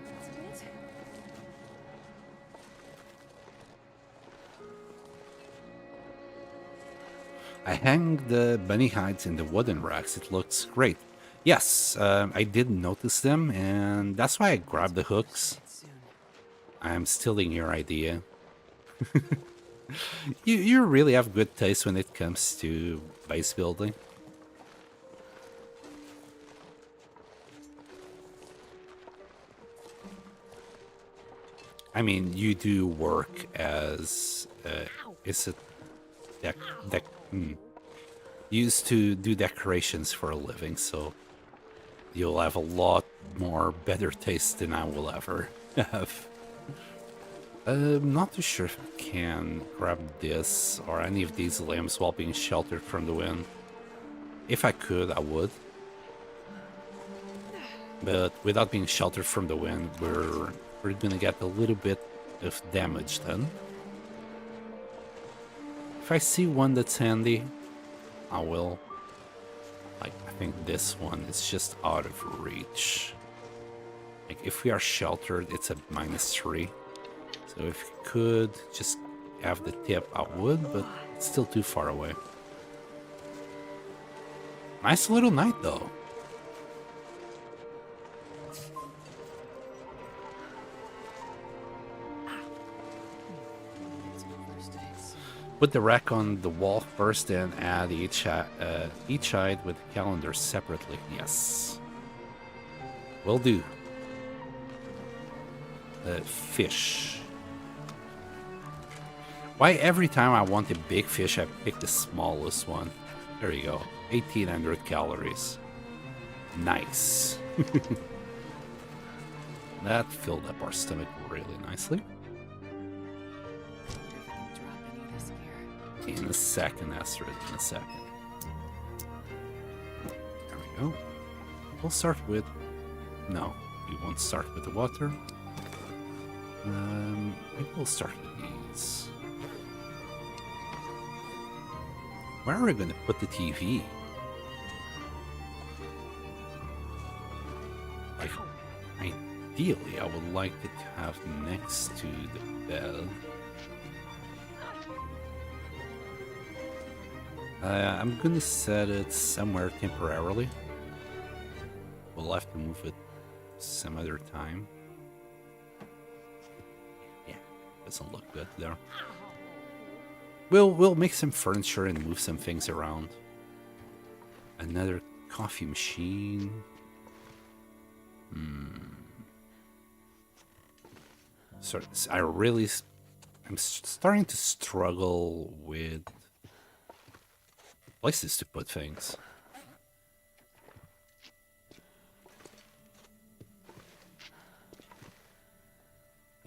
[SPEAKER 1] I hang the bunny hides in the wooden racks. It looks great. Yes, I did notice them, and that's why I grabbed the hooks. I'm stealing your idea. You really have good taste when it comes to base building. I mean, you do work as is it used to do decorations for a living, so you'll have a lot more better taste than I will ever have. I'm not too sure if I can grab this or any of these limbs while being sheltered from the wind. If I could, I would. But without being sheltered from the wind, we're gonna get a little bit of damage then. If I see one that's handy, I will. Like, I think this one is just out of reach. Like, if we are sheltered, it's a -3. So if you could just have the tip, I would, but it's still too far away. Nice little night, though. Put the rack on the wall first, and add each hide with the calendar separately. Yes. Will do. Fish. Why every time I want a big fish, I pick the smallest one? There you go. 1800 calories. Nice. That filled up our stomach really nicely. In a second, Astrid, in a second. There we go. We'll start with... No, we won't start with the water. Maybe we'll start with these. Where are we going to put the TV? Like, ideally, I would like it to have next to the bed. I'm gonna set it somewhere temporarily. We'll have to move it some other time. Yeah, doesn't look good there. We'll make some furniture and move some things around. Another coffee machine. So I'm starting to struggle with places to put things.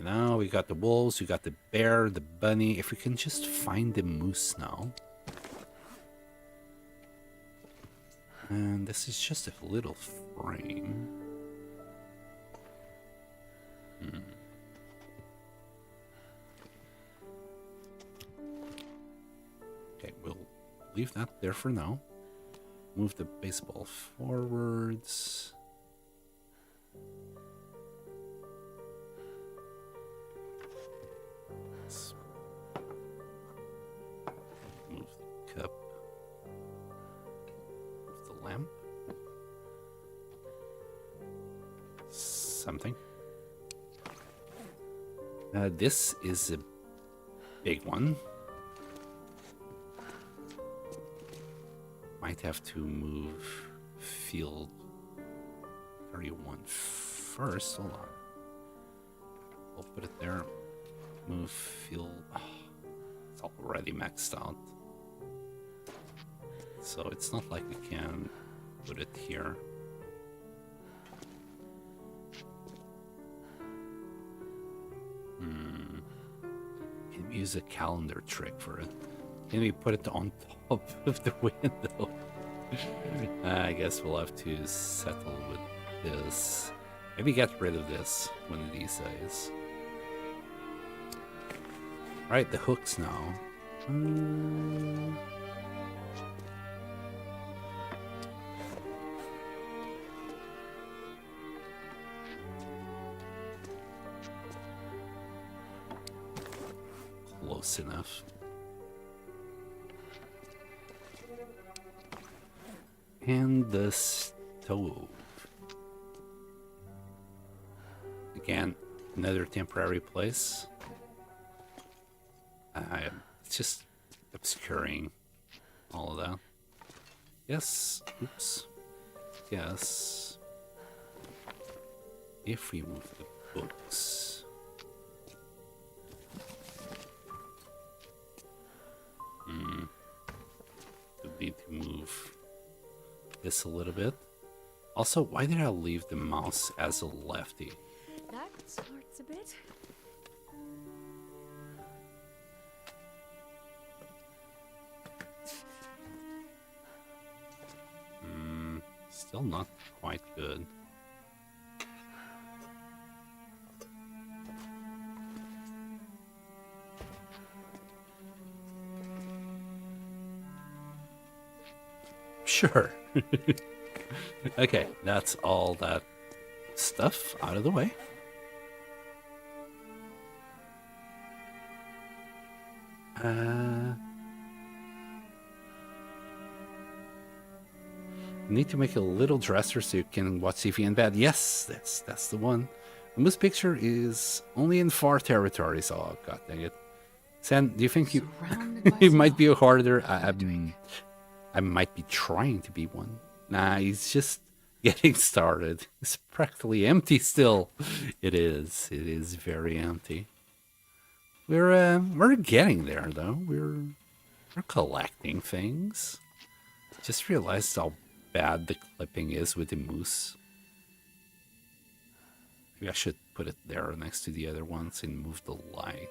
[SPEAKER 1] You know, we got the wolves, we got the bear, the bunny. If we can just find the moose now. And this is just a little frame. Okay, we'll leave that there for now. Move the baseball forwards. Let's move the cup. Move the lamp. Something. This is a big one. Might have to move field 31 first. Hold on. We'll put it there. Move field. Oh, it's already maxed out. So it's not like we can put it here. Can we use a calendar trick for it? Can we put it on top of the window? I guess we'll have to settle with this. Maybe get rid of this one of these days. Right, the hooks now. Close enough. And the stove. Again, another temporary place. It's just obscuring all of that. Yes. Oops. Yes. If we move the books. We need to move this a little bit. Also, why did I leave the mouse as a lefty?
[SPEAKER 2] That starts a bit.
[SPEAKER 1] Still not quite good. Sure. Okay, that's all that stuff out of the way. Need to make a little dresser so you can watch TV in bed. Yes, that's the one. The moose picture is only in far territories. Oh, god dang it. Sen, do you think you it might be a hoarder? I might be trying to be one. Nah, he's just getting started. It's practically empty still. It is very empty. We're getting there though. We're collecting things. Just realized how bad the clipping is with the moose. Maybe I should put it there next to the other ones and move the light.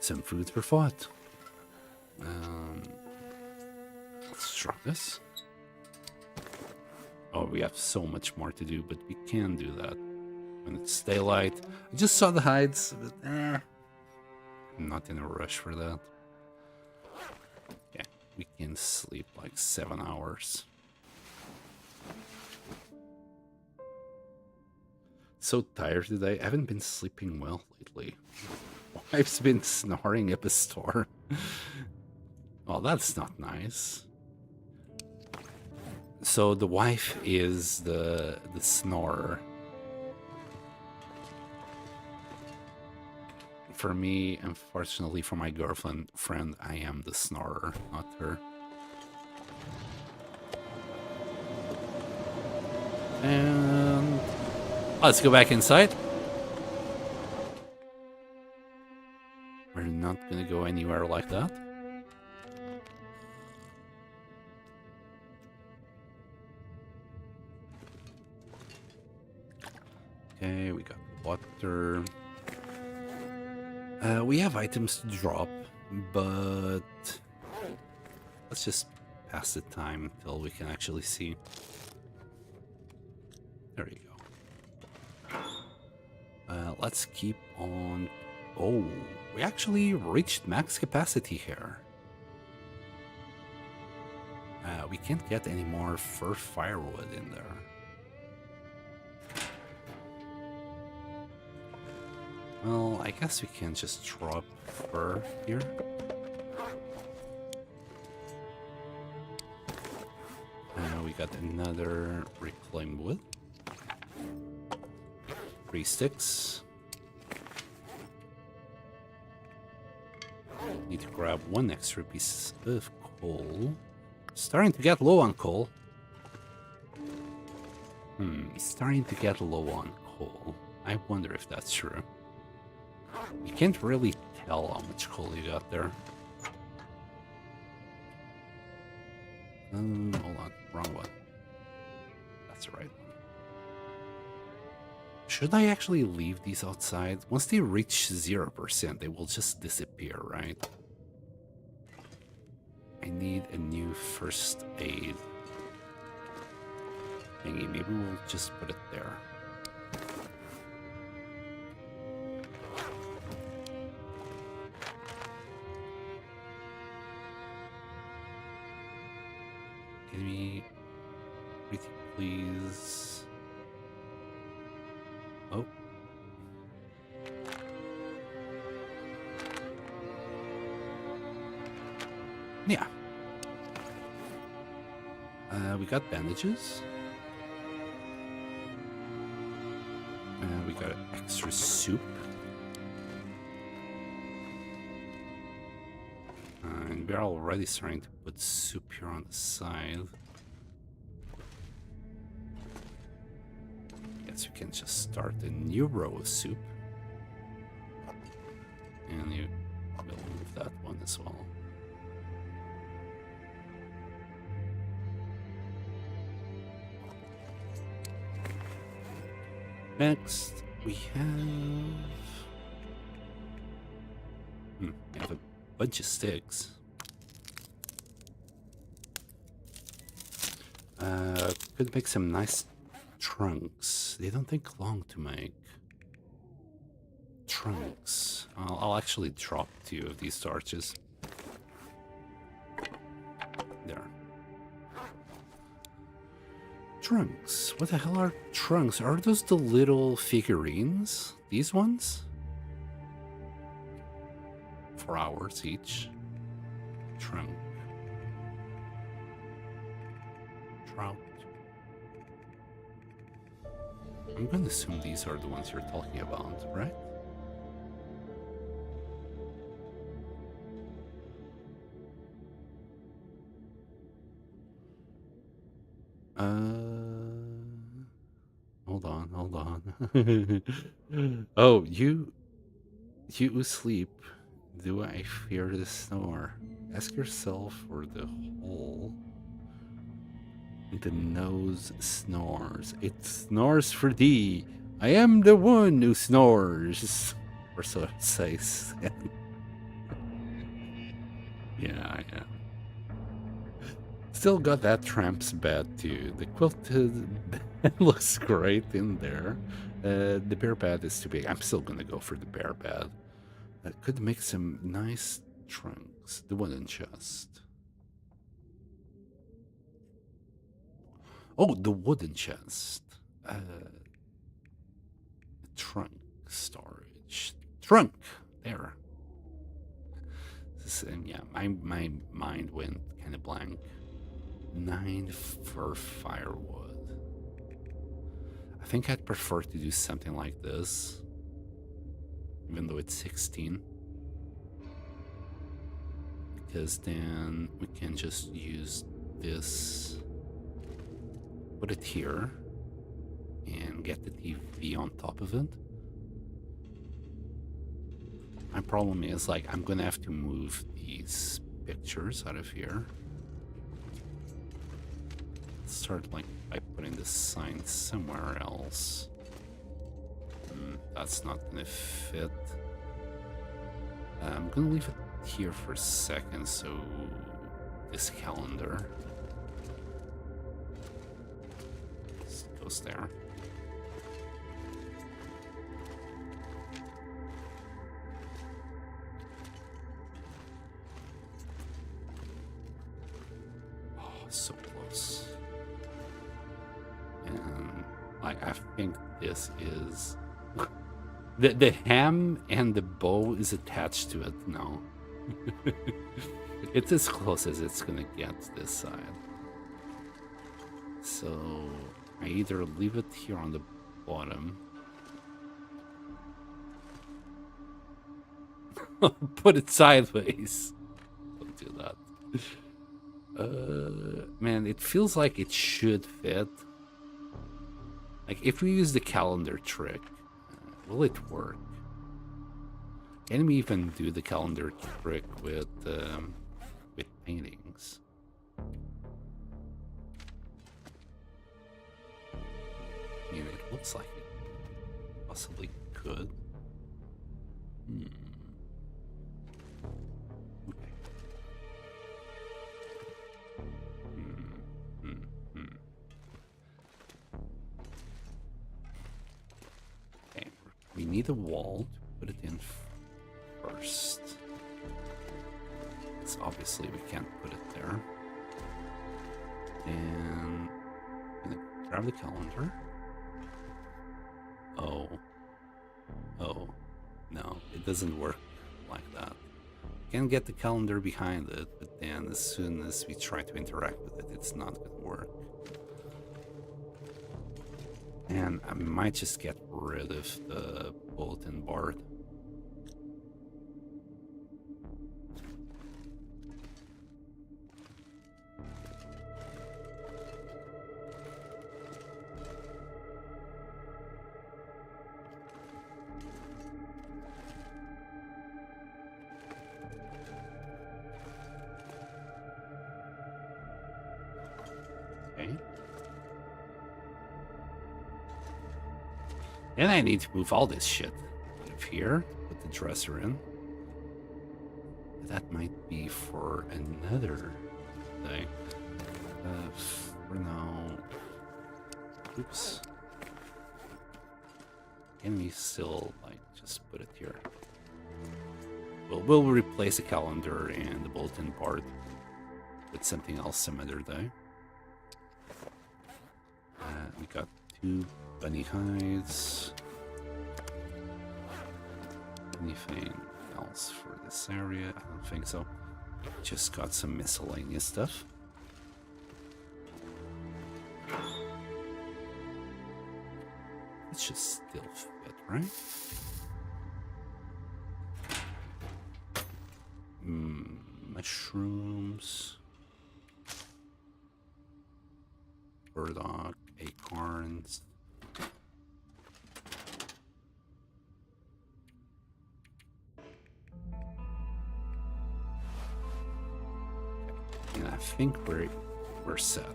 [SPEAKER 1] Some food for thought. Let's try this. Oh, we have so much more to do, but we can do that when it's daylight. I just saw the hides, but I'm not in a rush for that. Yeah, we can sleep like 7 hours. So tired today. I haven't been sleeping well lately. Wife's been snoring up a storm. Well, that's not nice. So the wife is the snorer. For me, unfortunately for my girlfriend, I am the snorer, not her. And let's go back inside. We're not gonna go anywhere like that. Okay, we got water. We have items to drop, but let's just pass the time until we can actually see. There you go. Let's keep on. Oh, we actually reached max capacity here. We can't get any more fur firewood in there. Well, I guess we can just drop fur here. We got another reclaimed wood. 3 sticks. Need to grab 1 extra piece of coal. Starting to get low on coal. Starting to get low on coal. I wonder if that's true. You can't really tell how much coal you got there. Hold on, wrong one. That's the right one. Should I actually leave these outside? Once they reach 0%, they will just disappear, right? I need a new first aid thingy. Maybe we'll just put it there. Can we pretty please? Oh. Yeah. We got bandages. We got extra soup. And we're already starting to put soup here on the side. Guess we can just start a new row of soup. And you will move that one as well. Next, we have a bunch of sticks. Could make some nice trunks. They don't take long to make. Trunks. I'll actually drop 2 of these torches. There. Trunks. What the hell are trunks? Are those the little figurines? These ones? 4 hours each. Trunk. Trout. I'm gonna assume these are the ones you're talking about, right? Hold on. Oh, you sleep. Do I fear the snore? Ask yourself for the hole. The nose snores. It snores for thee. I am the one who snores. Or so it says. Yeah. Still got that tramp's bed too. The quilted bed looks great in there. The bear bed is too big. I'm still gonna go for the bear bed. Could make some nice trunks. The wooden chest. Oh, the wooden chest. Trunk storage. Trunk. There. This, yeah, my mind went kind of blank. 9 for firewood. I think I'd prefer to do something like this, even though it's 16, because then we can just use this, put it here, and get the TV on top of it. My problem is, like, I'm gonna have to move these pictures out of here. Start like by putting the sign somewhere else. That's not gonna fit. I'm gonna leave it here for a second, so this calendar goes there. Oh, so close. And I think this is the ham and the bow is attached to it now. It's as close as it's gonna get this side. So I either leave it here on the bottom, put it sideways. Don't do that. Man, it feels like it should fit. Like if we use the calendar trick, will it work? Can we even do the calendar trick with paintings? I mean, it looks like it possibly could. Okay. Okay, we need a wall to put it in first. It's obviously we can't put it there. And I'm gonna grab the calendar. Oh, no, it doesn't work like that. You can get the calendar behind it, but then as soon as we try to interact with it, it's not gonna work. And I might just get rid of the bulletin board. And I need to move all this shit out of here, put the dresser in. That might be for another day. For now, oops. Can we still, like, just put it here? We'll replace the calendar and the bulletin board with something else some other day. We got 2 bunny hides. Anything else for this area? I don't think so. Just got some miscellaneous stuff. It should still fit, right? Mushrooms. Burdock, acorns. And I think we're set.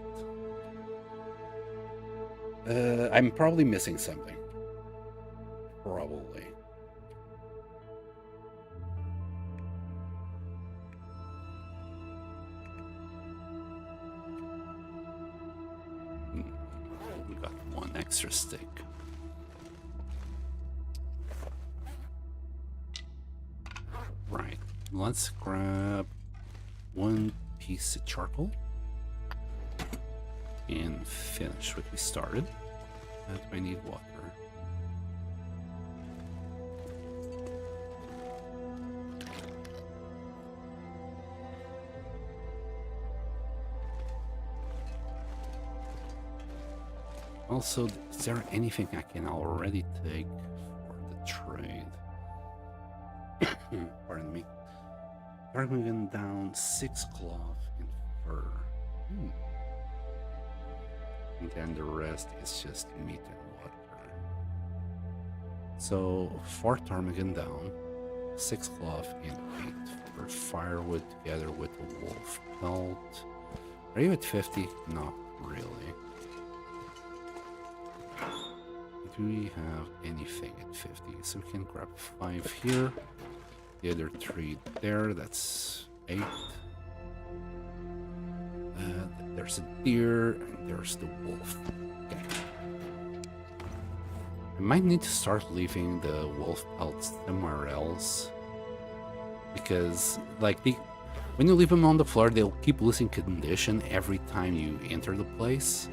[SPEAKER 1] I'm probably missing something. Probably. We got 1 extra stick. Right. Let's grab 1 piece of charcoal and finish what we started. Do I need water? Also, is there anything I can already take for the trade? Pardon me. Targmagan down 6 cloth and fur. And then the rest is just meat and water. So 4 ptarmigan down, 6 cloth and 8 for firewood together with a wolf pelt. Are you at 50? Not really. do we have anything at 50? So we can grab 5 here. The other 3 there, that's 8. There's a deer, and there's the wolf. Okay. I might need to start leaving the wolf pelts somewhere else. Because, like, when you leave them on the floor, they'll keep losing condition every time you enter the place.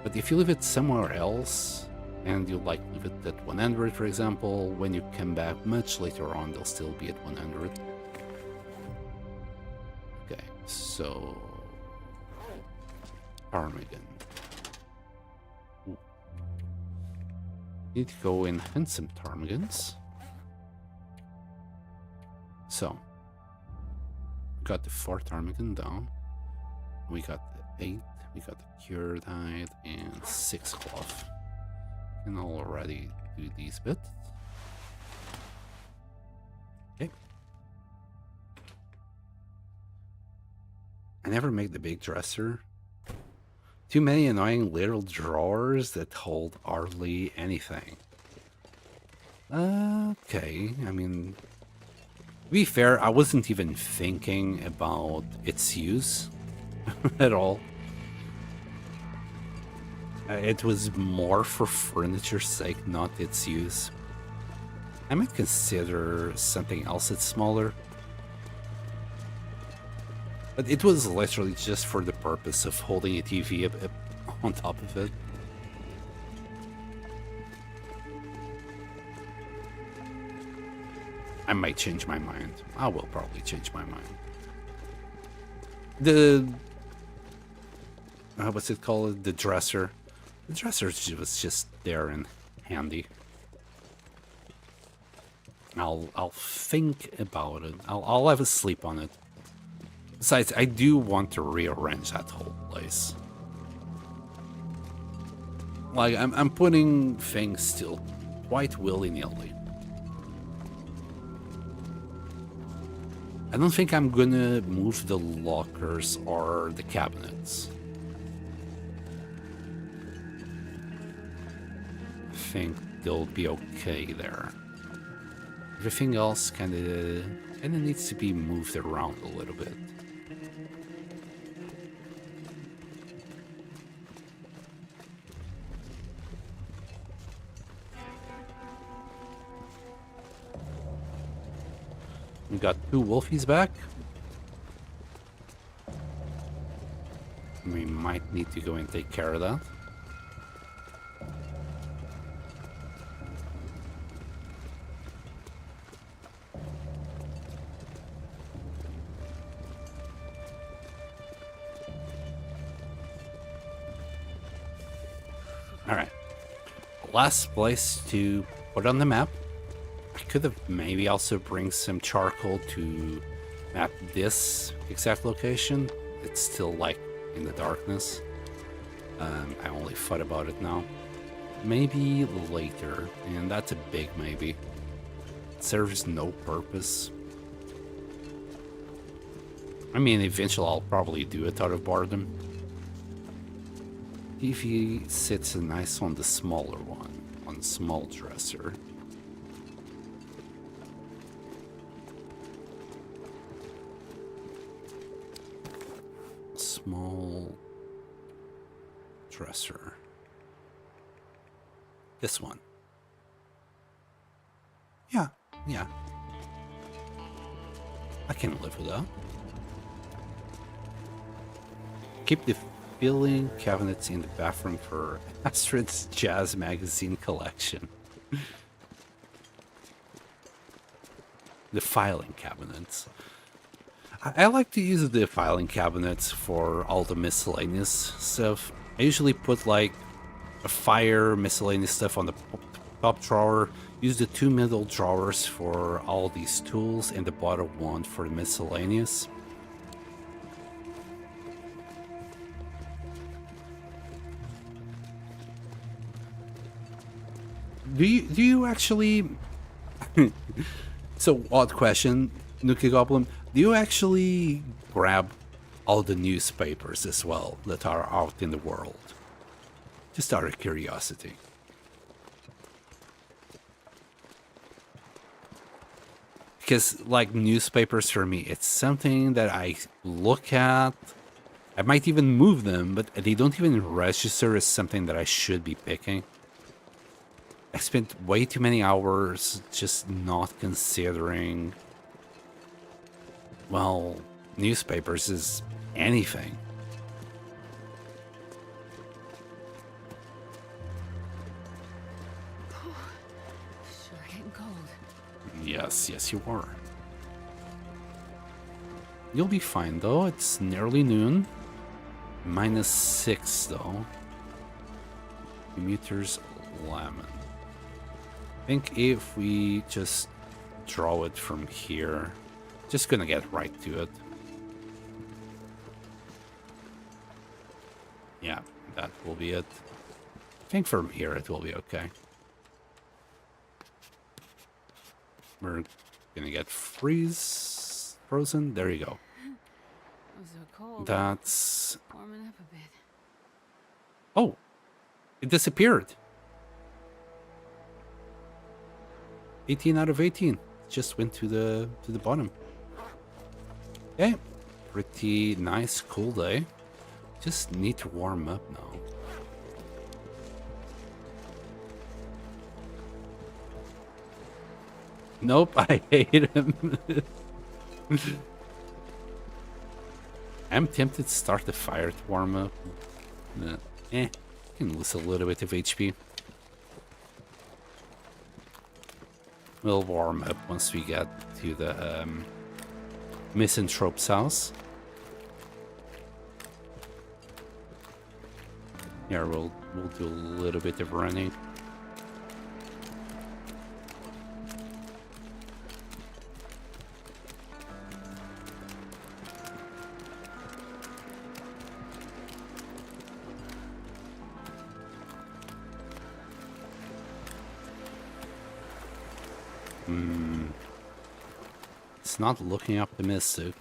[SPEAKER 1] But if you leave it somewhere else, and you like leave it at 100, for example, when you come back much later on, they'll still be at 100. Okay, so... Ptarmigan. Ooh. Need to go and hunt some ptarmigans. So, got the 4 ptarmigan down. We got the 8. We got the cured hide and 6 cloth. Can already do these bits. Okay. I never make the big dresser. Too many annoying little drawers that hold hardly anything. Okay, I mean, to be fair, I wasn't even thinking about its use at all. It was more for furniture's sake, not its use. I might consider something else that's smaller. But it was literally just for the purpose of holding a TV up on top of it. I might change my mind. I will probably change my mind. The... what's it called? The dresser. The dresser was just there and handy. I'll think about it. I'll have a sleep on it. Besides, I do want to rearrange that whole place. Like, I'm putting things still quite willy-nilly. I don't think I'm gonna move the lockers or the cabinets. I think they'll be okay there. Everything else kinda needs to be moved around a little bit. We got 2 wolfies back. We might need to go and take care of that. Alright. Last place to put on the map. I could have maybe also bring some charcoal to map this exact location. It's still like in the darkness. I only thought about it now. Maybe later, and that's a big maybe. It serves no purpose. I mean, eventually I'll probably do it out of boredom. TV sits nice on the smaller one, on small dresser. Small dresser. This one. Yeah. I can live with that. Keep the filling cabinets in the bathroom for Astrid's jazz magazine collection. The filing cabinets. I like to use the filing cabinets for all the miscellaneous stuff. I usually put like a fire miscellaneous stuff on the top drawer, use the 2 middle drawers for all these tools, and the bottom one for the miscellaneous. Do you actually... So, odd question, Nuki Goblin. Do you actually grab all the newspapers as well that are out in the world? Just out of curiosity. Because, like, newspapers for me, it's something that I look at. I might even move them, but they don't even register as something that I should be picking. I spent way too many hours just not considering, well, newspapers as anything.
[SPEAKER 2] Sure getting cold.
[SPEAKER 1] Yes, yes, you are. You'll be fine, though. It's nearly noon. -6, though. Meters lemon. I think if we just draw it from here, just gonna get right to it. Yeah, that will be it. I think from here it will be okay. We're gonna get frozen. There you go.
[SPEAKER 2] I'm so cold.
[SPEAKER 1] That's...
[SPEAKER 2] Warming up a bit.
[SPEAKER 1] Oh, it disappeared. 18 out of 18. Just went to the bottom. Okay, pretty nice, cool day. Just need to warm up now. Nope, I hate him. I'm tempted to start the fire to warm up. But, can lose a little bit of HP. We'll warm up once we get to the Misanthrope's house. Here, we'll do a little bit of running. It's not looking optimistic.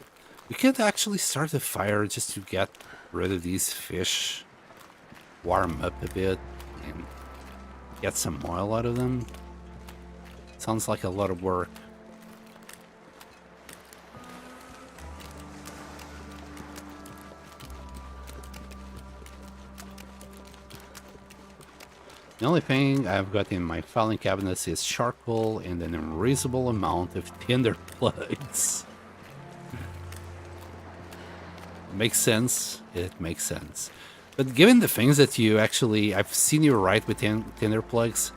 [SPEAKER 1] We could actually start a fire just to get rid of these fish, warm up a bit, and get some oil out of them. Sounds like a lot of work. The only thing I've got in my filing cabinets is charcoal and an unreasonable amount of tinder plugs. Makes sense. It makes sense. But given the things that you actually... I've seen you write with tinder plugs.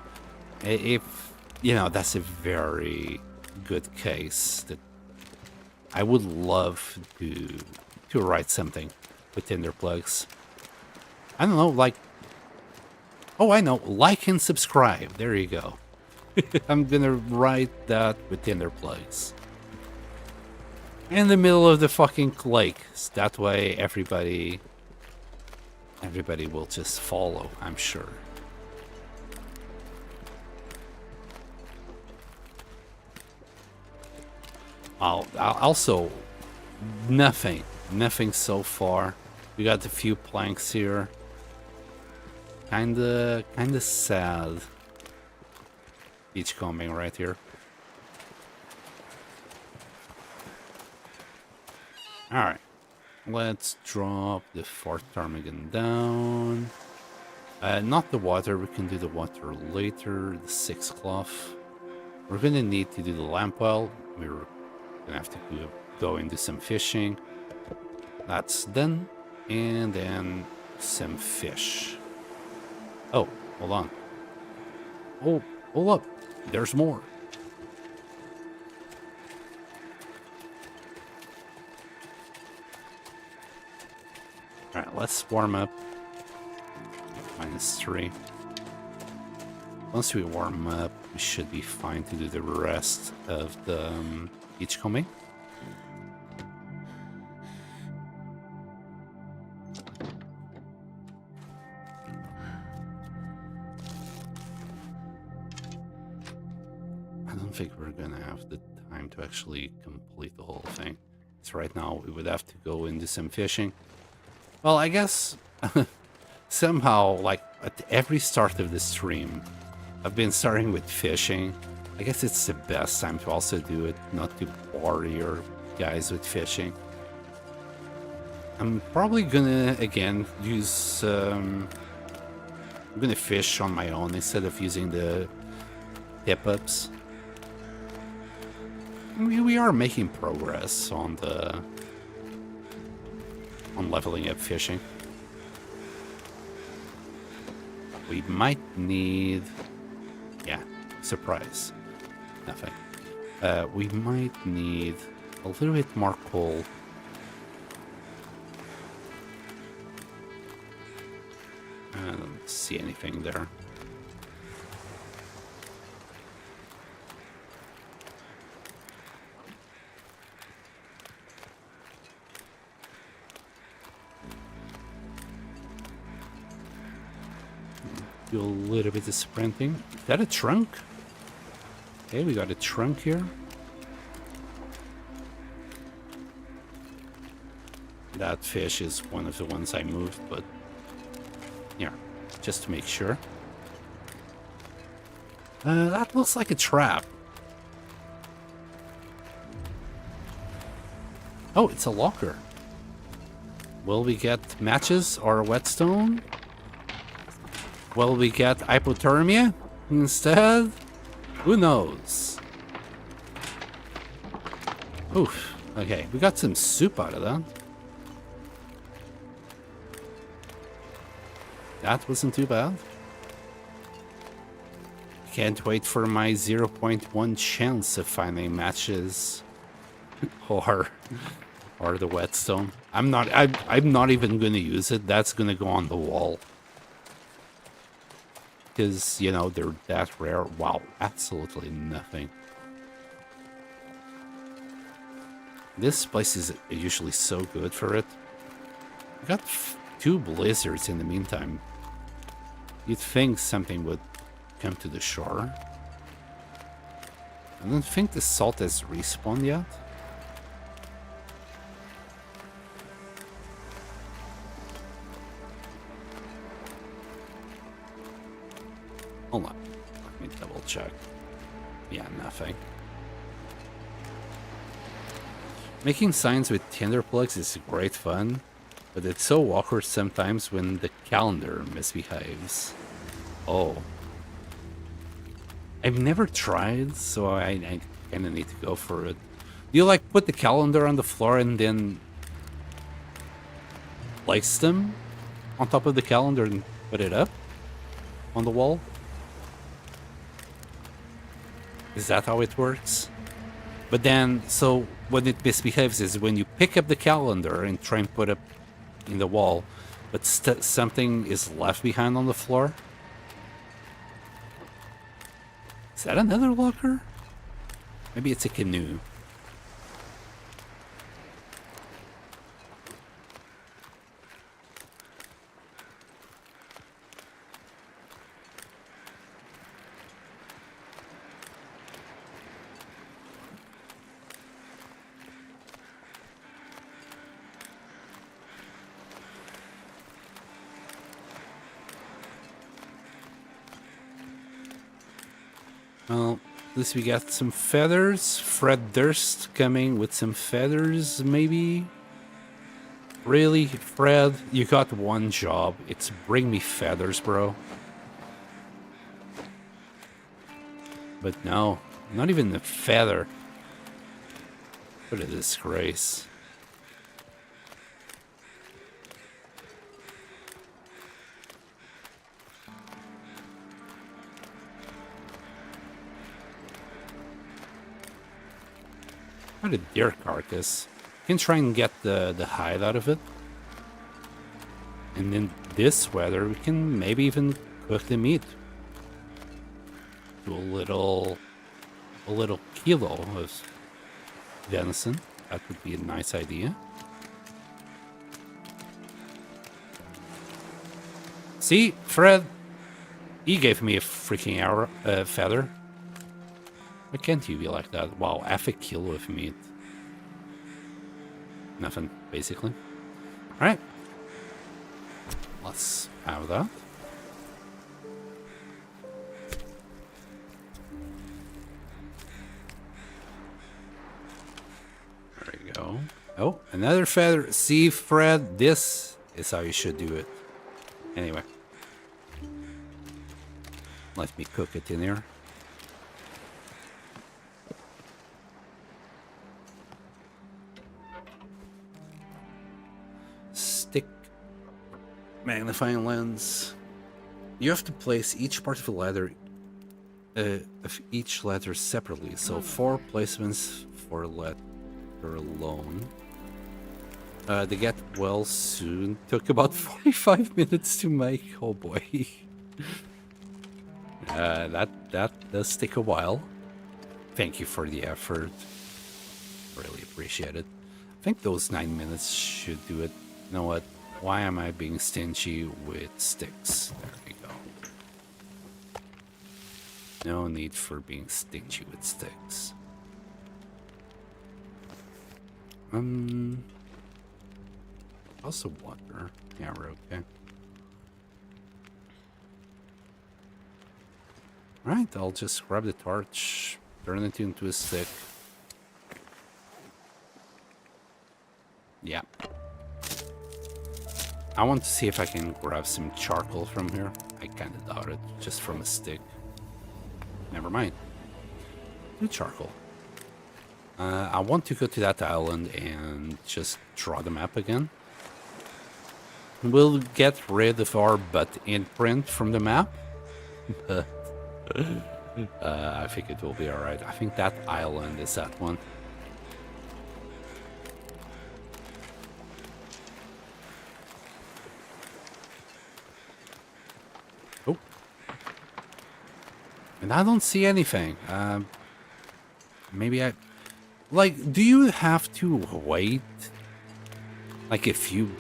[SPEAKER 1] If, you know, that's a very good case that I would love to write something with tinder plugs. I don't know, like... Oh, I know. Like and subscribe. There you go. I'm gonna write that with tinder plugs. In the middle of the fucking lake. So that way everybody will just follow, I'm sure. Also, nothing so far. We got a few planks here. Kinda sad. Beachcombing right here. Alright. Let's drop the fourth ptarmigan down. Not the water, we can do the water later. The 6 cloth. We're gonna need to do the lamp oil. We're gonna have to go and do some fishing. That's done. And then some fish. Oh, hold on. Oh, hold up. There's more. Alright, let's warm up. -3. Once we warm up, we should be fine to do the rest of the beachcombing. I don't think we're gonna have the time to actually complete the whole thing. So right now we would have to go and do some fishing. Well, I guess somehow, like, at every start of the stream, I've been starting with fishing. I guess it's the best time to also do it, not to bore your guys with fishing. I'm probably gonna, again, use... I'm gonna fish on my own instead of using the tip-ups. We are making progress on the... on leveling up fishing. We might need... yeah, surprise. Nothing. We might need a little bit more coal. I don't see anything there. Do a little bit of sprinting. Is that a trunk? Okay, we got a trunk here. That fish is one of the ones I moved, but yeah, just to make sure. That looks like a trap. Oh, it's a locker. Will we get matches or whetstone? Will we get hypothermia instead? Who knows? Oof. Okay, we got some soup out of that. That wasn't too bad. Can't wait for my 0.1 chance of finding matches or the whetstone. I'm not even gonna use it. That's gonna go on the wall. Because, you know, they're that rare. Wow, absolutely nothing. This place is usually so good for it. We got 2 blizzards in the meantime. You'd think something would come to the shore. I don't think the salt has respawned yet. Hold on. Let me double check. Yeah, nothing. Making signs with tinder plugs is great fun, but it's so awkward sometimes when the calendar misbehaves. Oh. I've never tried, so I kind of need to go for it. Do you like put the calendar on the floor and then place them on top of the calendar and put it up on the wall? Is that how it works? But then, so when it misbehaves is when you pick up the calendar and try and put it in the wall, but something is left behind on the floor? Is that another locker? Maybe it's a canoe. Well, at least we got some feathers. Fred Durst coming with some feathers, maybe? Really, Fred? You got one job. It's bring me feathers, bro. But no, not even a feather. What a disgrace. What a deer carcass. You can try and get the hide out of it. And in this weather, we can maybe even cook the meat. Do a little kilo of venison. That would be a nice idea. See, Fred, he gave me a freaking feather. Why can't you be like that? Wow, half a kilo of meat. Nothing, basically. Alright. Let's have that. go. Oh, another feather. See, Fred, this is how you should do it. Anyway. Let me cook it in here. Stick. Magnifying lens. You have to place each part of the ladder of each letter separately, so 4 placements for letter alone. The get well soon took about 45 minutes to make. Oh boy. That does take a while. Thank you for the effort. Really appreciate it. I think those 9 minutes should do it. You know what? Why am I being stingy with sticks? There we go. No need for being stingy with sticks. Also water. Yeah, we're okay. Right, I'll just grab the torch, turn it into a stick. Yeah. I want to see if I can grab some charcoal from here. I kinda doubt it, just from a stick. Never mind. Do charcoal. I want to go to that island and just draw the map again. We'll get rid of our butt imprint from the map. But I think it will be alright. I think that island is that one. Oh. And I don't see anything. Maybe I... Like, do you have to wait like a few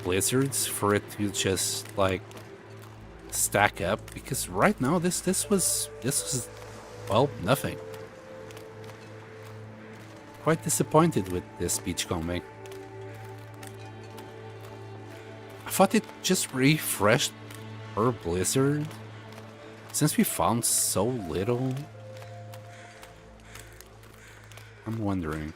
[SPEAKER 1] blizzards for it to just like stack up? Because right now this was well, nothing. Quite disappointed with this beachcombing. I thought it just refreshed per blizzard since we found so little. I'm wondering.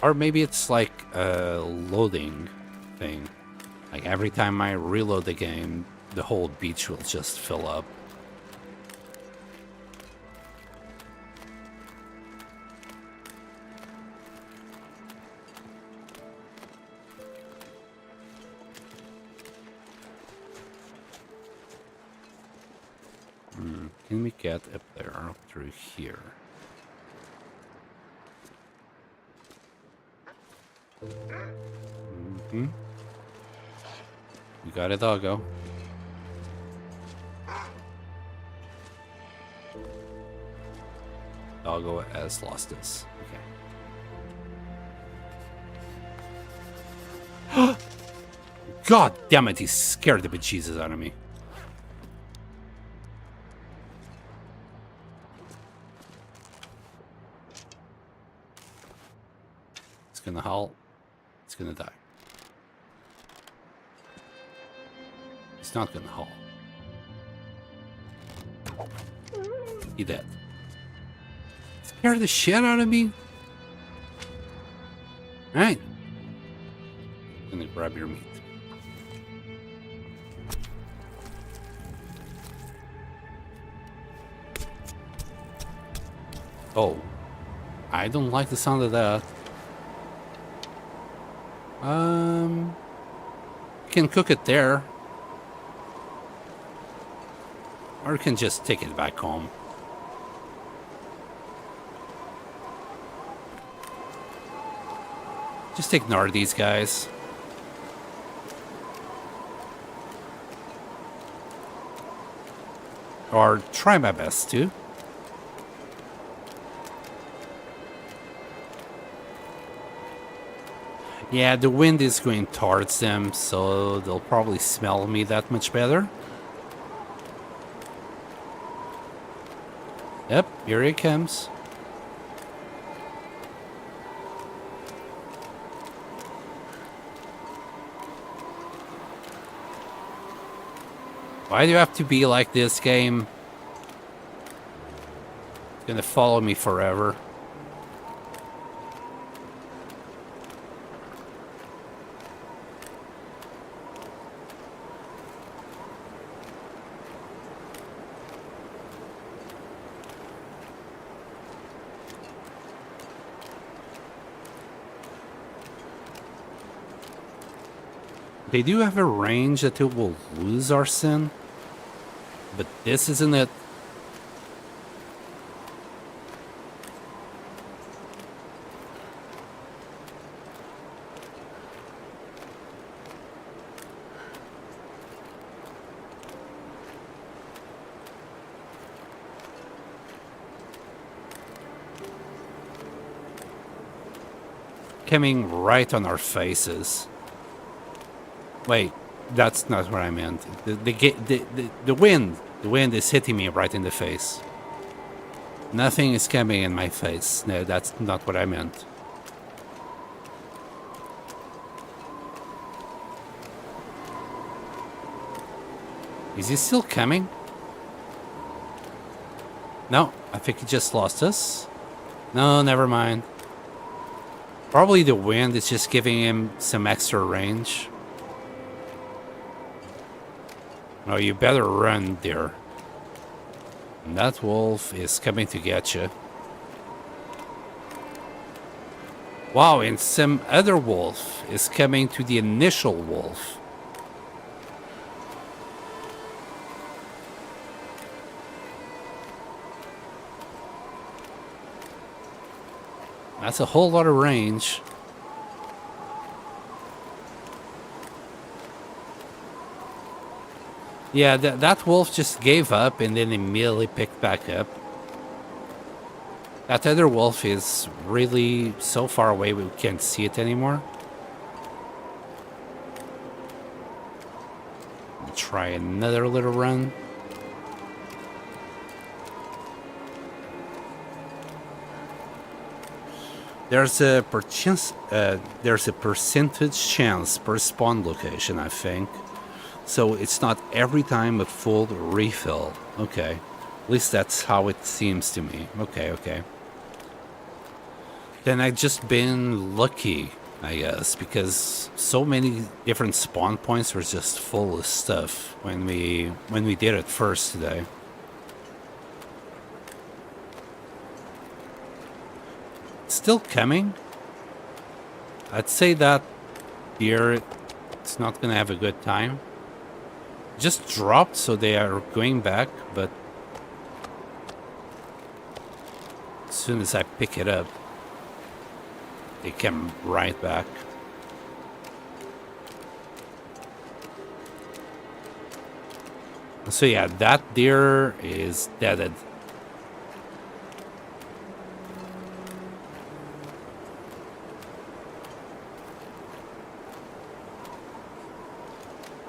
[SPEAKER 1] Or maybe it's like a loading thing. Like every time I reload the game, the whole beach will just fill up. Can we get up there through here? Mm-hmm. You got it, doggo. Doggo has lost us. Okay. God damn it, he scared the bejesus out of me. It's gonna howl. It's gonna die. It's not gonna haul. He dead. Scared the shit out of me. Alright. I'm gonna grab your meat. Oh. I don't like the sound of that. Can cook it there. Or can just take it back home. Just ignore these guys. Or try my best to. Yeah, the wind is going towards them, so they'll probably smell me that much better. Yep, here he comes. Why do you have to be like this, game? It's gonna follow me forever. They do have a range that it will lose our sin, but this isn't it. Coming right on our faces. Wait, that's not what I meant. The wind is hitting me right in the face. Nothing is coming in my face. No, that's not what I meant. Is he still coming? No, I think he just lost us. No, never mind. Probably the wind is just giving him some extra range. Oh, you better run, dear. And that wolf is coming to get you. Wow, and some other wolf is coming to the initial wolf. That's a whole lot of range. Yeah, that wolf just gave up and then immediately picked back up. That other wolf is really so far away we can't see it anymore. Try another little run. There's a percentage chance per spawn location, I think. So it's not every time a full refill. Okay. At least that's how it seems to me. Okay. Then I've just been lucky, I guess, because so many different spawn points were just full of stuff when we did it first today. Still coming. I'd say that here it's not gonna have a good time. Just dropped, so they are going back, but as soon as I pick it up, they come right back. So yeah, that deer is deaded.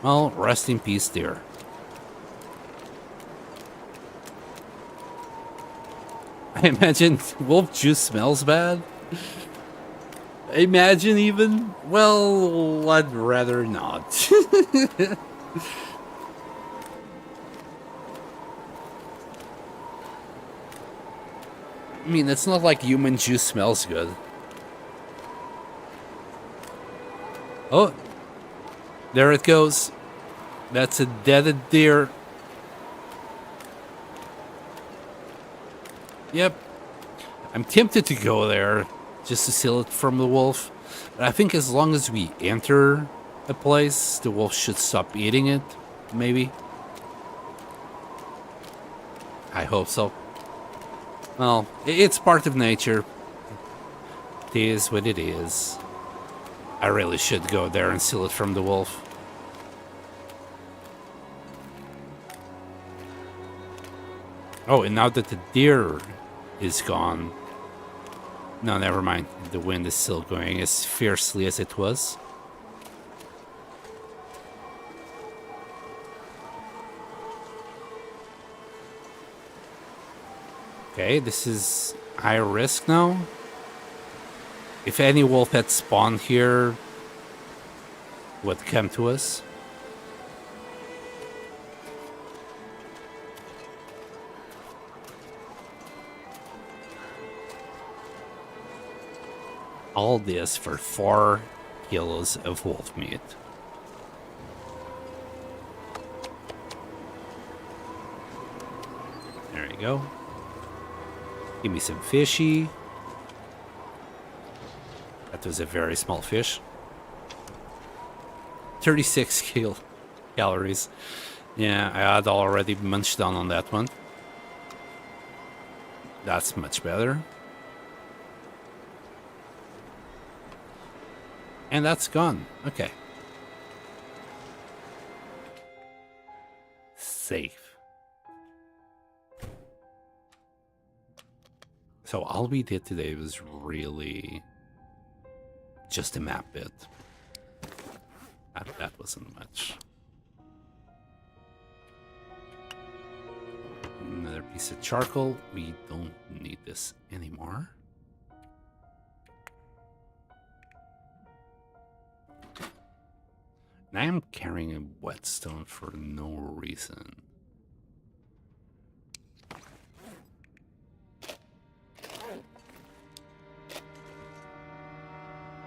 [SPEAKER 1] Well, rest in peace, dear. I imagine wolf juice smells bad. Imagine even? Well, I'd rather not. I mean, it's not like human juice smells good. Oh, there it goes. That's a deaded deer. Yep. I'm tempted to go there just to steal it from the wolf. But I think as long as we enter a place, the wolf should stop eating it, maybe. I hope so. Well, it's part of nature. It is what it is. I really should go there and steal it from the wolf. Oh, and now that the deer is gone... No, never mind. The wind is still going as fiercely as it was. Okay, this is high risk now. If any wolf had spawned here, would come to us. All this for 4 kilos of wolf meat. There you go. Give me some fishy. That was a very small fish. 36 calories. Yeah, I had already munched down on that one. That's much better. And that's gone. Okay. Safe. So all we did today was really just a map bit. That wasn't much. Another piece of charcoal. We don't need this anymore. And I am carrying a whetstone for no reason.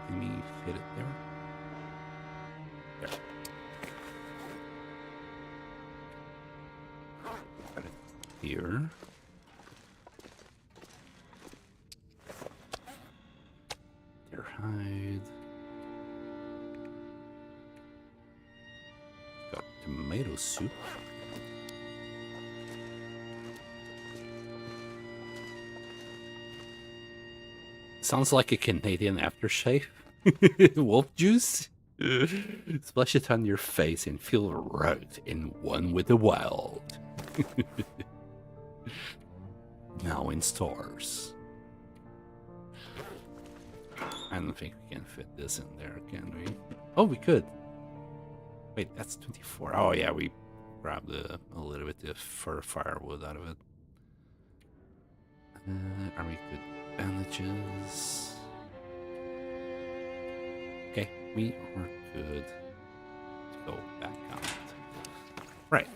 [SPEAKER 1] Let me fit it there. There. Put it here. Their hide. Got tomato soup. Sounds like a Canadian aftershave. Wolf juice? Splash it on your face and feel right in one with the wild. Now in stores. I don't think we can fit this in there, can we? Oh, we could. Wait, that's 24. Oh, yeah, we grabbed a little bit of firewood out of it. Are we good? Bandages. Okay, we are good to go back out. Right.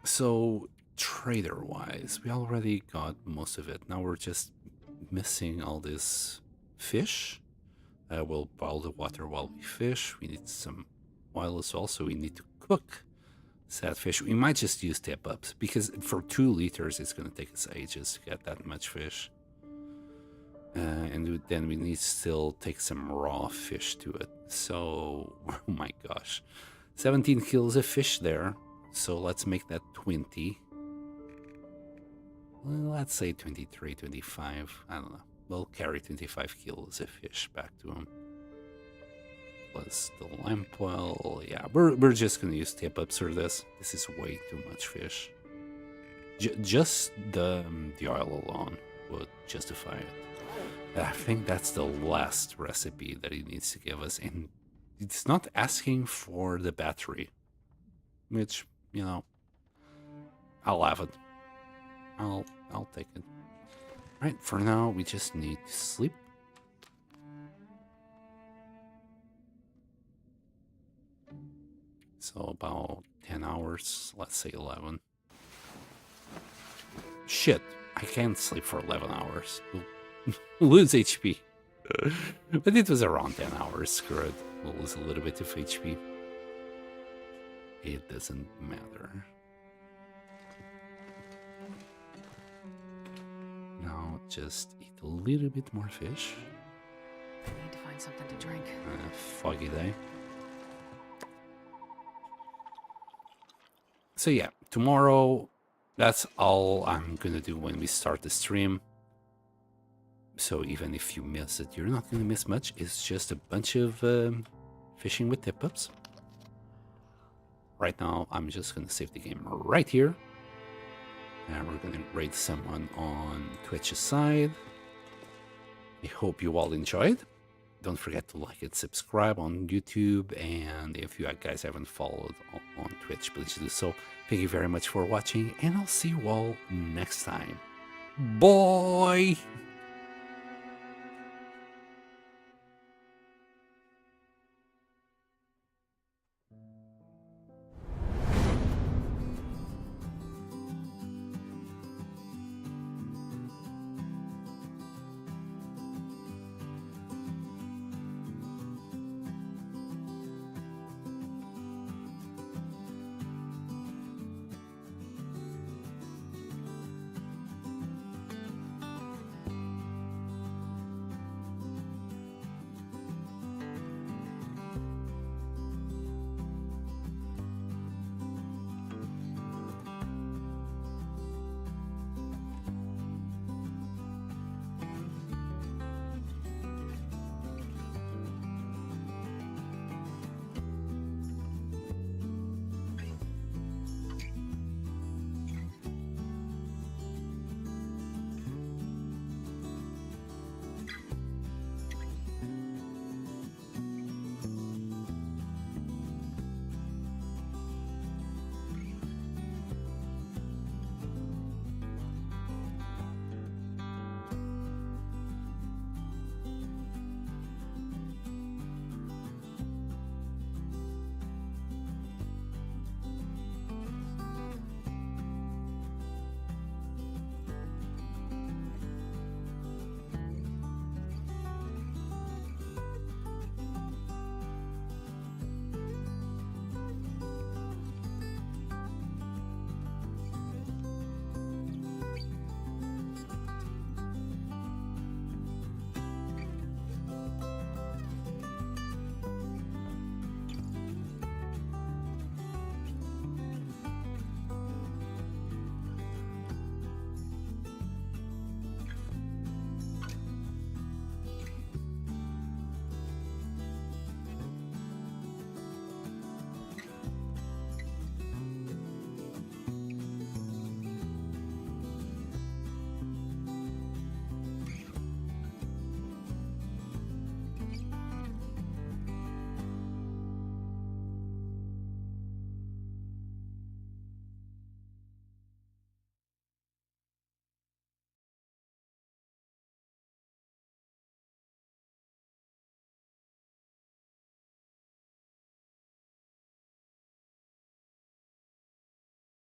[SPEAKER 1] So, trader-wise, we already got most of it. Now we're just missing all this fish. We'll boil the water while we fish. We need some oil as well, so we need to cook sad fish. We might just use tip-ups, because for 2 liters, it's going to take us ages to get that much fish. And then we need to still take some raw fish to it. So, oh my gosh. 17 kilos of fish there. So let's make that 20. Well, let's say 23, 25. I don't know. We'll carry 25 kilos of fish back to him. Plus the lamp oil. Yeah, we're just going to use tip-ups for this. This is way too much fish. Just the oil alone would justify it. I think that's the last recipe that he needs to give us, and it's not asking for the battery, which, you know, I'll have it. I'll take it. Right, for now, we just need to sleep. So about 10 hours, let's say 11. Shit, I can't sleep for 11 hours. Lose HP. But it was around 10 hours. Screw it. We'll lose a little bit of HP. It doesn't matter. Now just eat a little bit more fish.
[SPEAKER 2] I need to find something to drink.
[SPEAKER 1] Foggy day. So yeah, tomorrow, that's all I'm gonna do when we start the stream. So even if you miss it, you're not going to miss much. It's just a bunch of fishing with tip-ups. Right now, I'm just going to save the game right here. And we're going to raid someone on Twitch's side. I hope you all enjoyed. Don't forget to like and subscribe on YouTube. And if you guys haven't followed on Twitch, please do so. Thank you very much for watching. And I'll see you all next time. Boy!